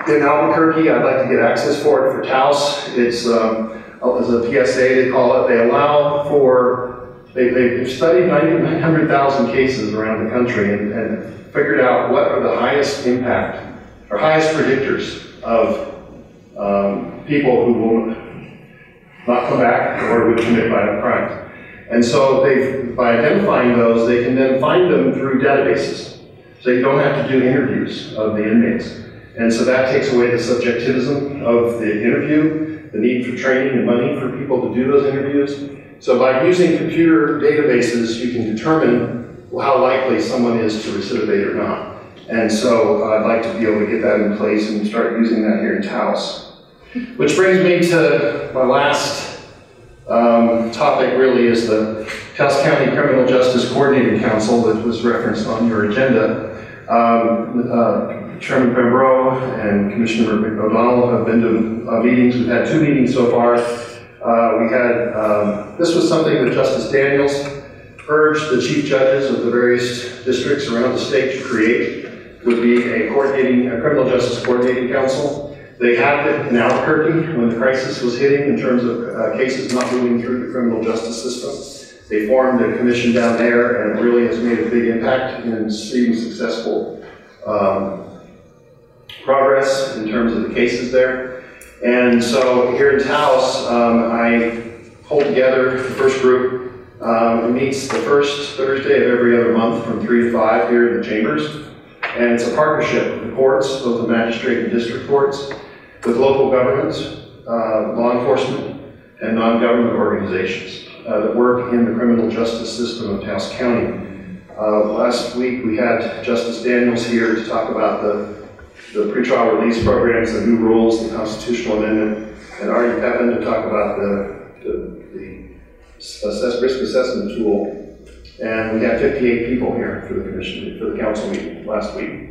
S17: in Albuquerque. I'd like to get access for it for Taos. It's a PSA, they call it. They allow for, they've studied 900,000 cases around the country and figured out what are the highest impact, or highest predictors of people who will not come back or would commit violent crimes. And so by identifying those, they can then find them through databases. So you don't have to do interviews of the inmates. And so that takes away the subjectivism of the interview, the need for training and money for people to do those interviews. So by using computer databases, you can determine how likely someone is to recidivate or not. And so I'd like to be able to get that in place and start using that here in Taos. Which brings me to my last topic, really, is the Taos County Criminal Justice Coordinating Council that was referenced on your agenda. Chairman Pembroke and Commissioner O'Donnell have been to meetings. We've had 2 meetings so far. This was something that Justice Daniels urged the chief judges of the various districts around the state to create, would be a criminal justice coordinating council. They had it in Albuquerque when the crisis was hitting in terms of cases not moving through the criminal justice system. They formed a commission down there, and it really has made a big impact in seeing successful progress in terms of the cases there. And so here in Taos, I pulled together the first group. It meets the first Thursday of every other month from 3 to 5 here in the chambers. And it's a partnership with the courts, both the magistrate and district courts, with local governments, law enforcement, and non-government organizations that work in the criminal justice system of Taos County. Last week we had Justice Daniels here to talk about the pretrial release programs, the new rules, the constitutional amendment, and Artie Pepin to talk about the risk assessment tool. And we had 58 people here for the commission, for the council meeting last week.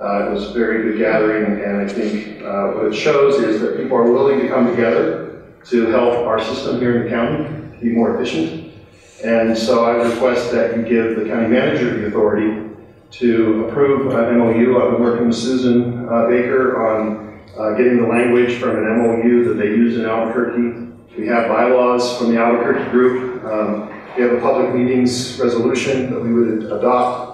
S17: It was a very good gathering, and I think what it shows is that people are willing to come together to help our system here in the county be more efficient. And so I request that you give the county manager the authority to approve an MOU. I've been working with Susan Baker on getting the language from an MOU that they use in Albuquerque. We have bylaws from the Albuquerque group. We have a public meetings resolution that we would adopt.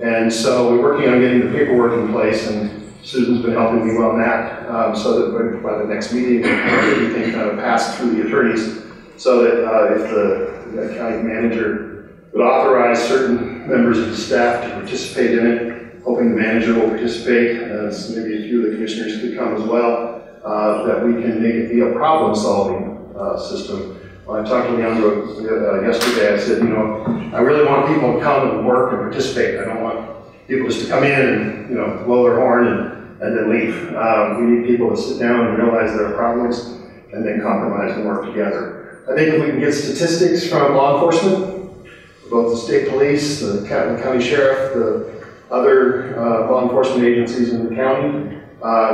S17: And so we're working on getting the paperwork in place, and Susan's been helping me on that, so that by the next meeting, everything kind of passed through the attorneys, so that if the county manager would authorize certain members of the staff to participate in it, hoping the manager will participate, as maybe a few of the commissioners could come as well, that we can make it be a problem-solving system. When I talked to Leandro yesterday, I said, I really want people to come and work and participate. I don't want people just to come in and, blow their horn and then leave. We need people to sit down and realize there are problems and then compromise and work together. I think if we can get statistics from law enforcement, both the state police, the county sheriff, the other law enforcement agencies in the county,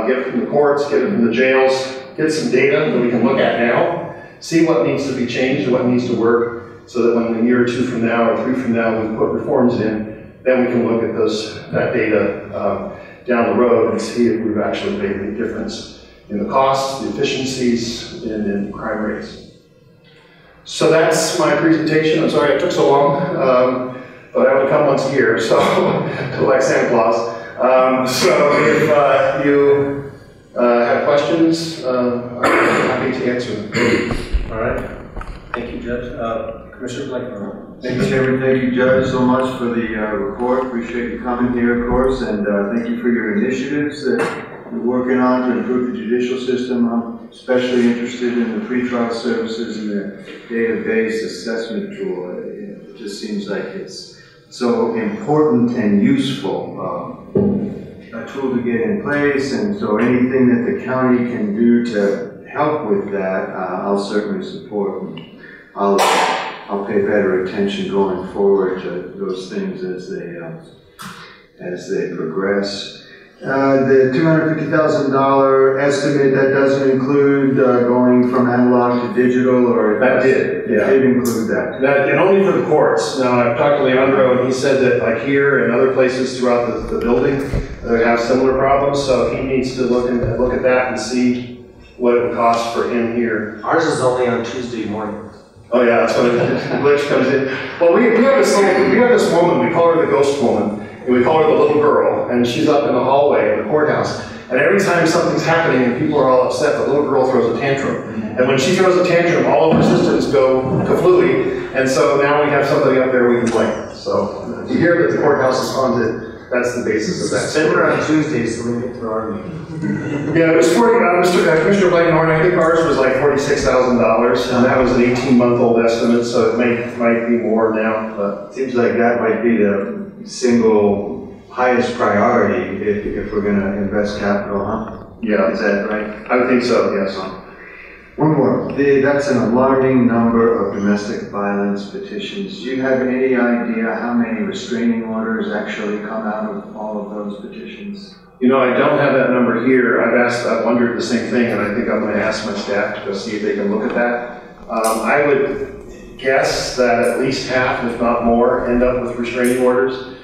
S17: get it from the courts, get it from the jails, get some data that we can look at now, see what needs to be changed and what needs to work, so that when a year or two from now or 3 from now we put reforms in, then we can look at that data down the road and see if we've actually made any difference in the costs, the efficiencies, and in crime rates. So that's my presentation. I'm sorry it took so long, but I only come once a year, so like Santa Claus. So if you have questions, I'm happy to answer them.
S1: All right. Thank you, Judge. Commissioner Blake.
S15: Thank you, Chairman. Thank you, Judge, so much for the report. Appreciate you coming here, of course, and thank you for your initiatives that you're working on to improve the judicial system. I'm especially interested in the pretrial services and the database assessment tool. It just seems like it's so important and useful. A tool to get in place, and so anything that the county can do to help with that, I'll certainly support. I'll pay better attention going forward to those things as they progress. The $250,000 estimate, that doesn't include going from analog to digital, or
S17: that did, yeah.
S15: It did include that.
S17: And only for the courts. Now, I've talked to Leandro, and he said that like here and other places throughout the building, they have similar problems, so he needs to look at that and see what it would cost for him here.
S1: Ours is only on Tuesday morning.
S17: Oh yeah, that's when the glitch comes in. Well, we have this woman, we call her the ghost woman, and we call her the little girl, and she's up in the hallway of the courthouse. And every time something's happening and people are all upset, the little girl throws a tantrum. And when she throws a tantrum, all of her systems go kaflooey, and so now we have somebody up there we can blame. So you hear that the courthouse is haunted. That's the basis of that.
S1: December on Tuesdays, so we get to our meeting.
S17: Yeah, it was Commissioner Blankenhorn, I think ours was like $46,000, and that was an 18-month-old estimate, so it might be more now. But
S15: seems like that might be the single highest priority if we're going to invest capital, huh?
S17: Yeah.
S15: Is that right?
S17: I would think so, yes.
S15: One more. That's an alarming number of domestic violence petitions. Do you have any idea how many restraining orders actually come out of all of those petitions?
S17: I don't have that number here. I've wondered the same thing, and I think I'm going to ask my staff to go see if they can look at that. I would guess that at least half, if not more, end up with restraining orders.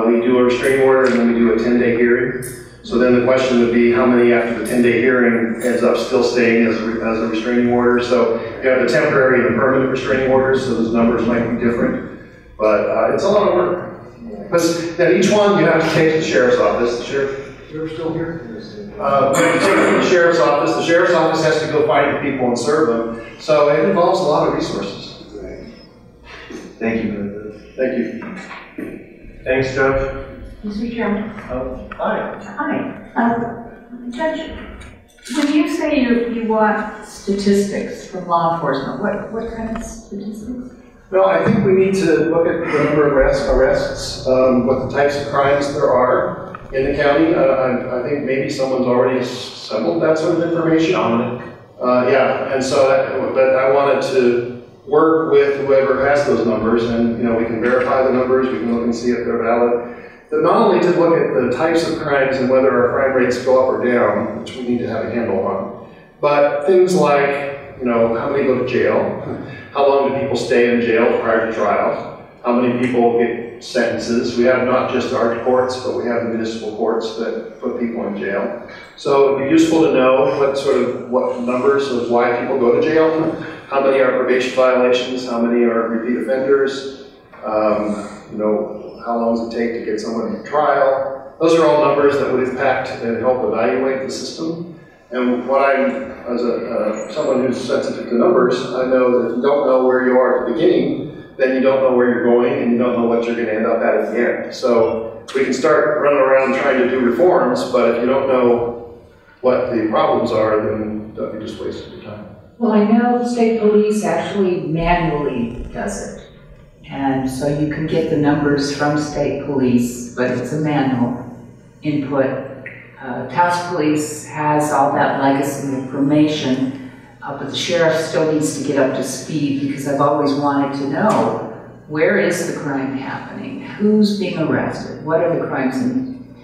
S17: We do a restraining order, and then we do a 10-day hearing. So then the question would be how many after the 10-day hearing ends up still staying as a restraining order. So you have the temporary and the permanent restraining orders, so those numbers might be different. But it's a lot of work. Because then each one you have to take to the sheriff's office. The sheriff's still here? You have to take it to the sheriff's office. The sheriff's office has to go find the people and serve them. So it involves a lot of resources.
S15: Thank you.
S17: Thank you.
S1: Thanks, Judge.
S6: Mr. Chairman.
S1: Hi.
S6: Hi. Judge, when you say you want statistics from law enforcement, what kind of statistics?
S17: Well, I think we need to look at the number of arrests, what the types of crimes there are in the county. I think maybe someone's already assembled that sort of information. Yeah, and so but I wanted to work with whoever has those numbers, and we can verify the numbers, we can look and see if they're valid. But not only to look at the types of crimes and whether our crime rates go up or down, which we need to have a handle on, but things like, how many go to jail? How long do people stay in jail prior to trial? How many people get sentences? We have not just our courts, but we have the municipal courts that put people in jail. So it'd be useful to know what numbers of why people go to jail. How many are probation violations? How many are repeat offenders? How long does it take to get someone to trial? Those are all numbers that would impact and help evaluate the system. And what as someone who's sensitive to numbers, I know that if you don't know where you are at the beginning, then you don't know where you're going and you don't know what you're going to end up at the end. So we can start running around trying to do reforms, but if you don't know what the problems are, then you're just wasting your time.
S6: Well, I know state police actually manually does it. And so you can get the numbers from state police, but it's a manual input. Taos Police has all that legacy information, but the sheriff still needs to get up to speed because I've always wanted to know where is the crime happening, who's being arrested, what are the crimes. And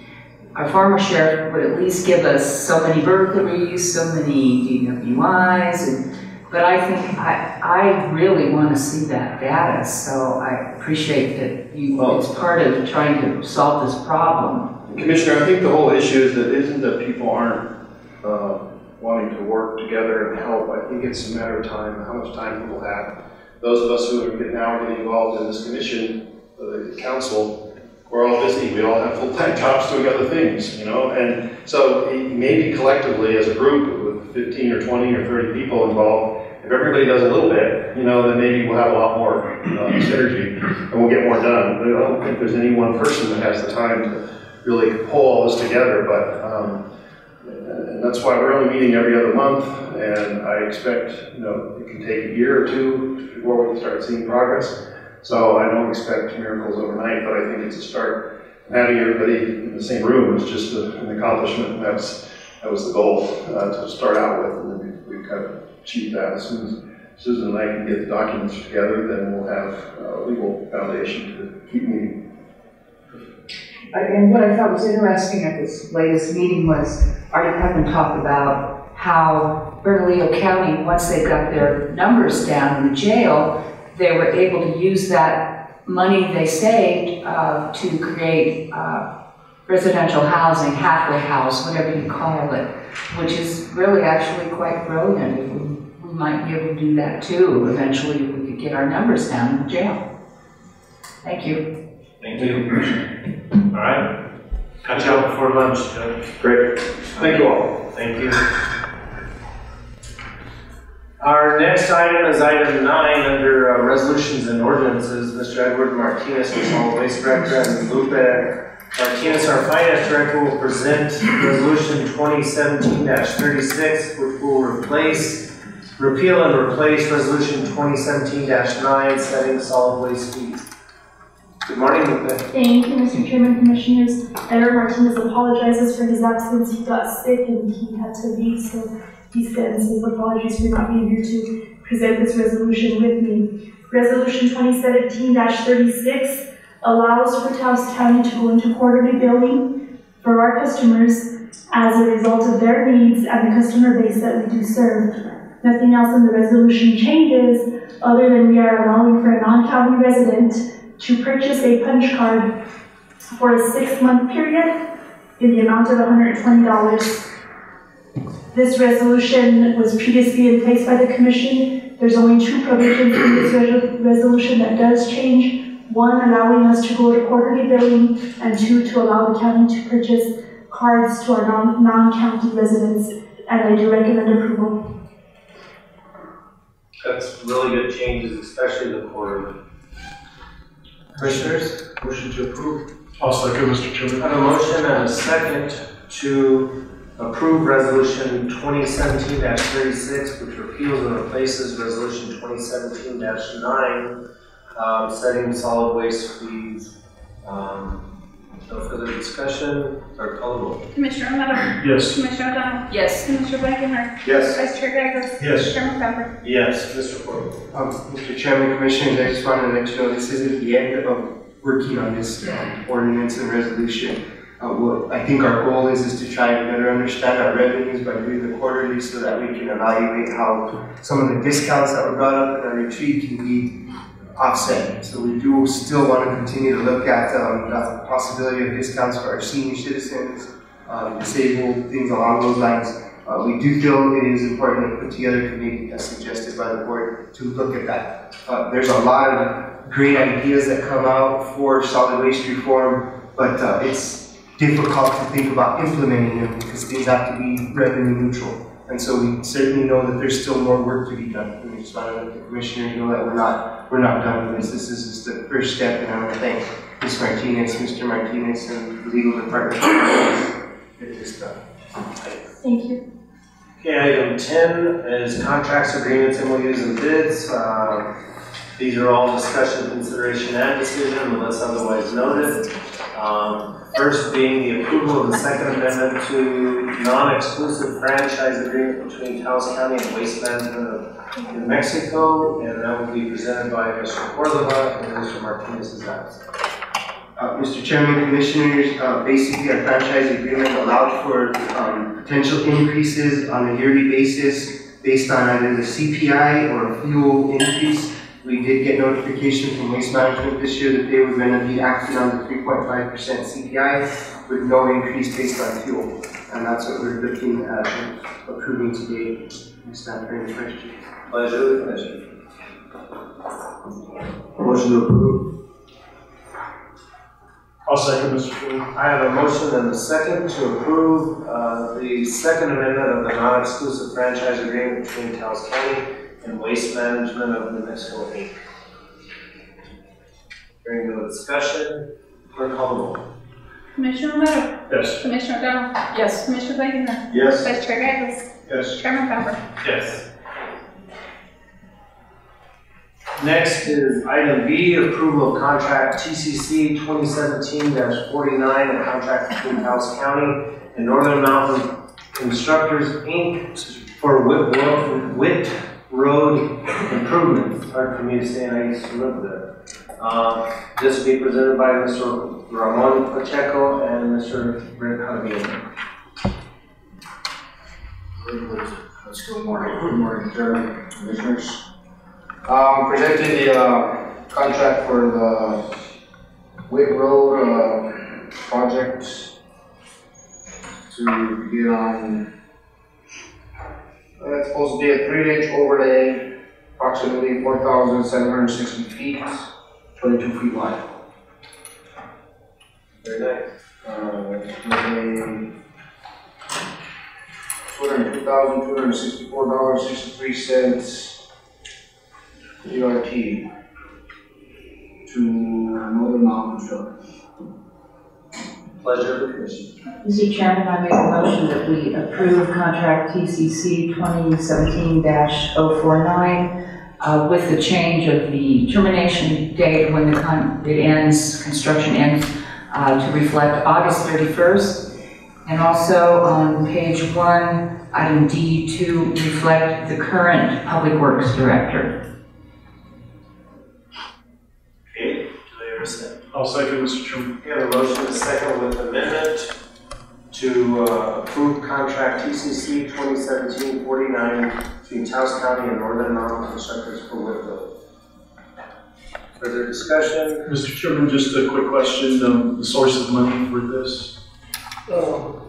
S6: our former sheriff would at least give us so many burglaries, so many DWIs, but I think I really want to see that data, so I appreciate that it's part of trying to solve this problem.
S17: Commissioner, I think the whole issue is that isn't that people aren't wanting to work together and help. I think it's a matter of time, how much time people have. Those of us who are now getting involved in this commission, the council, we're all busy. We all have full-time jobs doing other things, you know? And so maybe collectively as a group with 15 or 20 or 30 people involved, if everybody does a little bit, you know, then maybe we'll have a lot more synergy and we'll get more done. But I don't think there's any one person that has the time to really pull all this together, but and that's why we're only meeting every other month, and I expect, you know, it can take a year or two before we can start seeing progress. So I don't expect miracles overnight, but I think it's a start. Having everybody in the same room is just an accomplishment, and that was the goal to start out with, and then we've kind of achieved that. As soon as Susan and I can get the documents together, then we'll have a legal foundation to keep meeting.
S6: And what I thought was interesting at this latest meeting was Artie Putnam talked about how Bernalillo County, once they got their numbers down in the jail, they were able to use that money they saved to create residential housing, halfway house, whatever you call it, which is really actually quite brilliant. We might be able to do that too, eventually, if we could get our numbers down in the jail. Thank you.
S1: Thank you. All right. Catch you out before lunch, Judge. Great. Thank you all. Thank you. Our next item is item 9 under resolutions and ordinances. Mr. Edward Martinez, the solid waste director, and Lupe Martinez, our finance director, will present resolution 2017-36, which will repeal and replace resolution 2017-9, setting solid waste fees. Good morning, Lupe.
S18: Thank you, Mr. Chairman, Commissioners. Edward Martinez apologizes for his absence. He got sick and he had to leave, so he sends his apologies for not being here to present this resolution with me. Resolution 2017-36 allows for Taos County to go into quarterly billing for our customers as a result of their needs and the customer base that we do serve. Nothing else in the resolution changes other than we are allowing for a non-county resident to purchase a punch card for a 6-month period in the amount of $120. This resolution was previously in place by the Commission. There's only 2 provisions in this resolution that does change. 1, allowing us to go to quarterly billing, and 2, to allow the county to purchase cards to our non-county residents, and I do recommend approval.
S1: That's really good changes, especially the quarterly. Commissioners, motion to approve.
S3: I'll second, Mr. Chairman.
S1: I have a motion and a second to approve resolution 2017-36, which repeals and replaces resolution 2017-9, setting solid waste fees. No further discussion. Clerk, call the roll.
S2: Commissioner Romero?
S3: Yes.
S2: Commissioner O'Donnell?
S6: Yes.
S2: Commissioner Blankenhorn?
S3: Yes.
S2: Vice Chair Gagos?
S3: Yes.
S2: Chairman Bamber?
S1: Yes. Mr. Ford.
S16: Mr. Chairman, Commissioners, I just wanted to let you know this isn't the end of working on this ordinance and resolution. What I think our goal is to try and better understand our revenues by doing the quarterly so that we can evaluate how some of the discounts that were brought up in our retreat can be offset. So we do still want to continue to look at the possibility of discounts for our senior citizens, disabled, things along those lines. We do feel it is important to put together a committee as suggested by the board to look at that. There's a lot of great ideas that come out for solid waste reform, but it's difficult to think about implementing them because things have to be revenue neutral. And so we certainly know that there's still more work to be done. And we just want to let the commissioners know that we're not done with this. This is just the first step, and I want to thank Ms. Martinez, Mr. Martinez, and the legal department for getting this done.
S18: Thank you.
S1: Okay, item 10 is contracts, agreements, MOUs, and bids. These are all discussion, consideration, and decision unless otherwise noted. First being the approval of the second amendment to non-exclusive franchise agreement between Taos County and Waste Management of New Mexico, and that will be presented by Mr. Cordova and Mr. Martinez is absent.
S16: Mr. Chairman, Commissioners, basically our franchise agreement allowed for potential increases on a yearly basis based on either the CPI or a fuel increase. We did get notification from Waste Management this year that they were going to be acting on the 3.5% CPI with no increase based on fuel. And that's what we're looking at approving today. Next time for any questions.
S1: Pleasure, Commissioner.
S15: Motion to approve.
S17: I'll second, Mr. Chairman.
S1: I have a motion and a second to approve the second amendment of the non-exclusive franchise agreement between Taos County and Waste Management of New Mexico, Inc. Hearing no discussion, clerk call the roll.
S2: Commissioner Romero?
S17: Yes.
S2: Commissioner O'Donnell?
S6: Yes.
S2: Commissioner Blakenher?
S15: Yes.
S2: Vice Chair Gagos?
S17: Yes.
S2: Chairman Bauer?
S1: Yes. Next is item B, approval of contract TCC 2017-49, a contract between Taos County and Northern Mountain Constructors, Inc. for Witt Road improvements. Hard for me to say, and I used to live there. This will be presented by Mr. Ramon Pacheco and Mr. Rick Javier.
S19: Good morning. Good morning, Chairman, Commissioners. Presenting the contract for the Witt Road project to begin on. It's supposed to be a 3-inch overlay, approximately 4,760 feet, 22 feet wide.
S1: Very nice.
S19: $202,264.63 ERT to Northern Mountain Constructors.
S1: Pleasure of the Commission.
S6: Mr. Chairman, I make a motion that we approve contract TCC 2017-049 with the change of the termination date when construction ends to reflect August 31st. And also on page 1, item D, to reflect the current Public Works Director.
S1: Okay, do I hear a second?
S17: I'll second, Mr. Chairman.
S1: We have a motion and a second with amendment to approve contract TCC 2017-49 between Taos County and Northern Mountain Constructors for Witt Road. Further discussion?
S17: Mr. Chairman, just a quick question, the source of money for this?
S18: Mr.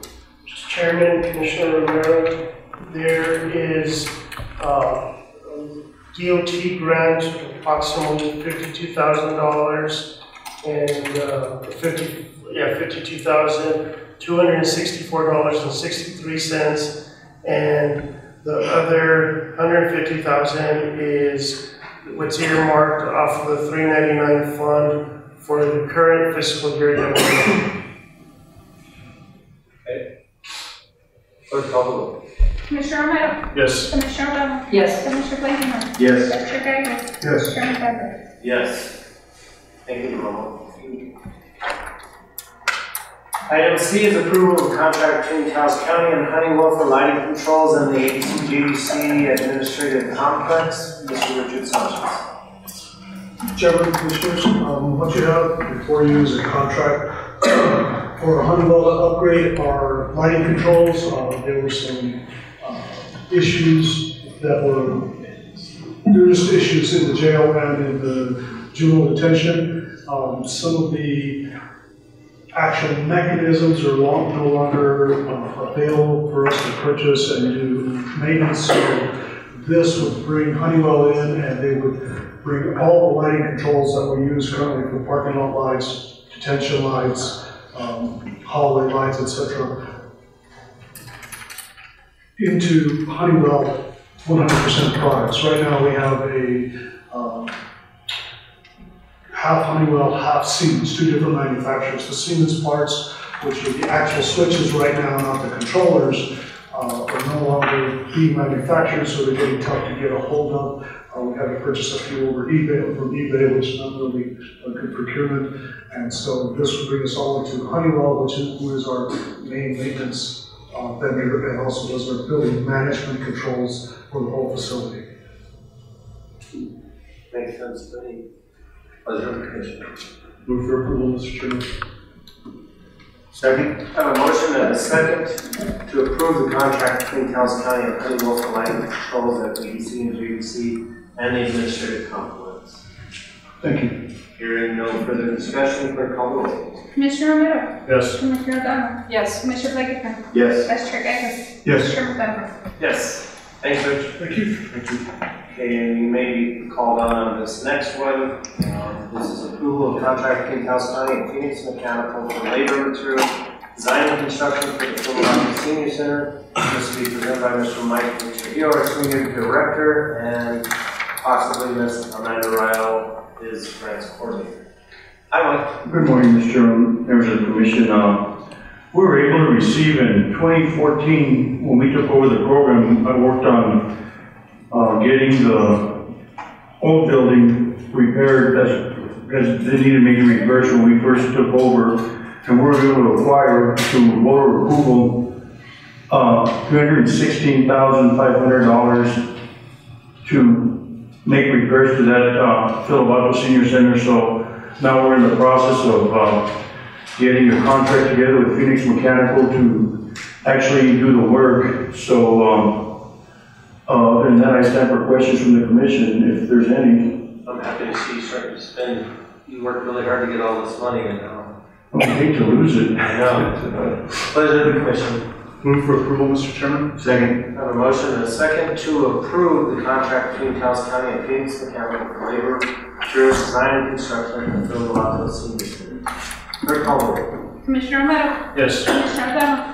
S18: Chairman, Commissioner Romero, there is a DOT grant of approximately $52,000 and $52,264.63, and the other $150,000 is what's earmarked off of the 399 fund for the current fiscal year that we're in.
S1: Okay. Clerk call the roll.
S2: Commissioner Romero?
S17: Yes.
S2: Commissioner O'Donnell?
S6: Yes.
S2: Commissioner Blakenher?
S15: Yes.
S2: Vice Chair Gagos?
S15: Yes.
S2: Chairman Bauer?
S1: Yes. Thank you, Ramon. Item C is approval of contract between Taos County and Honeywell for lighting controls in the ATGDC Administrative Complex. Mr. Richard Sanchez.
S20: Chairman, Commissioners, what you have before you is a contract for Honeywell to upgrade our lighting controls. There were some issues that there were just issues in the jail and in the juvenile detention. Some of the actual mechanisms are no longer available for us to purchase and do maintenance. So this would bring Honeywell in, and they would bring all the lighting controls that we use currently for parking lot lights, detention lights, hallway lights, etc. into Honeywell 100% products. Right now we have a half Honeywell, half Siemens, two different manufacturers. The Siemens parts, which are the actual switches right now, not the controllers, are no longer being manufactured, so they're getting tough to get a hold of. We had to purchase a few over eBay, from eBay, which is not really a good procurement. And so this would bring us all into Honeywell, who is our main maintenance vendor, and also does our building management controls for the whole facility.
S1: Makes sense to me. Pleasure of the commission.
S3: Move for approval, Mr. Chairman.
S1: Second. I have a motion and a second to approve the contract between Taos County and Honeywell for lighting controls at BDC and JDC and the administrative complements.
S3: Thank you.
S1: Hearing no further discussion, clerk call the roll.
S2: Commissioner Romero?
S3: Yes.
S2: Commissioner O'Donnell?
S6: Yes.
S2: Commissioner Blakenham?
S14: Yes.
S2: Vice Chair Gagos?
S3: Yes.
S2: Chairman Bender?
S1: Yes. Thanks, Rich.
S3: Thank you.
S1: Thank you. Okay, and you may be called on this next one. This is approval of contract between Taos County and Phoenix Mechanical for labor material design and construction for the Philadelphia Senior Center. This will be presented by Mr. Mike Trujillo, our Senior Director, and possibly Ms. Amanda Ryle, his grants coordinator. Hi, Mike.
S3: Good morning, Mr. Chairman, members of the commission. We were able to receive in 2014, when we took over the program, I worked on getting the old building repaired as they needed maybe repairs when we first took over. And we were able to acquire, through voter approval, $316,500 to make repairs to that Philadelphia Senior Center. So now we're in the process of getting a contract together with Phoenix Mechanical to actually do the work. So other than that, I stand for questions from the commission, if there's any.
S1: I'm happy to see you starting to spend. You worked really hard to get all this money in now.
S3: I hate to lose it.
S1: I know. Pleasure of the commission.
S3: Move for approval, Mr. Chairman. Second.
S1: I have a motion and a second to approve the contract between Taos County and Phoenix Mechanical for labor, materials design and construction in the Philadelphia Senior Center. Clerk call the roll.
S2: Commissioner Romero?
S3: Yes.
S2: Commissioner O'Donnell?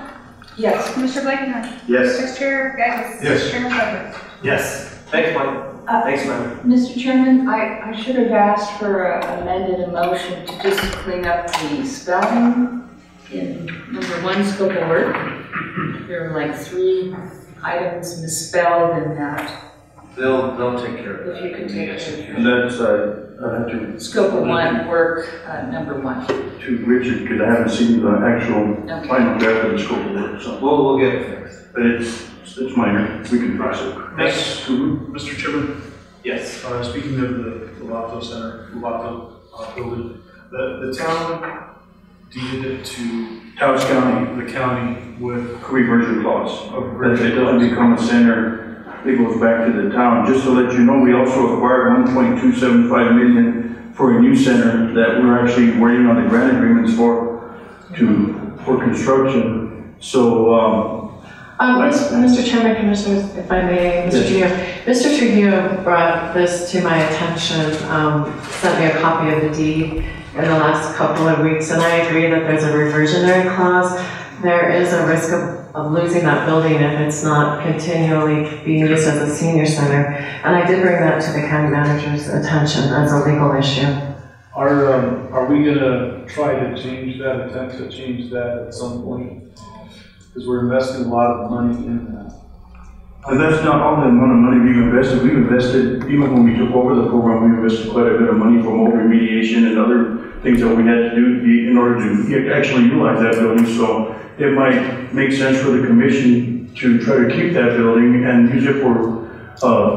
S6: Yes.
S2: Commissioner Blakenham?
S14: Yes.
S2: Vice Chair Gagos?
S3: Yes.
S2: Chairman Bender?
S1: Yes. Thanks, Mike. Thanks, ma'am.
S6: Mr. Chairman, I should have asked for amended a motion to just clean up the spelling in number 1, scope of work. There are like 3 items misspelled in that.
S1: They'll take care of it.
S6: If you can take care of
S3: And that's,
S6: scope of 1, work, number 1.
S3: to Richard, because I haven't seen the actual final draft of the scope of work, so.
S1: We'll get it fixed.
S3: But it's minor, we can fix it.
S1: Thanks.
S3: Mr. Chairman?
S1: Yes.
S3: Speaking of the Lovato Center, Lovato building, the town deeded it to Taos County, the county, with reversion clause. That it doesn't become a center, it goes back to the town. Just to let you know, we also acquired $1.275 million for a new center that we're actually waiting on the grant agreements for construction. So,
S7: Mr. Chairman, Commissioners, if I may, Mr. Trujillo. Mr. Trujillo brought this to my attention, sent me a copy of the deed in the last couple of weeks, and I agree that there's a reversionary clause. There is a risk of losing that building if it's not continually being used as a senior center. And I did bring that to the county manager's attention as a legal issue.
S3: are we gonna try to change that, attempt to change that at some point? Because we're investing a lot of money in that. And that's not all the amount of money we've invested. We've invested, even when we took over the program, we invested quite a bit of money for mold remediation and other things that we had to do in order to actually utilize that building. So it might make sense for the commission to try to keep that building and use it for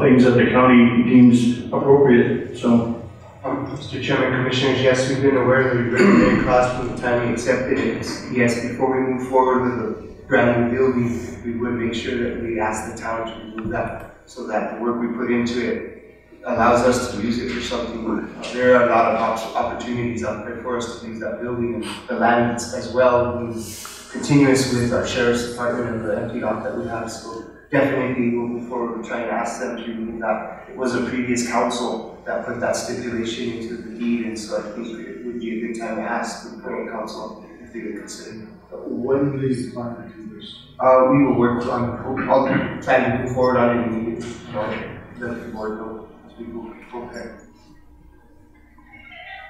S3: things that the county deems appropriate. So.
S16: Mr. Chairman, Commissioners, yes, we've been aware of the reversionary clause from the time we accepted it. Yes, before we move forward with the brand new building, we would make sure that we ask the town to remove that so that the work we put into it allows us to use it for something. There are a lot of opportunities out there for us to use that building and the land as well, continuous with our sheriff's department and the empty lot that we have. So definitely moving forward, we're trying to ask them to remove that. It was a previous council that put that stipulation into the deed, and so I think it would be a good time to ask the current council if they would consider.
S20: When do you plan to do this?
S16: We will work on, I'll try to move forward on it immediately, let the board know as we go. Okay.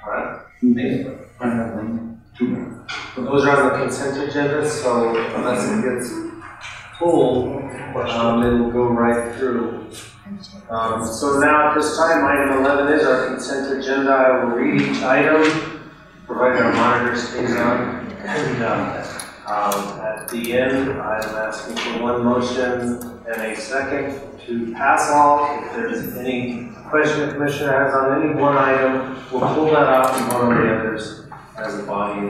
S1: All right. I have one, two. Those are on the consent agenda, so unless it gets pulled, it will go right through. So now at this time, item 11 is our consent agenda. I will read each item, provided our monitor stays on. And at the end, I'm asking for one motion and a second to pass all. If there's any question the commissioner has on any one item, we'll pull that out and vote on the others as a body.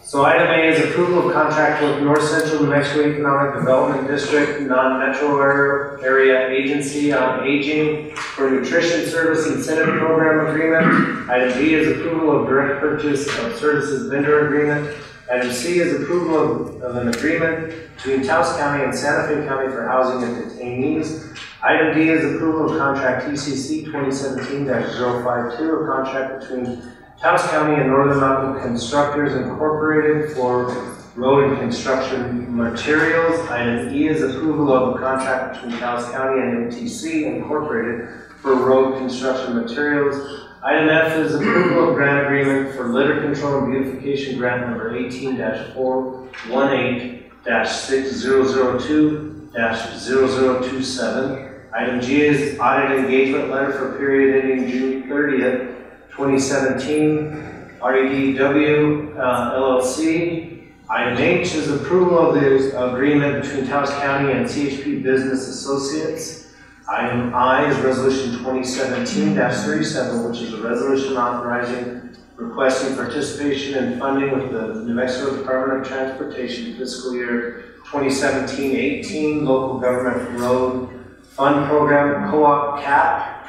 S1: So item A is approval of contract with North Central New Mexico Economic Development District Non-Metro Area Agency on Aging for Nutrition Service Incentive Program Agreement. Item B is approval of direct purchase of services vendor agreement. Item C is approval of an agreement between Taos County and Santa Fe County for housing and detainees. Item D is approval of contract TCC 2017-052, a contract between Taos County and Northern Mountain Constructors Incorporated for road and construction materials. Item E is approval of a contract between Taos County and MTC Incorporated for road construction materials. Item F is approval of grant agreement for litter control and beautification grant number 18-418-6002-0027. Item G is audit engagement letter for period ending June 30th, 2017, REDW LLC. Item H is approval of the agreement between Taos County and CHP Business Associates. Item I is resolution 2017-37, which is a resolution authorizing requesting participation and funding with the New Mexico Department of Transportation fiscal year 2017-18 local government road fund program co-op CAP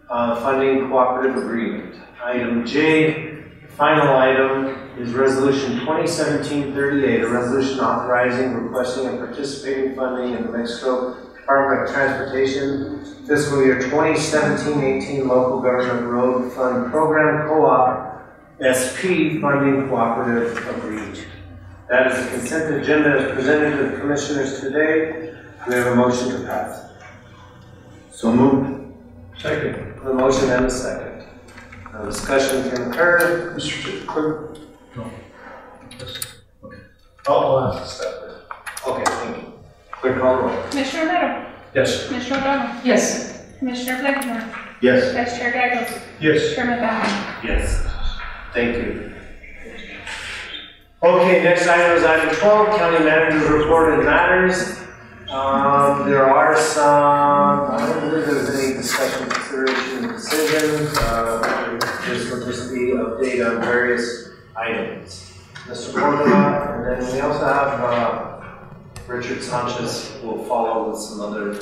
S1: funding cooperative agreement. Item J, final item, is resolution 2017-38, a resolution authorizing requesting and participating funding in the New Mexico Department of Transportation fiscal year 2017-18 local government road fund program co-op SP funding cooperative agreement. That is the consent agenda as presented to the commissioners today. We have a motion to pass.
S14: So moved.
S1: Second. A motion and a second. No discussion can occur. Mr. Clerk?
S20: No. Okay. I'll ask the step.
S1: Okay, thank you. Clerk call the roll.
S2: Commissioner Romero?
S20: Yes.
S2: Commissioner O'Donnell?
S6: Yes.
S2: Commissioner Blakenhart?
S14: Yes.
S2: Vice Chair Gagos?
S20: Yes.
S2: Chairman Bauer?
S1: Yes. Thank you. Okay, next item is item 12, County Manager's Report and Matters. There are some, I don't believe there's any discussion, consideration, and decisions. This will just be an update on various items. Mr. Cordova, and then we also have Richard Sanchez will follow with some other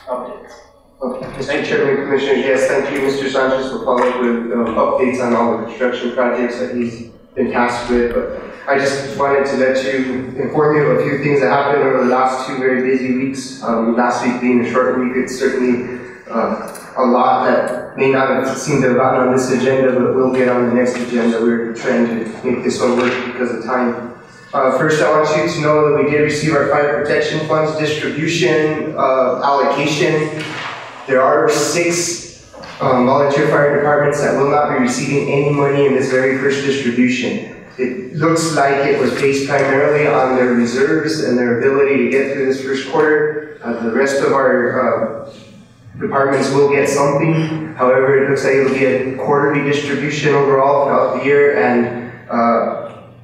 S1: updates.
S16: Okay. Mr. Chairman, Commissioners, yes, thank you. Mr. Sanchez will follow up with updates on all the construction projects that he's been tasked with. But I just wanted to let you inform you of a few things that happened over the last 2 very busy weeks. Last week being a short week, it's certainly a lot that may not have seemed to have gotten on this agenda, but will get on the next agenda. We're trying to make this one work because of time. First, I want you to know that we did receive our fire protection funds distribution allocation. There are 6 volunteer fire departments that will not be receiving any money in this very first distribution. It looks like it was based primarily on their reserves and their ability to get through this first quarter. The rest of our departments will get something. However, it looks like it'll be a quarterly distribution overall throughout the year. And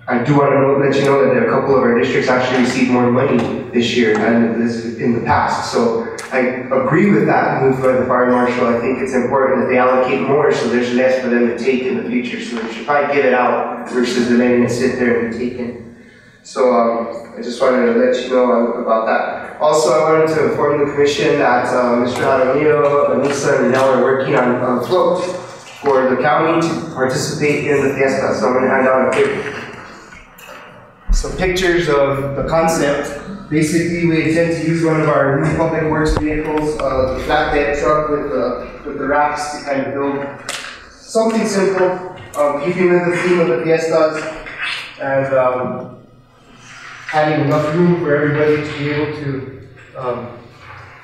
S16: I do want to let you know that a couple of our districts actually received more money this year than in the past. So I agree with that move by the fire marshal. I think it's important that they allocate more so there's less for them to take in the future. So they should probably get it out versus letting it sit there and be taken. So I just wanted to let you know about that. Also, I wanted to inform the commission that Mr. Jaramillo, Anissa, and Nell are working on float for the county to participate in the fiesta. So I'm going to hand out some pictures of the concept. Basically, we intend to use one of our new public works vehicles, the flatbed truck with the racks to kind of build something simple, keeping with the theme of the fiestas, and having enough room for everybody to be able to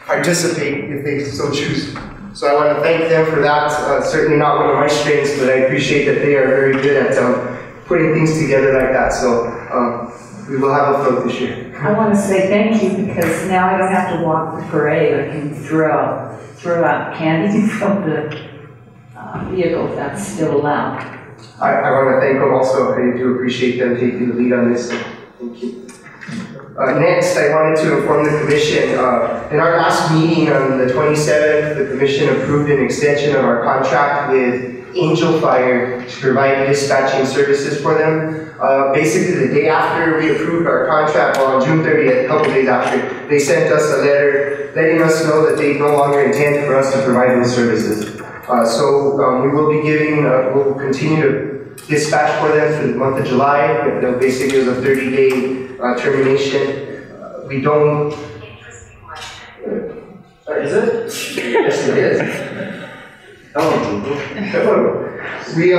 S16: participate if they so choose. So I want to thank them for that. Certainly not one of my strengths, but I appreciate that they are very good at putting things together like that. So we will have a float this year.
S6: I want to say thank you because now I don't have to walk the parade. I can throw out candy from the vehicle. That's still allowed.
S16: I want to thank them also. I do appreciate them taking the lead on this. Thank you. Next, I wanted to inform the Commission. In our last meeting on the 27th, the Commission approved an extension of our contract with Angel Fire to provide dispatching services for them. Basically, the day after we approved our contract, well, on June 30th, a couple days after, they sent us a letter letting us know that they no longer intend for us to provide those services. We will be giving, we'll continue to dispatch for them for the month of July. Basically, it was a 30-day termination. We don't. Is it? Yes, it is. Hello. We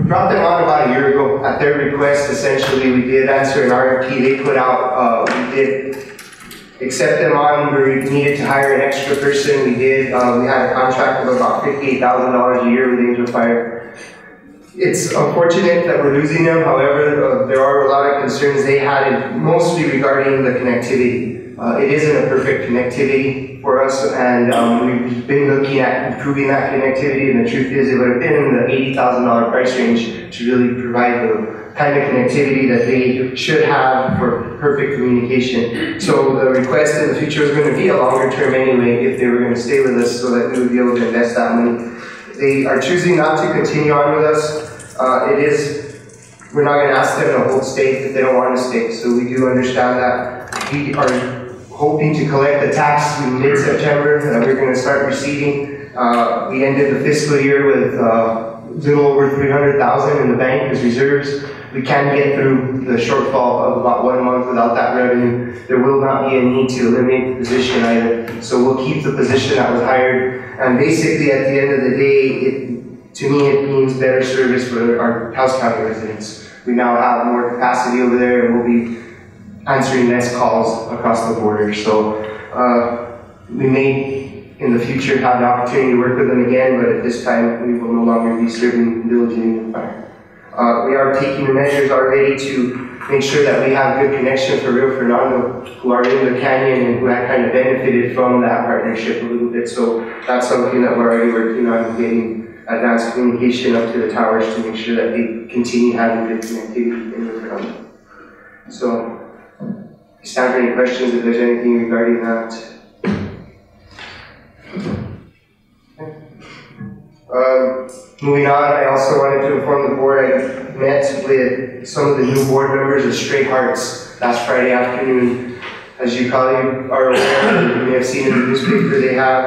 S16: brought them on about a year ago at their request. Essentially, we did answer an RFP they put out. We did accept them on. We needed to hire an extra person. We did. We had a contract of about $58,000 a year with Angel Fire. It's unfortunate that we're losing them. However, there are a lot of concerns they had, mostly regarding the connectivity. It isn't a perfect connectivity for us, and we've been looking at improving that connectivity, and the truth is it would have been in the $80,000 price range to really provide the kind of connectivity that they should have for perfect communication. So the request in the future is going to be a longer term anyway if they were going to stay with us, so that we would be able to invest that money. They are choosing not to continue on with us. We're not going to ask them to hold stay if they don't want to stay, so we do understand that. We are hoping to collect the tax in mid-September that we're going to start receiving. We ended the fiscal year with a little over $300,000 in the bank as reserves. We can get through the shortfall of about 1 month without that revenue. There will not be a need to eliminate the position either. So we'll keep the position that was hired. And basically at the end of the day, to me it means better service for our Taos County residents. We now have more capacity over there, and we'll be answering less calls across the border. So we may in the future have the opportunity to work with them again, but at this time we will no longer be serving Village Union Fire. We are taking the measures already to make sure that we have good connection for Rio Fernando, who are in the canyon and who have kind of benefited from that partnership a little bit. So that's something that we're already working on, getting advanced communication up to the towers to make sure that they continue having good connectivity in Rio Fernando. So I stand for any questions if there's anything regarding that. Moving on, I also wanted to inform the board I met with some of the new board members of Stray Hearts last Friday afternoon. As you probably are aware, you may have seen in the newspaper, they have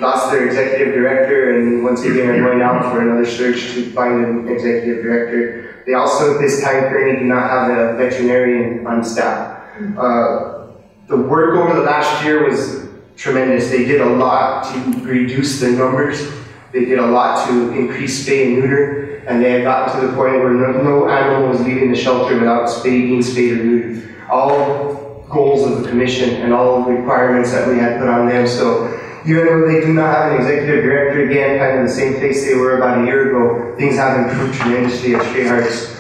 S16: lost their executive director, and once again are going out for another search to find an executive director. They also at this time currently do not have a veterinarian on staff. The work over the last year was tremendous. They did a lot to reduce the numbers. They did a lot to increase spay and neuter, and they had gotten to the point where no animal was leaving the shelter without being spayed or neutered. All goals of the commission and all requirements that we had put on them. So even though they do not have an executive director, again, kind of the same place they were about a year ago, things have improved tremendously at Stray Hearts.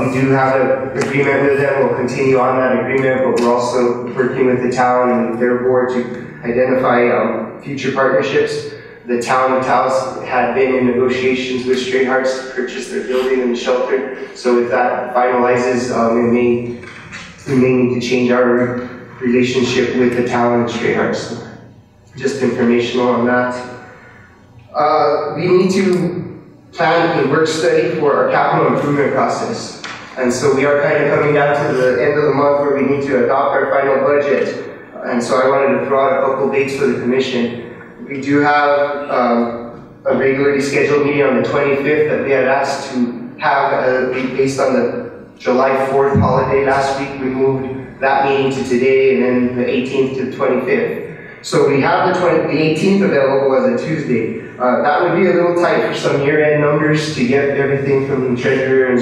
S16: We do have an agreement with them. We'll continue on that agreement, but we're also working with the town and their board to identify future partnerships. The town of Taos had been in negotiations with Stray Hearts to purchase their building and the shelter. So if that finalizes, we may need to change our relationship with the town and Stray Hearts. So just informational on that. We need to plan a work study for our capital improvement process. And so we are kind of coming down to the end of the month where we need to adopt our final budget. And so I wanted to throw out a couple dates for the commission. We do have a regularly scheduled meeting on the 25th that we had asked to have based on the July 4th holiday last week. We moved that meeting to today, and then the 18th to the 25th. So we have the 18th available as a Tuesday. That would be a little tight for some year-end numbers to get everything from the treasurer,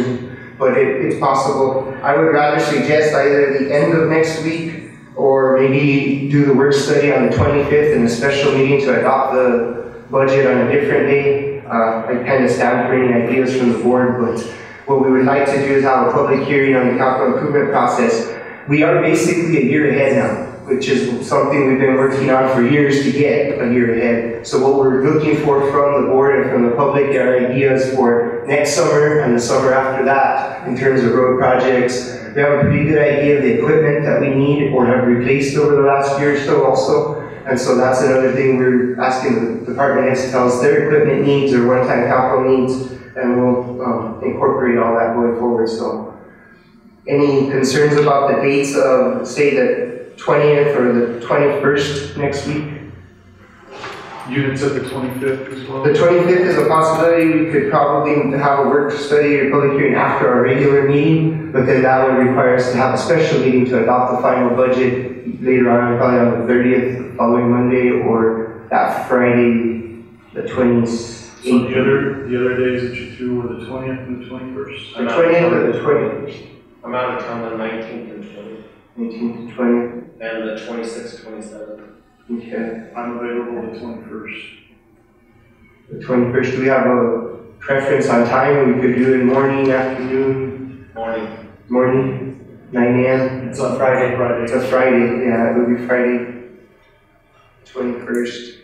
S16: but it's possible. I would rather suggest either the end of next week or maybe do the work study on the 25th and a special meeting to adopt the budget on a different day. I kind of stand for any ideas from the board, but what we would like to do is have a public hearing on the capital improvement process. We are basically a year ahead now, which is something we've been working on for years to get a year ahead. So what we're looking for from the board and from the public are ideas for next summer and the summer after that in terms of road projects. We have a pretty good idea of the equipment that we need or have replaced over the last year or so also. And so that's another thing we're asking the department heads to tell us their equipment needs or one-time capital needs, and we'll incorporate all that going forward. So any concerns about the dates of, say, the 20th or the 21st next week?
S3: Units at the 25th as well?
S16: The 25th is a possibility. We could probably have a work study or public hearing after our regular meeting, but then that would require us to have a special meeting to adopt the final budget later on, probably on the 30th, following Monday, or that Friday, the 28th.
S3: So the other days that you threw were the 20th and the 21st?
S16: The 20th and the 21st.
S21: I'm out of town the 19th and 20th.
S16: 19th and 20th.
S21: And the 26th, 27th.
S16: Okay.
S3: I'm available the 21st.
S16: The 21st, do we have a preference on time? We could do it morning, afternoon?
S21: Morning.
S16: Morning, 9 a.m.?
S21: It's on Friday.
S16: It's a Friday, yeah, it would be Friday, 21st.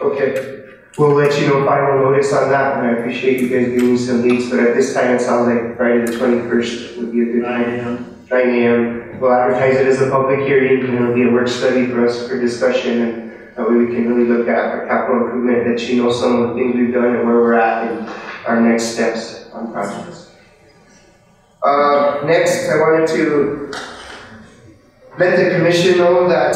S16: Okay. We'll let you know final notice on that, and I appreciate you guys giving me some dates, but at this time it sounds like Friday the 21st would be a good time. 9 a.m. We'll advertise it as a public hearing, and it'll be a work study for us for discussion, and that way we can really look at our capital improvement, let you know some of the things we've done and where we're at in our next steps on projects. Next, I wanted to let the commission know that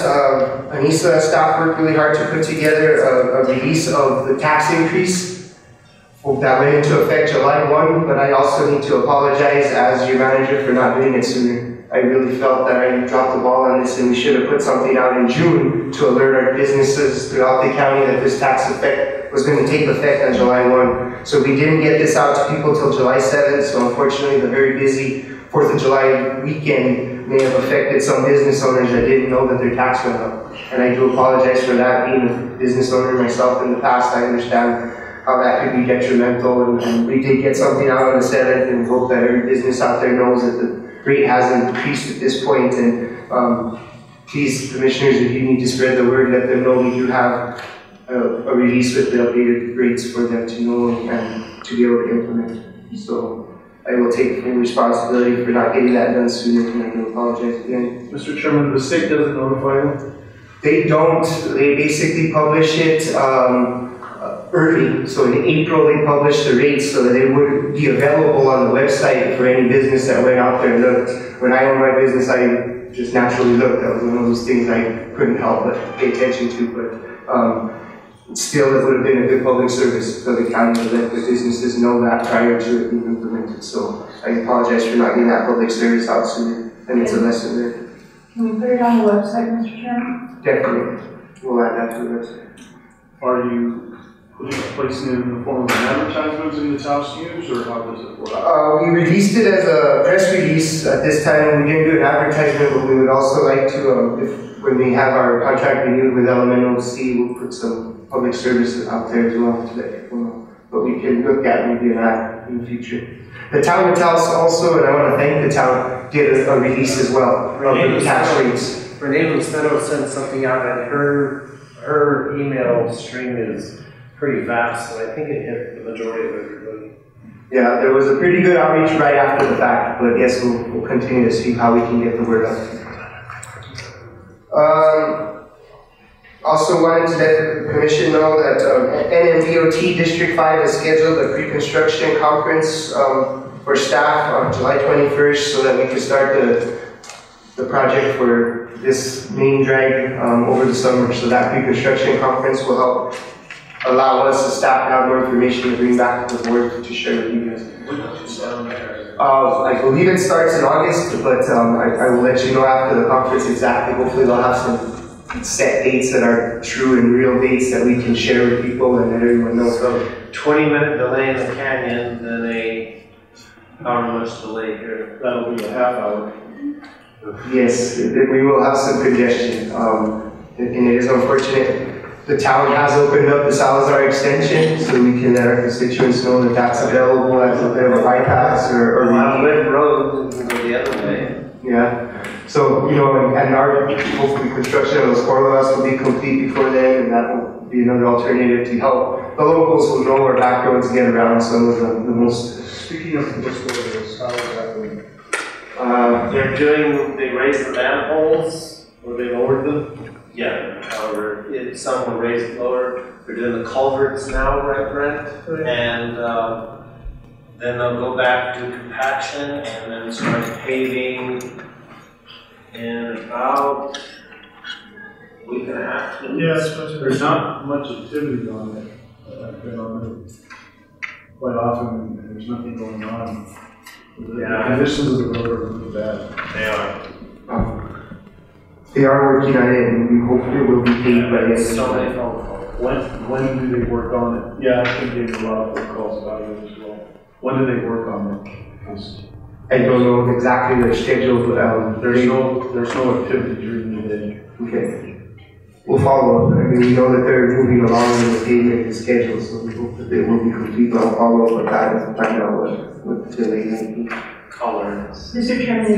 S16: Anissa staff worked really hard to put together a release of the tax increase that went into effect July 1, but I also need to apologize as your manager for not doing it sooner. I really felt that I dropped the ball on this and we should have put something out in June to alert our businesses throughout the county that this tax effect was going to take effect on July 1. So we didn't get this out to people till July 7th, so unfortunately the very busy 4th of July weekend may have affected some business owners that didn't know that their tax went up. And I do apologize for that. Being a business owner myself in the past, I understand how that could be detrimental, and we did get something out on the 7th and hope that every business out there knows that the rate hasn't increased at this point. And please, commissioners, if you need to spread the word, let them know we do have a release with the updated rates for them to know and to be able to implement. So I will take full responsibility for not getting that done sooner, and I do apologize again.
S3: Mr. Chairman, the state doesn't notify them?
S16: They don't. They basically publish it early. So in April they published the rates so that it would be available on the website for any business that went out there and looked. When I owned my business, I just naturally looked. That was one of those things I couldn't help but pay attention to. But still, it would have been a good public service for the county to let the businesses know that prior to it being implemented. So I apologize for not getting that public service out sooner, and it's a lesson learned.
S18: Can we put it on the website, Mr. Chairman?
S16: Definitely. We'll add that to the website.
S3: Are you placing it in the form of an advertisement in the Taos News, or how does it work?
S16: We released it as a press release at this time. We didn't do an advertisement, but we would also like to, when we have our contract renewed with LMNOC, we'll put some public services out there as well to let people know. But we can look at maybe an ad in the future. The town of Taos also, and I want to thank the town, did a release as well of the tax rates.
S1: Renee Lucero sent something out, and her email stream is pretty fast, so I think it hit the majority of everybody.
S16: Yeah, there was a pretty good outreach right after the fact, but yes, we'll continue to see how we can get the word out. Also wanted to let the commission know that UNM-Taos District 5 has scheduled a pre-construction conference for staff on July 21st so that we can start the project for this main drag over the summer. So that pre-construction conference will help allow us as staff to have more information to bring back to the board to share with you guys. I believe it starts in August, but I will let you know after the conference exactly. Hopefully they'll have some set dates that are true and real dates that we can share with people and let everyone know.
S21: So 20-minute delay in the canyon, then a however much delay here. That'll be a half hour.
S16: Yes, we will have some congestion, and it is unfortunate. The town has opened up the Salazar extension, so we can let our constituents know that that's available as a bit of a bypass or
S21: Webb Road, we can go the other way.
S16: Yeah. So, you know, and our, hopefully construction of those corridors will be complete before then, and that will be another alternative to help the locals who know our back roads get around some of the most.
S20: Speaking of those corridors, how is that going?
S21: They raised the manholes, or they lowered them. Yeah, however, some were raised lower. They're doing the culverts now, right, Brent? And then they'll go back to compaction and then start paving in about a week and a half.
S3: Yeah, there's not much activity on it. I've been on it quite often, and there's nothing going on. The conditions of the road are really bad.
S21: They are.
S16: They are working on it, and we hope it will be paid by the end of the
S3: month. When do they work on it? Yeah, I think they have a lot of phone calls about it as well. When do they work on it?
S16: I don't know exactly their schedule, but
S3: there's no activity during the day.
S16: Okay. We'll follow up. I mean, we know that they're moving along in the pavement schedule, so we hope that they will be complete. But I'll follow up with that and find out what the delay may be.
S6: Mr. Chairman, if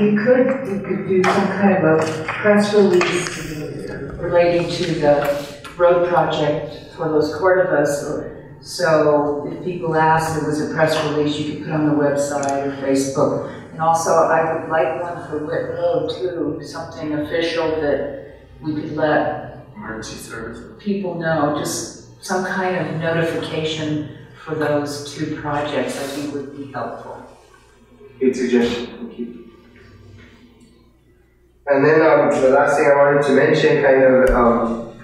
S6: you could do some kind of a press release relating to the road project for those Cordovas. So if people ask, there was a press release you could put on the website or Facebook. And also, I would like one for Whit Road too, something official that we could let
S21: emergency services
S6: people know, just some kind of notification for those two projects, I think would be helpful.
S16: Good suggestion, thank you. And then the last thing I wanted to mention, kind of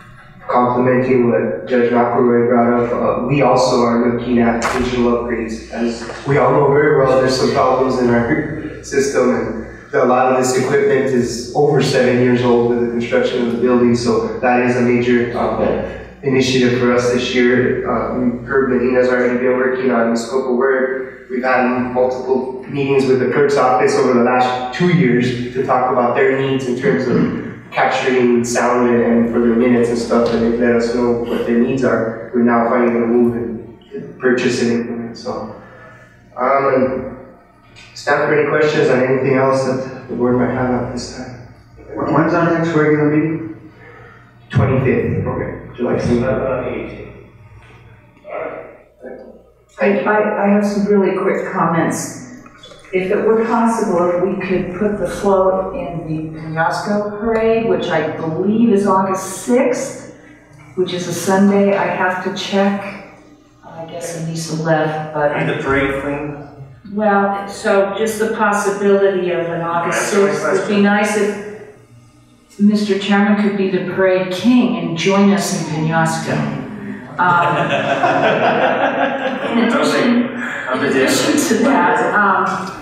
S16: complimenting what Judge McElroy brought up, we also are looking at digital upgrades. As we all know very well, there's some problems in our system, and a lot of this equipment is over 7 years old with the construction of the building, so that is a major initiative for us this year. We've heard Medina's already been working on the scope of work. We've had multiple meetings with the clerk's office over the last 2 years to talk about their needs in terms of capturing sound and for their minutes and stuff, and they've let us know what their needs are. We're now finally going to move and purchase and implement. So, staff, for any questions on anything else that the board might have at this time?
S14: When's our next regular meeting?
S16: 25th. Okay, July
S21: 18th.
S6: I have some really quick comments. If it were possible, if we could put the float in the Penasco parade, which I believe is August 6th, which is a Sunday, I have to check. I guess Anissa left, but.
S21: And the parade queen?
S6: Well, so just the possibility of an August 6th would be nice if Mr. Chairman could be the parade king and join us in Penasco. In addition to that,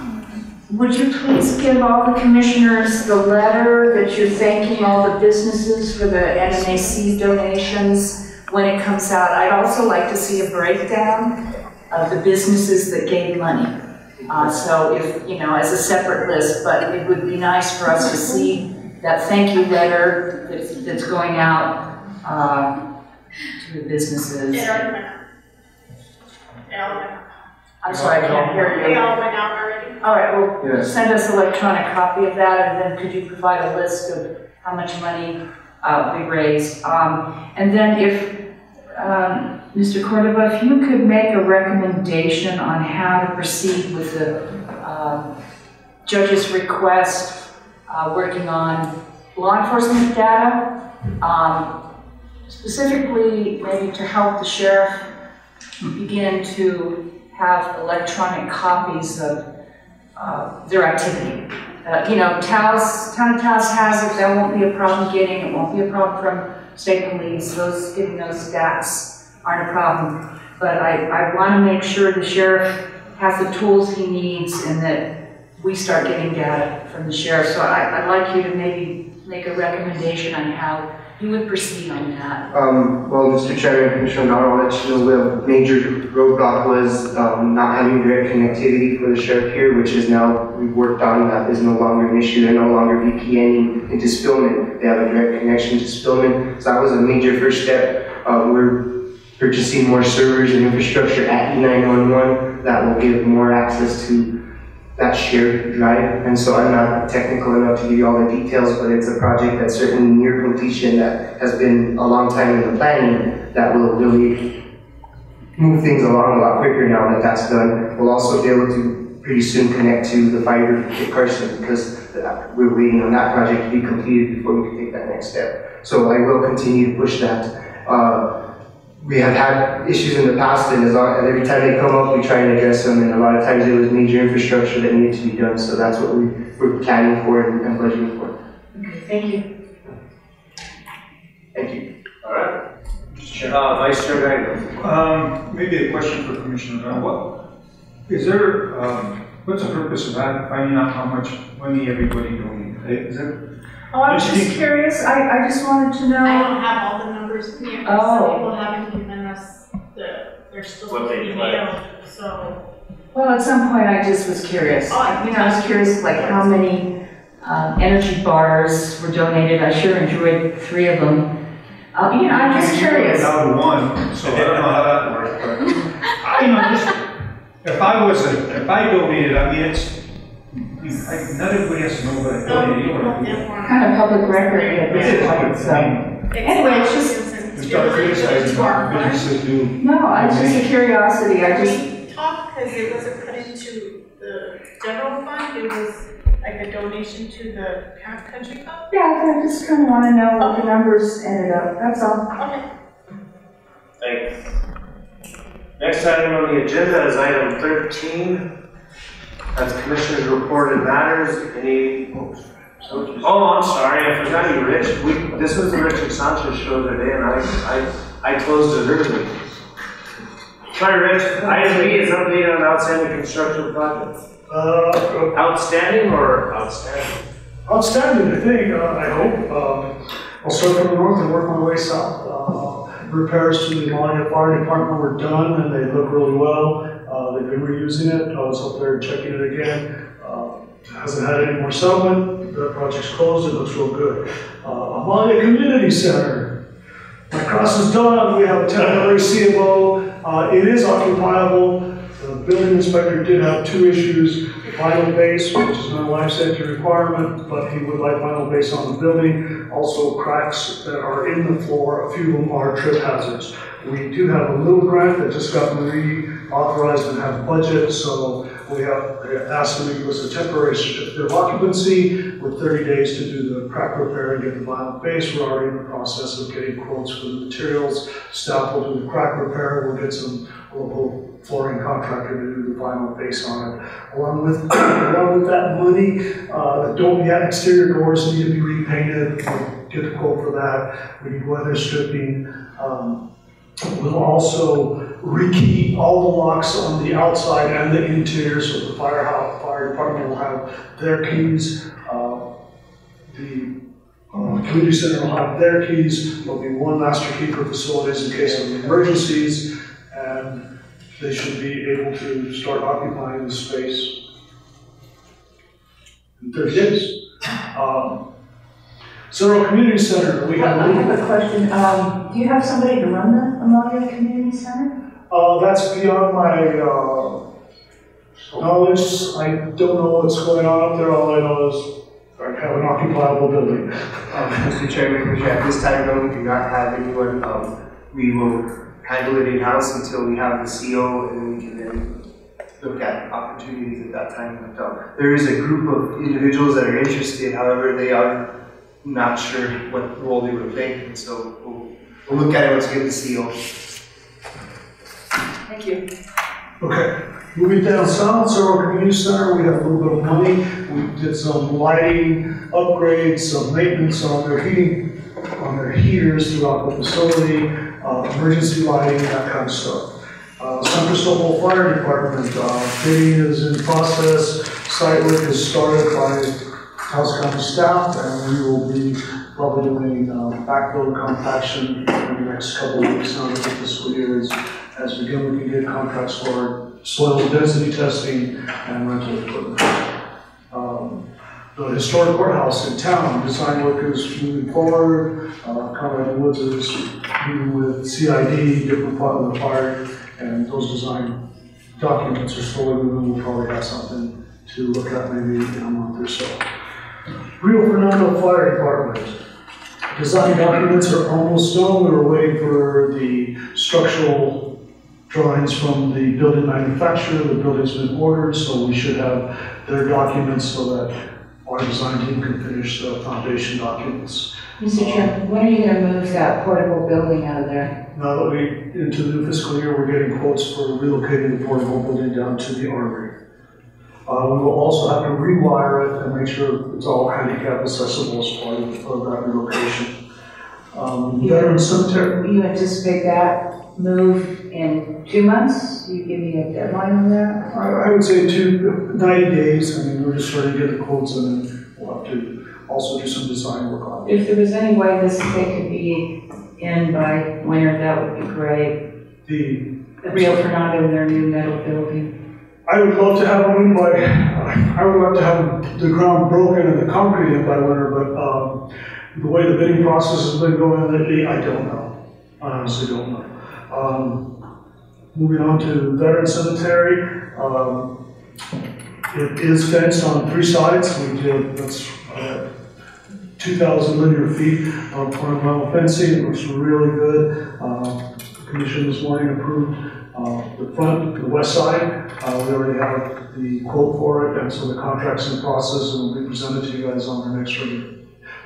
S6: would you please give all the commissioners the letter that you're thanking all the businesses for the NMAC donations when it comes out? I'd also like to see a breakdown of the businesses that gave money. So if, you know, as a separate list, but it would be nice for us to see that thank you letter that's going out to the businesses. I'm sorry, I can't hear you.
S18: They all went out already.
S6: All right, well, send us an electronic copy of that, and then could you provide a list of how much money we raised? And then if, Mr. Cordova, if you could make a recommendation on how to proceed with the judge's request working on law enforcement data, specifically maybe to help the sheriff begin to have electronic copies of their activity. You know, town of Taos has it, that won't be a problem getting, it won't be a problem from state police, getting those stats aren't a problem. But I want to make sure the sheriff has the tools he needs and that we start getting data from the sheriff. So I'd like you to maybe make a recommendation on how you would proceed on that.
S16: Well, Mr. Chairman, Commissioner O'Donnell, I'll let you know the major roadblock was not having direct connectivity for the sheriff here, which is now we've worked on. That is no longer an issue. They're no longer VPNing into Spillman. They have a direct connection to Spillman. So that was a major first step. We're purchasing more servers and infrastructure at E911 that will give more access to that shared drive. And so I'm not technical enough to give you all the details, but it's a project that's certainly near completion that has been a long time in the planning that will really move things along a lot quicker now that that's done. We'll also be able to pretty soon connect to the fiber at Carson because we're waiting on that project to be completed before we can take that next step. So I will continue to push that. We have had issues in the past, and every time they come up, we try and address them, and a lot of times it was major infrastructure that needed to be done, so that's what we're planning for and budgeting for.
S6: Okay, thank you.
S16: Thank you.
S1: All right. Vice Chair Gagnon.
S3: Maybe a question for Commissioner O'Donnell. What's the purpose of that, finding out how much money everybody donated? Is it?
S6: Oh, I was just curious. I just wanted to know.
S4: I don't have all the numbers here.
S6: Oh.
S4: Some people haven't given us they're still
S21: What they
S4: emailed, so.
S6: Well, at some point I just was curious. I was curious like how many energy bars were donated. I sure enjoyed 3 of them. I'm just curious.
S3: Down to 1, so I don't know how that works, but if I donated, I mean not everybody has to know what I donated.
S6: Kind of public record at this point, so. Anyway, it's just.
S3: Start criticizing businesses do.
S6: No, it's just a curiosity.
S4: We talked because it wasn't put into the general fund, it was like a donation to the country club.
S6: Yeah, I just kind of want to know what the numbers ended up, that's all.
S4: Okay.
S1: Thanks. Next item on the agenda is item 13. That's Commissioners' Reported Matters. Oh, I'm sorry, I forgot you, Rich. This was the Richard Sanchez show today, and I closed it early. Sorry, Rich. Item B is update on outstanding construction projects. Outstanding or outstanding?
S20: Outstanding, I think, I hope. I'll start from the north and work my way south. Repairs to the Melania Fire Department were done, and they look really well. They've been reusing it. I was up there checking it again. Hasn't had any more settlement. The project's closed. It looks real good. Melania Community Center. My cross is done. We have a temporary CMO. It is occupiable. The building inspector did have 2 issues. Vinyl base, which is not a life safety requirement, but he would like vinyl base on the building. Also cracks that are in the floor, a few of them are trip hazards. We do have a little grant that just got reauthorized and have budget, so we have asked them to give us a temporary certificate of occupancy with 30 days to do the crack repair and get the vinyl base. We're already in the process of getting quotes for the materials. Staff will do the crack repair. We'll get some local flooring contractor to do the vinyl base on it. Along with that money, the exterior doors need to be repainted. We'll get the quote for that. We need weather stripping. We'll also rekey all the locks on the outside and the interior, so the fire department will have their keys. The community center will have their keys. There'll be 1 master key for facilities in case of emergencies, and they should be able to start occupying the space in 30 days. Central Community Center, we have.
S6: I have a question. Do you have somebody to run the Melania Community Center?
S20: That's beyond my knowledge. I don't know what's going on up there. All I know is I have an occupiable building.
S16: Mr. Chairman, at this time, no, we do not have anyone. We will handle it in-house until we have the CO, and we can then look at opportunities at that time. But there is a group of individuals that are interested, however, they are not sure what role they would play, and so we'll look at it once we get the CO.
S6: Thank you.
S20: Okay, moving down south, Central Community Center, we have a little bit of money. We did some lighting upgrades, some maintenance on their heating, on their heaters throughout the facility, emergency lighting, that kind of stuff. San Cristobal Fire Department, bidding is in process. Site work has started by Taos County staff, and we will be probably doing backfill and compaction in the next couple of weeks now that the fiscal year is, as we can get contracts for soil density testing and rental equipment. The historic courthouse in town, design work is moving forward. Conrad Woods is meeting with CID, different part of the fire, and those design documents are slowly moving. We'll probably have something to look at maybe in a month or so. Rio Fernando Fire Department. Design documents are almost done. We were waiting for the structural drawings from the building manufacturer. The building's been ordered, so we should have their documents so that our design team can finish the foundation documents.
S6: Mr. Chairman, when are you going to move that portable building out of there?
S20: Now that we, into the new fiscal year, we're getting quotes for relocating the portable building down to the armory. We will also have to rewire it and make sure it's all handicap accessible as part of that relocation. Veteran Cemetery.
S6: You anticipate that move in 2 months? You give me a deadline on that?
S20: I would say 90 days. I mean, we're just trying to get the quotes and then we'll have to also do some design work on it.
S6: If there was any way this thing could be in by winter, that would be great. The Rio Fernando and their new metal building.
S20: I would love to have them in by, I would love to have the ground broken and the concrete in by winter, but the way the bidding process has been going lately, I don't know. I honestly don't know. Moving on to Veteran Cemetery. It is fenced on 3 sides. We did, that's 2,000 linear feet of ornamental fencing. It looks really good. The commission this morning approved the front, the west side. We already have the quote for it, and so the contract's in process and will be presented to you guys on the next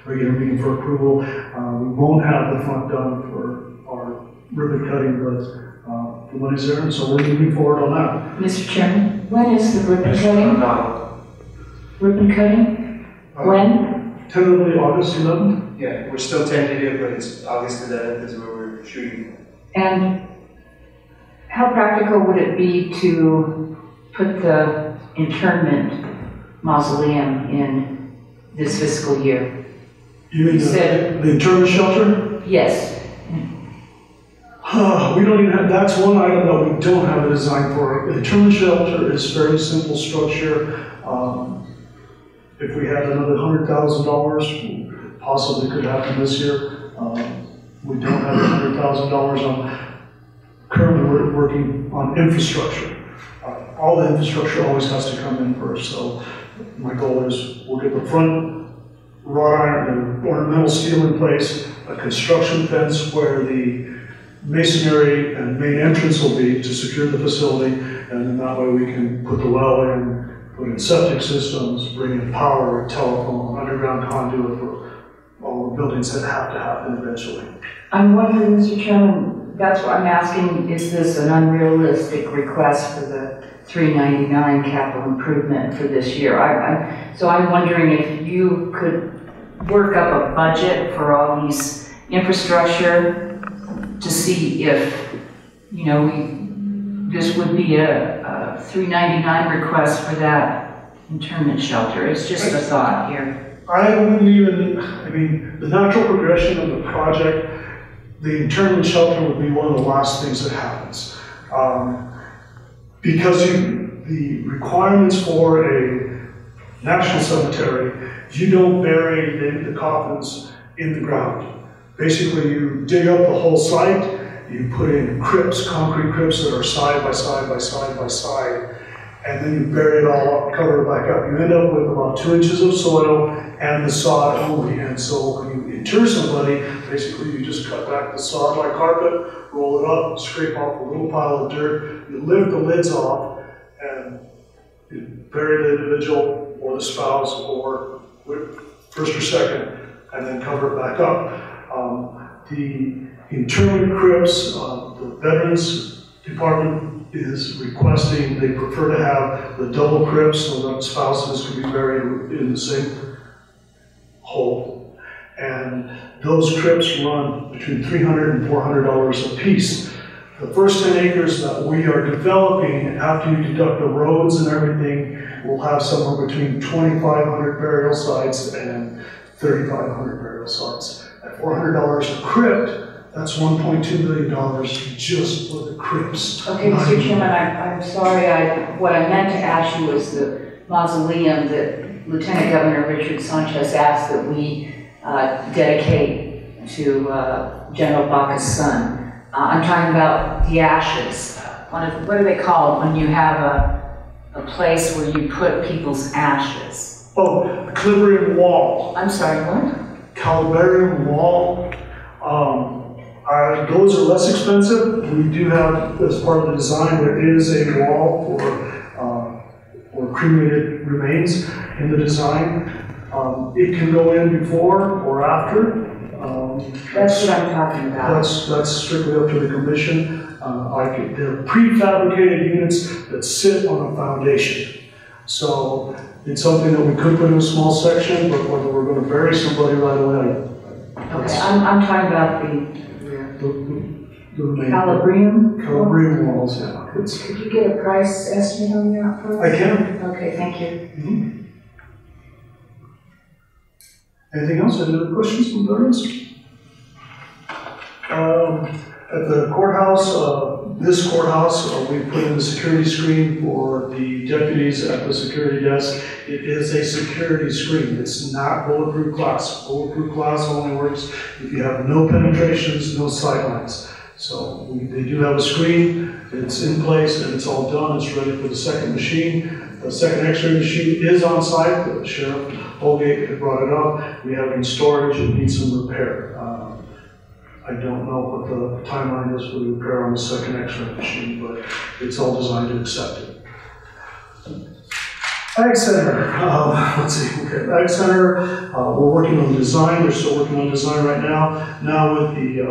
S20: regular meeting for approval. We won't have the front done for our ribbon cutting, but the money's there, and so we're moving forward on that.
S6: Mr. Chairman, when is the ribbon cutting? Ribbon cutting? When?
S20: Tentatively August 11th.
S16: Yeah, we're still tentative, but it's August 11th is where we're shooting.
S6: And how practical would it be to put the internment mausoleum in this fiscal year?
S20: You mean the internment shelter?
S6: Yes.
S20: We don't even have, that's one item that we don't have a design for. The internment shelter is a fairly simple structure. If we had another $100,000, possibly could happen this year. We don't have $100,000 on. Currently, we're working on infrastructure. All the infrastructure always has to come in first. So my goal is we'll get the front wrought iron and ornamental steel in place, a construction fence where the masonry and main entrance will be to secure the facility, and then that way we can put the well in, put in septic systems, bring in power, telephone, underground conduit for all the buildings that have to happen eventually.
S6: I'm wondering, Mr. Chairman, that's what I'm asking, is this an unrealistic request for the $399 capital improvement for this year? So I'm wondering if you could work up a budget for all these infrastructure to see if, you know, this would be a $399 request for that internment shelter. It's just a thought here.
S20: I wouldn't even, I mean, the natural progression of the project, the internment shelter would be one of the last things that happens. Because the requirements for a national cemetery, you don't bury the coffins in the ground. Basically, you dig up the whole site, you put in crypts, concrete crypts that are side by side by side by side, and then you bury it all up, cover it back up. You end up with about 2 inches of soil and the sod only. And so when you inter somebody, basically you just cut back the sod like carpet, roll it up, scrape off a little pile of dirt, you lift the lids off, and you bury the individual or the spouse or first or second, and then cover it back up. The internment crypts, the Veterans Department is requesting, they prefer to have the double crypts so that spouses can be buried in the same hole. And those crypts run between $300 and $400 a piece The first 10 acres that we are developing, after you deduct the roads and everything, will have somewhere between 2,500 burial sites and 3,500 burial sites. At $400 a crypt, that's $1.2 million just for the crypts.
S6: Okay, Mr. Chairman, I'm sorry, what I meant to ask you was the mausoleum that Lieutenant Governor Richard Sanchez asked that we dedicate to General Baca's son. I'm talking about the ashes. What do they call it when you have a place where you put people's ashes?
S20: Oh, Calibarium wall.
S6: I'm sorry, what?
S20: Calibarium wall. Those are less expensive. We do have, as part of the design, there is a wall for cremated remains in the design. It can go in before or after.
S6: That's what I'm talking about.
S20: That's strictly up to the commission. They're prefabricated units that sit on a foundation. So it's something that we could put in a small section, but whether we're going to bury somebody right away,
S6: okay, I'm talking about
S20: the
S6: Calabrium
S20: walls, yeah.
S6: Could you get a price estimate on that for us?
S20: I can.
S6: Okay, thank you.
S20: Anything else? Any other questions from the audience? At the courthouse, this courthouse, we put in the security screen for the deputies at the security desk. It is a security screen. It's not bulletproof glass. Bulletproof glass only works if you have no penetrations, no sight lines. So they do have a screen. It's in place and it's all done. It's ready for the second machine. The second X-ray machine is on site. The Sheriff Holgate had brought it up. We have it in storage. It needs some repair. I don't know what the timeline is for the repair on the second X-ray machine, but it's all designed to accept it. Ag Center, let's see, okay, Ag Center, we're working on design. They're still working on design right now. Now with the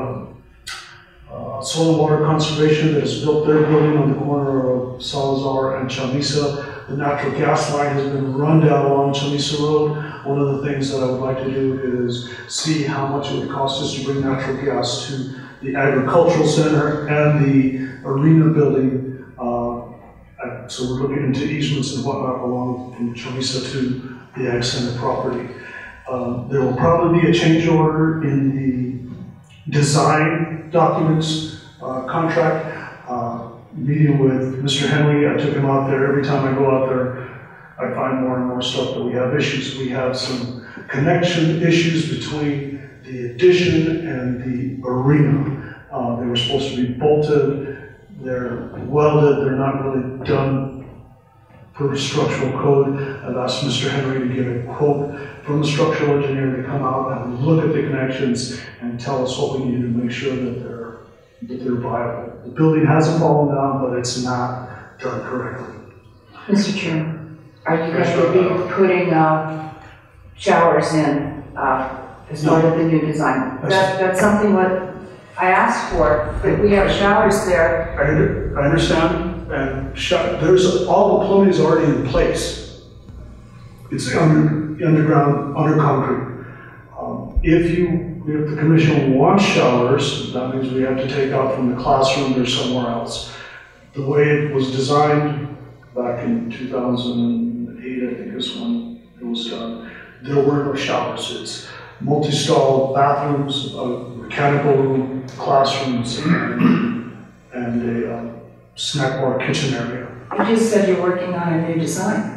S20: soil and water conservation that has built their building on the corner of Salazar and Chamisa, the natural gas line has been run down along Chamisa Road. One of the things that I would like to do is see how much it would cost us to bring natural gas to the agricultural center and the arena building. So we're looking into easements and whatnot along from Chamisa to the Ag Center property. There will probably be a change order in the design documents contract. Meeting with Mr. Henry, I took him out there. Every time I go out there, I find more and more stuff that we have issues. We have some connection issues between the addition and the arena. They were supposed to be bolted. They're welded. They're not really done per structural code. I've asked Mr. Henry to get a quote from the structural engineer to come out and look at the connections and tell us what we need to make sure that they're viable. The building hasn't fallen down, but it's not done correctly.
S6: Mr. Chairman, are you going to be putting showers in as part of the new design? That's something what I asked for, but we have showers there.
S20: I understand, and there's all the plumbing is already in place. It's underground, under concrete. If the commission wants showers, that means we have to take out from the classroom or somewhere else. The way it was designed back in 2008, I think is when it was done, there were no showers. It's multi-stall bathrooms, a mechanical room, classrooms, and a snack bar kitchen area.
S6: You just said you're working on a new design.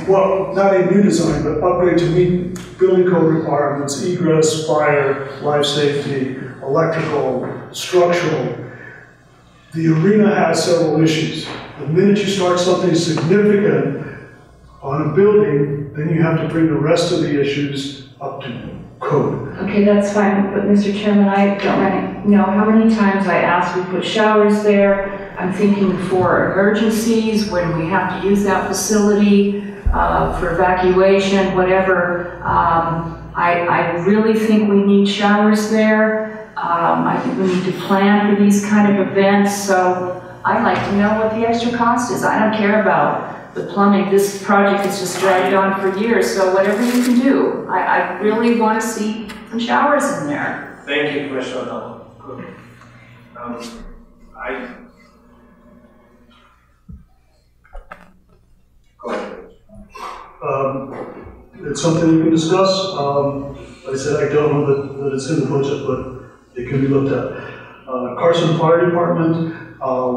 S20: Well, not a new design, but upgrade to meet building code requirements, egress, fire, life safety, electrical, structural. The arena has several issues. The minute you start something significant on a building, then you have to bring the rest of the issues up to code.
S6: Okay, that's fine, but Mr. Chairman, I don't know how many times I asked we put showers there. I'm thinking for emergencies, when we have to use that facility for evacuation, whatever. I really think we need showers there. I think we need to plan for these kind of events, so I'd like to know what the extra cost is. I don't care about the plumbing. This project has just dragged on for years, so whatever you can do. I really want to see some showers in there.
S21: Thank you, Commissioner O'Donnell.
S20: Go ahead. It's something you can discuss. Like I said, I don't know that it's in the budget, but it can be looked at. Carson Fire Department,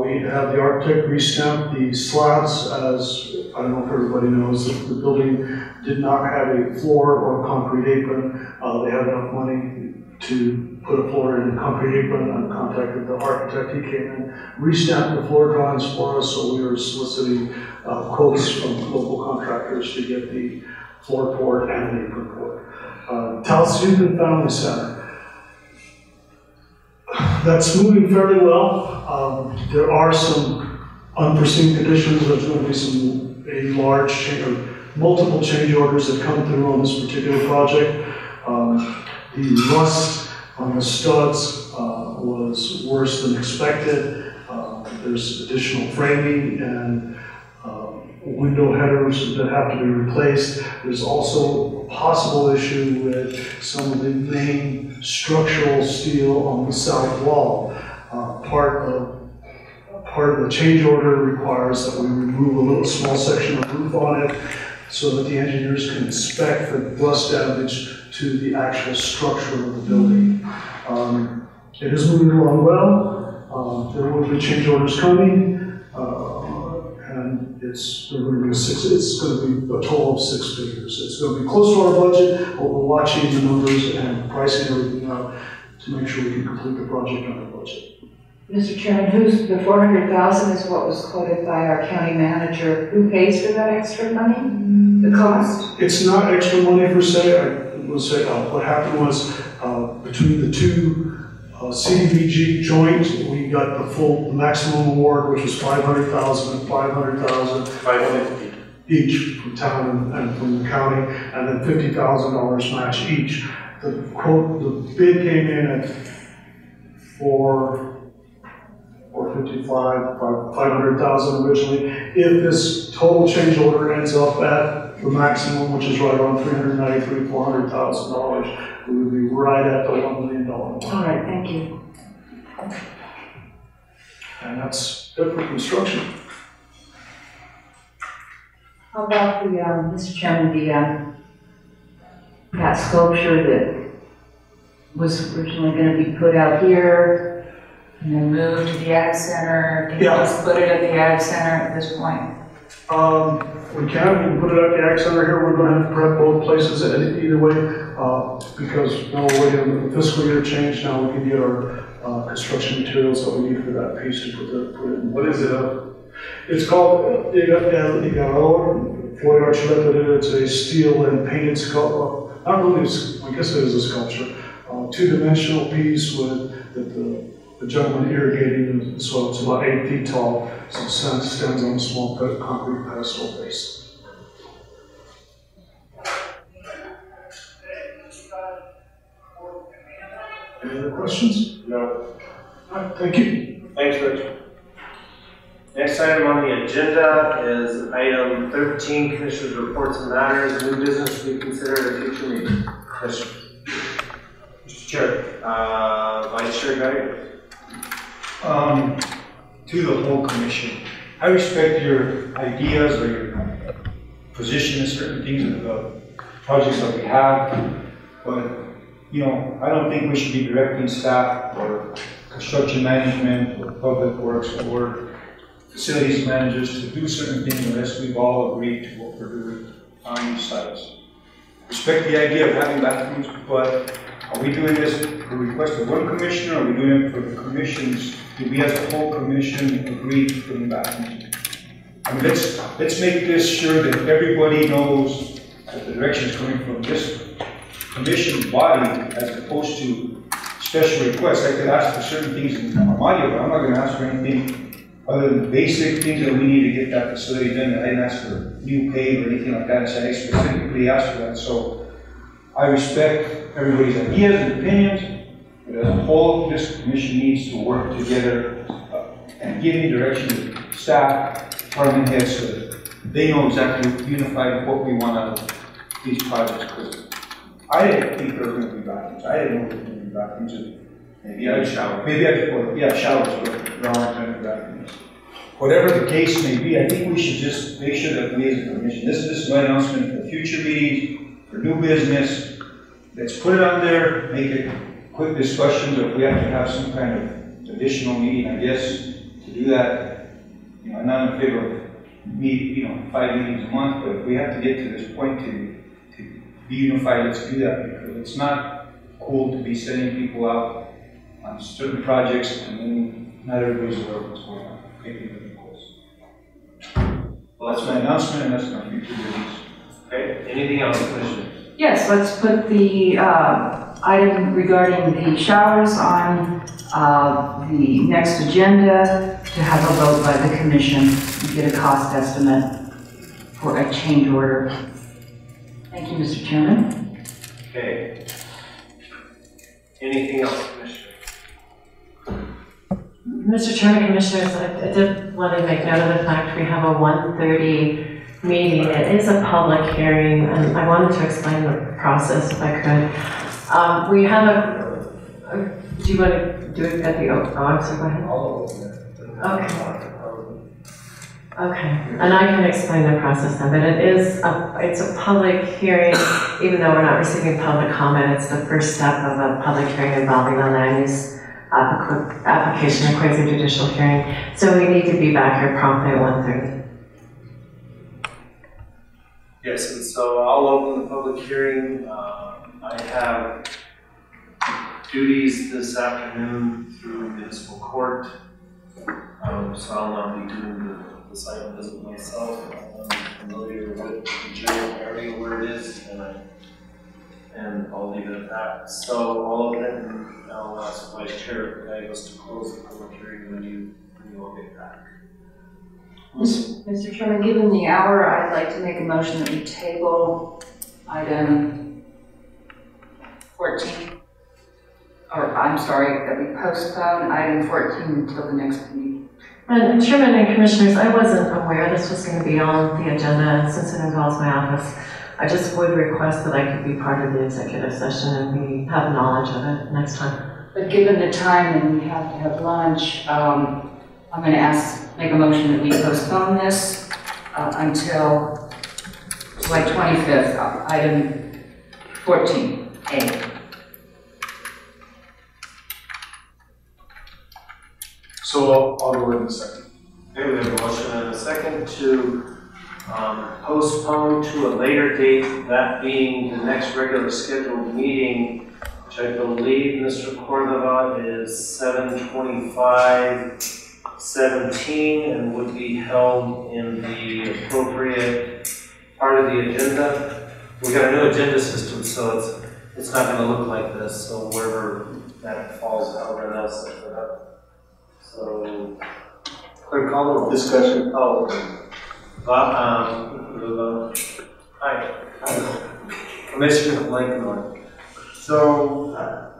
S20: we have the architect restamp the slabs as, I don't know if everybody knows, that the building did not have a floor or a concrete apron. They had enough money to put a floor in a concrete apron. I contacted the architect, he came in, restamped the floor drawings for us, so we were soliciting quotes from local contractors to get the floor poured and an apron poured. Taos Youth and Family Center. That's moving fairly well. There are some unforeseen conditions. There's going to be a large change or multiple change orders that come through on this particular project. The rust on the studs was worse than expected. There's additional framing and window headers that have to be replaced. There's also a possible issue with some of the main structural steel on the south wall. Part of the change order requires that we remove a little small section of roof on it so that the engineers can inspect for rust damage to the actual structure of the building. It is moving along well. There will be change orders coming. And it's going to be a total of 6 figures. It's going to be close to our budget, but we're watching the numbers and pricing everything out to make sure we can complete the project on our budget.
S6: Mr. Chairman, the $400,000 is what was quoted by our county manager. Who pays for that extra money? The cost?
S20: It's not extra money per se. I will say what happened was between the two CDBG joint, we got the maximum award, which was $500,000 and $500,000.
S21: $550
S20: each from town and from the county, and then $50,000 match each. The bid came in at $500,000 originally. If this total change order ends up at the maximum, which is right around $400,000, we would be right at the $1 million mark.
S6: All right, thank you.
S20: And that's it for construction.
S6: How about the, Mr. Chairman, that sculpture that was originally going to be put out here and then moved to the Ag Center? Can you just put it at the Ag Center at this point?
S20: We can put it at the Ag Center here. We're going to have to prep both places either way because now we're waiting on the fiscal year change. Now we can get our construction materials that we need for that piece to put it in.
S21: What is it?
S20: It's called Floyd Archuleta. It's a steel and painted sculpture. Not really, I guess it is a sculpture. Two-dimensional piece with the gentleman irrigating the soil. It's about 8 feet tall. So it stands on a small concrete pedestal base. Any other questions?
S21: No.
S20: All right, thank you.
S21: Thanks, Rich. Next item on the agenda is item 13, Commissioners' Reports and Matters. New business to be considered at a future meeting. Commissioner.
S3: Mr. Chair.
S21: Vice Chair Geiger.
S3: To the whole commission, I respect your ideas or your position in certain things of the projects that we have, but I don't think we should be directing staff or construction management or public works or facilities managers to do certain things unless we've all agreed to what we're doing on these sites. Respect the idea of having bathrooms, but are we doing this for request of one commissioner, or are we doing it for the commissions? Do we as a whole commission agree to put in bathrooms? I mean, let's make this sure that everybody knows that the direction is coming from this commission body as opposed to special requests. I could ask for certain things in Amalia, but I'm not going to ask for anything other than basic things that we need to get that facility done. I didn't ask for new pave or anything like that, so I specifically asked for that. So I respect everybody's ideas and opinions, but as a whole, this commission needs to work together and give me direction to staff, department heads, so that they know exactly unified what we want out of these projects. Because I didn't think there were going to be bathrooms. I didn't know there were going to be bathrooms. Maybe I shower. Maybe I could, yeah, showers. there aren't any documents. Whatever the case may be, I think we should just make sure that we as a commission, this is my announcement for future meetings, for new business. Let's put it on there, make it quick discussions, or if we have to have some kind of additional meeting, I guess, to do that. You know, I'm not in favor of 5 meetings a month, but if we have to get to this point to be unified, let's do that, because it's not cool to be sending people out on certain projects and then not everybody's aware of what's going on. Well, that's my announcement, and that's my future business.
S1: Okay, anything else, Commissioner?
S6: Yes, let's put the item regarding the showers on the next agenda to have a vote by the commission and get a cost estimate for a change order. Thank you, Mr. Chairman.
S1: Okay. Anything else, Commissioner?
S7: Mr. Chairman, Commissioners, I did want to make note of the fact we have a 1:30 meeting. It is a public hearing, and I wanted to explain the process if I could. We have do you want to do it at the I'm sorry, go ahead. Okay. Okay, and I can explain the process then, but it's a public hearing, even though we're not receiving public comment. It's the first step of a public hearing involving a land use application, a quasi-judicial hearing. So we need to be back here promptly at 1:30.
S1: Yes, and so I'll open the public hearing. I have duties this afternoon through municipal court, so I'll not be doing the site visit myself. I'm familiar with the general area where it is, and I'll leave it at that. So I'll open it, and I'll ask Vice Chair Gallegos to close the public hearing when you all get back.
S6: Mr. Chairman, given the hour, I'd like to make a motion that we table item 14. Or, I'm sorry, that we postpone item 14 until the next meeting.
S7: And Chairman and Commissioners, I wasn't aware this was going to be on the agenda, and since it involves my office, I just would request that I could be part of the executive session and we have knowledge of it next time.
S6: But given the time and we have to have lunch, I'm going to make a motion that we postpone this until July 25th, item 14A.
S1: So I'll go in a second. Okay, we have a motion and a second to postpone to a later date, that being the next regular scheduled meeting, which I believe, Mr. Cordova, is 7/25/17 and would be held in the appropriate part of the agenda. We got a new agenda system, so it's not going to look like this. So wherever that falls out, we're now set it up. So, clerk, call the roll.
S15: Discussion.
S1: Oh, hi. Commissioner Blankenhorn.
S14: So,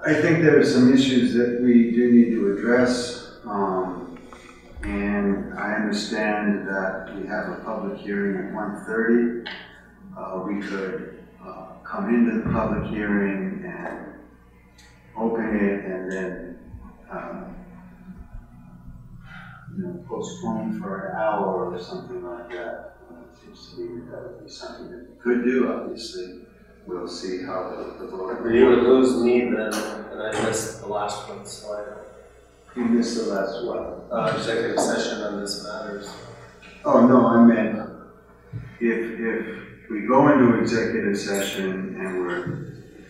S14: I think there are some issues that we do need to address, and I understand that we have a public hearing at 1:30. We could come into the public hearing and open it and then postpone for an hour or something like that. It seems to me that would be something that we could do, obviously. We'll see how the board.
S1: You would lose me then, and I missed the last one, so
S14: You missed the last one.
S1: Executive session on this matters.
S14: Oh, no, I meant if we go into executive session and we're.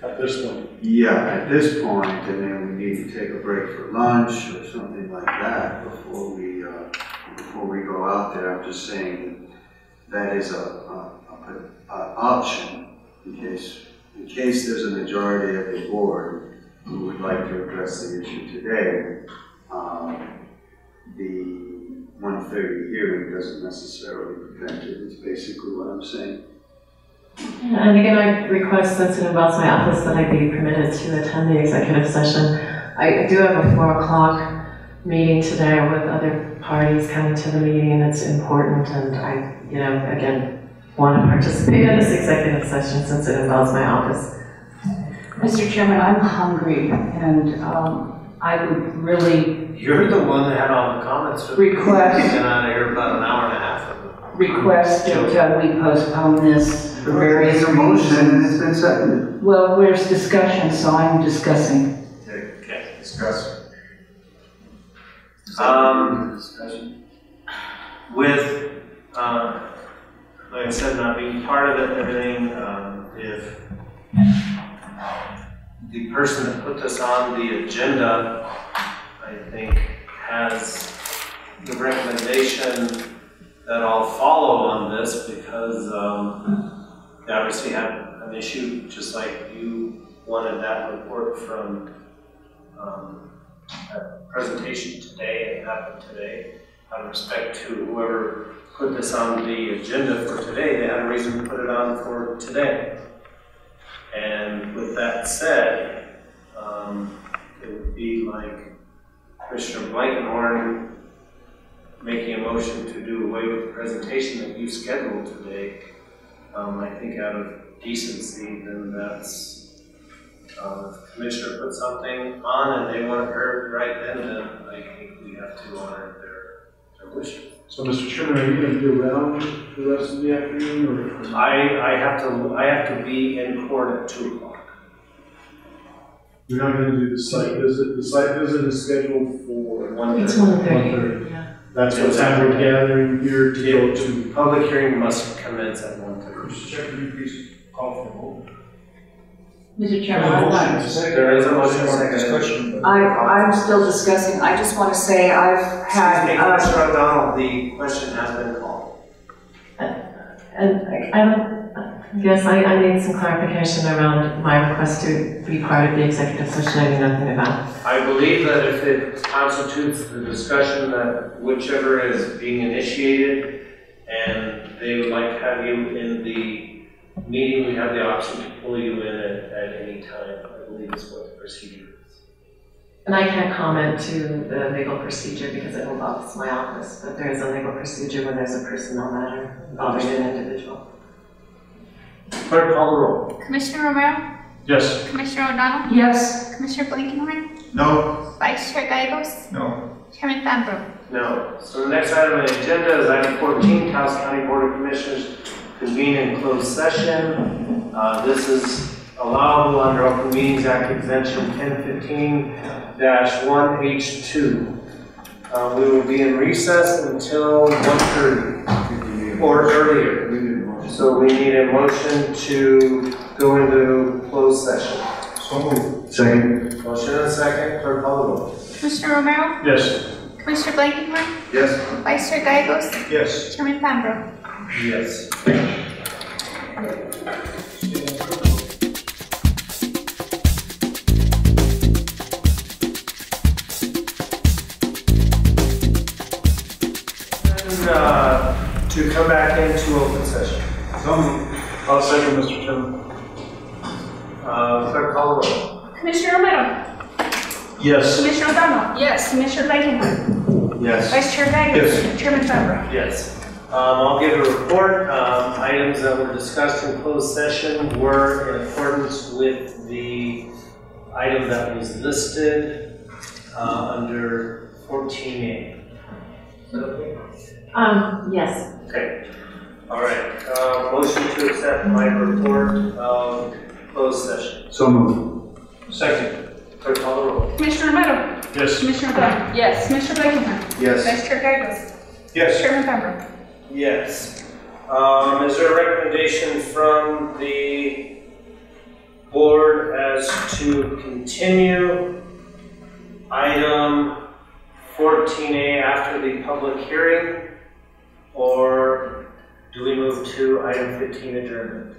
S1: At this point?
S14: Yeah, at this point, and then we need to take a break for lunch or something like that before we go out there. I'm just saying that is a option in case there's a majority of the board who would like to address the issue today. The 1:30 hearing doesn't necessarily prevent it. It's basically what I'm saying.
S7: And again, I request, since it involves my office, that I be permitted to attend the executive session. I do have a 4 o'clock meeting today with other parties coming to the meeting. It's important, and I, again, want to participate in this executive session since it involves my office.
S6: Mr. Chairman, I'm hungry, and I would really
S21: You're the one that had all the comments.
S6: Request.
S21: You've been out of here about an hour and a half.
S6: request that we postpone this for various
S14: There's a motion and it's been seconded.
S6: Well, there's discussion, so I'm discussing.
S21: Okay.
S14: Discuss.
S21: With, like I said, not being part of it and everything, if the person that put this on the agenda, I think, has the recommendation that I'll follow on this because they obviously had an issue, just like you wanted that report from that presentation today and happened today. Out of respect to whoever put this on the agenda for today, they had a reason to put it on for today. And with that said, it would be like Commissioner Blankenhorn making a motion to do away with the presentation that you scheduled today. I think out of decency, then that's, if the commissioner put something on and they want it heard right then I think we have to honor their wishes.
S3: So, Mr. Chairman, are you going to be around the rest of the afternoon, or?
S21: I have to be in court at 2 o'clock.
S3: You're not going to do the site visit? The site visit is scheduled for 1:30.
S7: It's 1:30. Yeah.
S3: That's what time we're gathering here to go to.
S21: Public hearing must commence at 1:30.
S3: Mr. Chairman, can you please call for a vote?
S6: Mr. Chairman, I'd like
S21: There is a motion discussion.
S6: I'm still discussing. I just want to say I've had.
S21: Mr. O'Donnell, the question has been called.
S7: And I guess I need some clarification around my request to be part of the executive session I knew nothing about.
S21: I believe that if it constitutes the discussion that whichever is being initiated and they would like to have you in the meeting, we have the option to pull you in at any time. I believe is what the procedure is.
S7: And I can't comment to the legal procedure because it involves my office, but there is a legal procedure when there's a personnel matter involving an individual.
S21: Clerk, call the roll.
S9: Commissioner Romero?
S3: Yes.
S9: Commissioner O'Donnell?
S6: Yes.
S9: Commissioner Blankenhorn?
S14: No.
S9: Vice Chair Gagos?
S14: No.
S9: Chairman Fambro?
S21: No. So the next item on the agenda is item 14, Taos County Board of Commissioners convene in closed session. This is allowable under Open Meetings Act Exemption 1015-1H2. We will be in recess until 1:30 or earlier. So we need a motion to go into closed session.
S3: So moved.
S14: Second.
S21: Motion and a second. Clerk, call the roll.
S9: Commissioner Romero?
S3: Yes.
S9: Commissioner Blankenhorn?
S14: Yes.
S9: Vice Chair Gagos?
S3: Yes.
S9: Chairman Fambro?
S21: Yes. And to come back into open session.
S3: I'll second, Mr. Chairman.
S21: Clerk, call the roll.
S9: Commissioner Romero?
S3: Yes.
S9: Commissioner O'Donnell? Yes. Commissioner Blankenhorn?
S14: Yes.
S9: Vice Chair Gagos?
S3: Yes.
S9: Chairman Fambro?
S21: Yes. I'll give a report. Items that were discussed in closed session were in accordance with the item that was listed under 14A. Is that okay?
S7: Yes.
S21: Okay. All right. Motion to accept my report of closed session.
S14: So moved.
S21: Second. Clerk, call the roll.
S9: Commissioner Romero?
S3: Yes.
S9: Commissioner O'Donnell? Yes. Commissioner Blankenhorn?
S14: Yes.
S9: Vice Chair Gagos?
S3: Yes.
S9: Chairman Fambro?
S21: Yes. Is there a recommendation from the board as to continue item 14A after the public hearing? Or do we move to item 15 adjournment?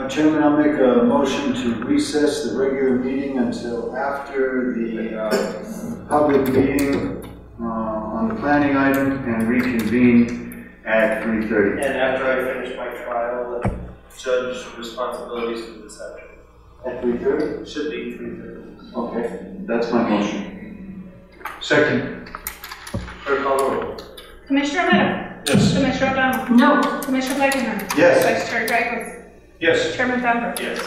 S15: Chairman, I'll make a motion to recess the regular meeting until after the public meeting on the planning item and reconvene at 3:30.
S21: And after I finish my trial and judge responsibilities for this afternoon.
S15: At 3:30?
S21: Should be 3:30.
S15: Okay, that's my motion.
S3: Second.
S21: Clerk, call the roll.
S9: Commissioner Romero?
S3: Yes.
S9: Commissioner O'Donnell?
S6: No.
S9: Commissioner Blankenhorn?
S14: Yes.
S9: Vice Chair Gagos?
S3: Yes.
S9: Chairman Fambro?
S21: Yes.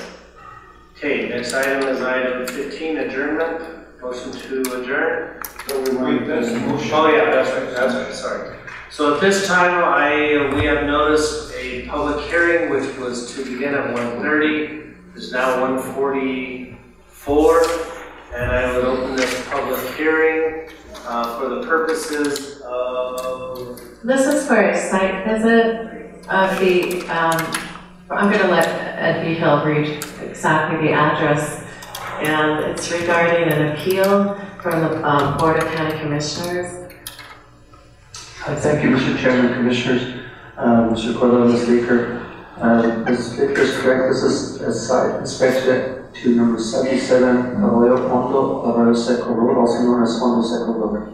S21: Okay, next item is item 15, adjournment. Motion to adjourn?
S3: Wait, that's the motion.
S21: Oh, yeah, that's right, sorry. So at this time, we have noticed a public hearing which was to begin at 1:30. It's now 1:44, and I would open this public hearing for the purposes of...
S7: This is for a site visit of the, I'm going to let Ed B. Hill read exactly the address, and it's regarding an appeal from the Board of County Commissioners.
S10: Thank you, Mr. Chairman, Commissioners, Mr. Cordova, Ms. Baker. Ms. Baker is correct. This is a site inspection to number 77 Arroyo Hondo, Arroyo Seco Road, also known as Hondo Seco Road.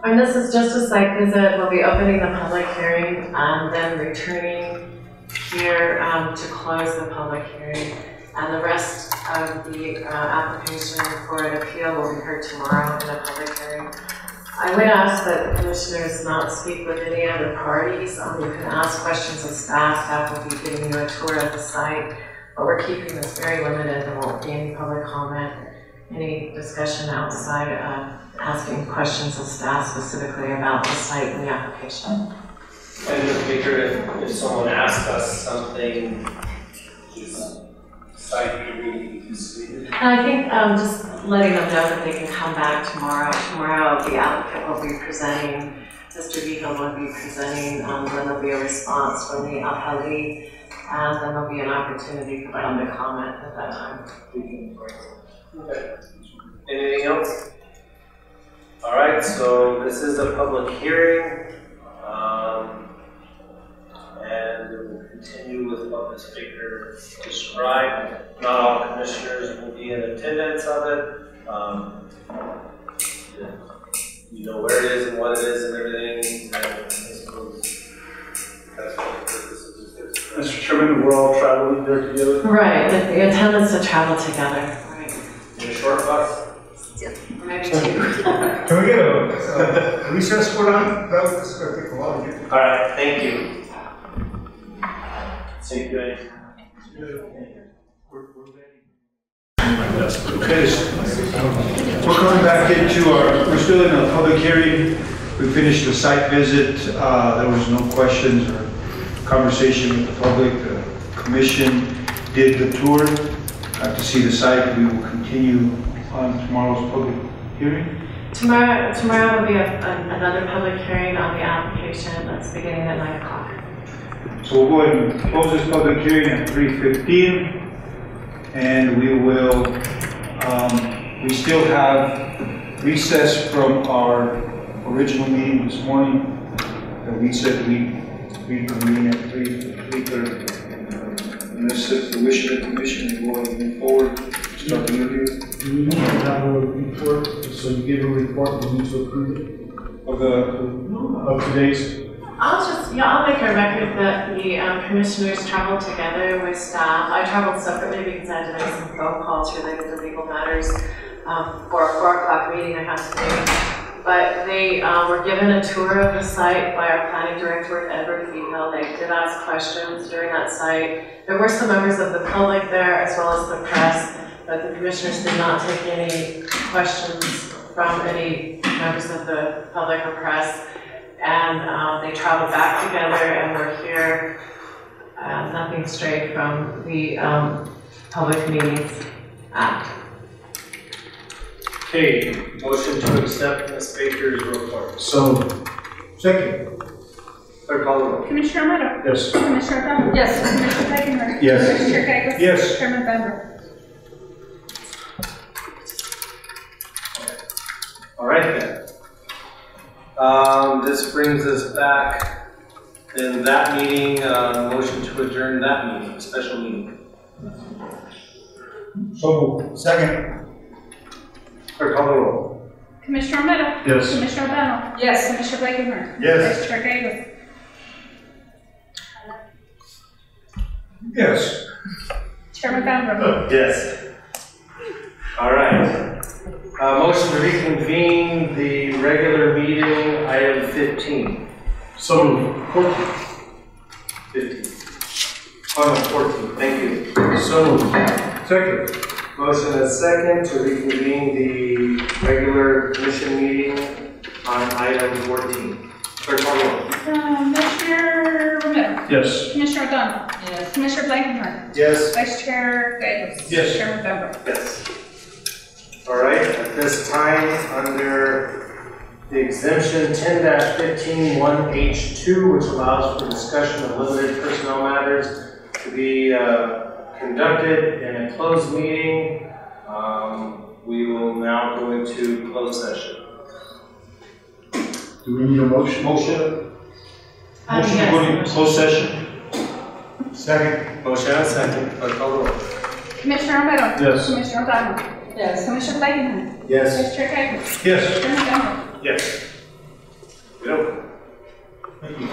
S7: And this is just a site visit. We'll be opening the public hearing and then returning here to close the public hearing. And the rest of the application for an appeal will be heard tomorrow in a public hearing. I would ask that the commissioners not speak with any other parties. You can ask questions of staff. Staff will be giving you a tour of the site, but we're keeping this very limited. There won't be any public comment, any discussion outside of asking questions of staff specifically about the site and the application.
S21: And Ms. Baker, if someone asks us something, is site really completed?
S7: And I think just letting them know that they can come back tomorrow. Tomorrow the applicant will be presenting, Mr. Beagle will be presenting, then there'll be a response from the appellee, and then there'll be an opportunity for them to comment at that time.
S21: Okay. Anything else? All right, so this is a public hearing, and we will continue with what Ms. Baker described. Not all commissioners will be in attendance of it. You know where it is and what it is and everything. And I suppose that's what the purpose of this is.
S3: Mr. Chairman, we're all traveling there together?
S7: Right, the intent is to travel together. Right.
S21: In a short bus?
S7: Maybe two.
S3: Can we get a recess for that? That's going to take a while to get.
S21: All right, thank you. See you guys.
S3: Okay, we're coming back into we're still in a public hearing. We finished the site visit. There was no questions or conversation with the public. The commission did the tour. Got to see the site. We will continue on tomorrow's public hearing.
S7: Tomorrow will be another public hearing on the application that's beginning at 9 o'clock.
S3: So we'll go ahead and close this public hearing at 3:15, and we will, we still have recess from our original meeting this morning, and we said we reconvene at 3:30. Unless it's the wish of the commission, we'll go ahead and move forward, start the interview.
S20: Do we need to have a report, so you give a report, we need to approve it? Of today's?
S7: I'll make a record that the commissioners traveled together with staff. I traveled separately because I had to make some phone calls related to legal matters for a 4 o'clock meeting I had today. But they were given a tour of the site by our planning director, Edward Beagle. They did ask questions during that site. There were some members of the public there as well as the press, but the commissioners did not take any questions from any members of the public or press. And they traveled back together and we're here. Nothing strayed from the Public Meetings Act.
S21: Okay, motion to accept Ms. Baker's report.
S20: So, second.
S21: Clerk call the roll.
S9: Commissioner Romero?
S20: Yes.
S9: Commissioner O'Donnell? Yes. Commissioner Blakenher?
S20: Yes.
S9: Vice Chair Gagos?
S3: Yes.
S9: Chairman Bender?
S21: All right then. This brings us back in that meeting, motion to adjourn that meeting, special meeting.
S3: So, second.
S21: Clerk call the roll.
S9: Commissioner Romero?
S3: Yes.
S9: Commissioner O'Donnell? Yes. Commissioner Blakenher?
S3: Yes.
S9: Vice Chair Gagos?
S3: Yes.
S9: Chairman Bender?
S21: Yes. All right. Motion to reconvene the regular meeting, item 15.
S20: So moved. 14.
S21: 15. Oh, no, 14. Thank you.
S20: So moved. Second.
S1: Motion and second to reconvene the regular commission meeting on item 14. Clerk call the roll.
S9: Commissioner Romero?
S3: Yes.
S9: Commissioner O'Donnell? Yes. Commissioner Blankenhorn?
S1: Yes.
S9: Vice Chair Gagos?
S3: Yes.
S9: Chairman Bender?
S1: Yes. All right, at this time, under the exemption 10-15-1H2, which allows for discussion of limited personnel matters to be conducted in a closed meeting, we will now go into closed session.
S3: Do we need a motion? Motion to go into closed session? Second.
S1: Motion and second, clerk call the roll.
S9: Commissioner Romero?
S3: Yes.
S9: Commissioner O'Donnell? Yes. Commissioner Blankenhorn?
S1: Yes.
S9: Vice Chair Gagos?
S3: Yes.
S9: Chairman Bender?
S1: Yes. Go.
S3: Thank you.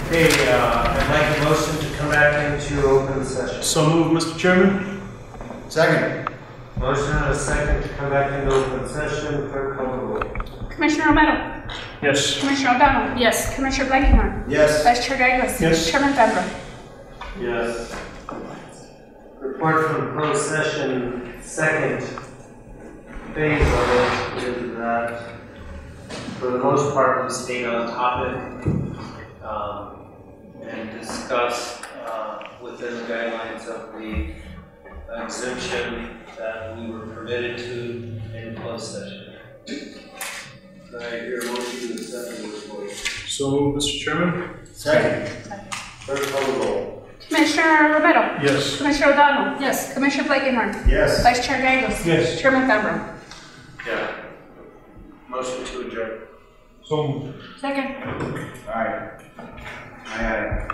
S1: Okay, I'd like a motion to come back into open session.
S3: So moved, Mr. Chairman.
S15: Second.
S1: Motion and a second to come back into open session, clerk call the roll.
S9: Commissioner Romero?
S3: Yes.
S9: Commissioner O'Donnell? Yes. Commissioner Blankenhorn?
S15: Yes.
S9: Vice Chair Gagos?
S3: Yes.
S9: Chairman Bender?
S1: Yes. Report from closed session, second phase of it is that for the most part we stayed on topic and discussed within the guidelines of the exemption that we were permitted to in closed session. Can I hear a motion to accept the report?
S3: So moved, Mr. Chairman.
S15: Second.
S1: Clerk call the roll.
S9: Commissioner Romero?
S3: Yes.
S9: Commissioner O'Donnell? Yes. Commissioner Blankenhorn?
S15: Yes.
S9: Vice Chair Gagos?
S3: Yes.
S9: Chairman Bender?
S1: Yeah. Motion to adjourn.
S3: So moved.
S9: Second.
S15: Aye. Aye, aye.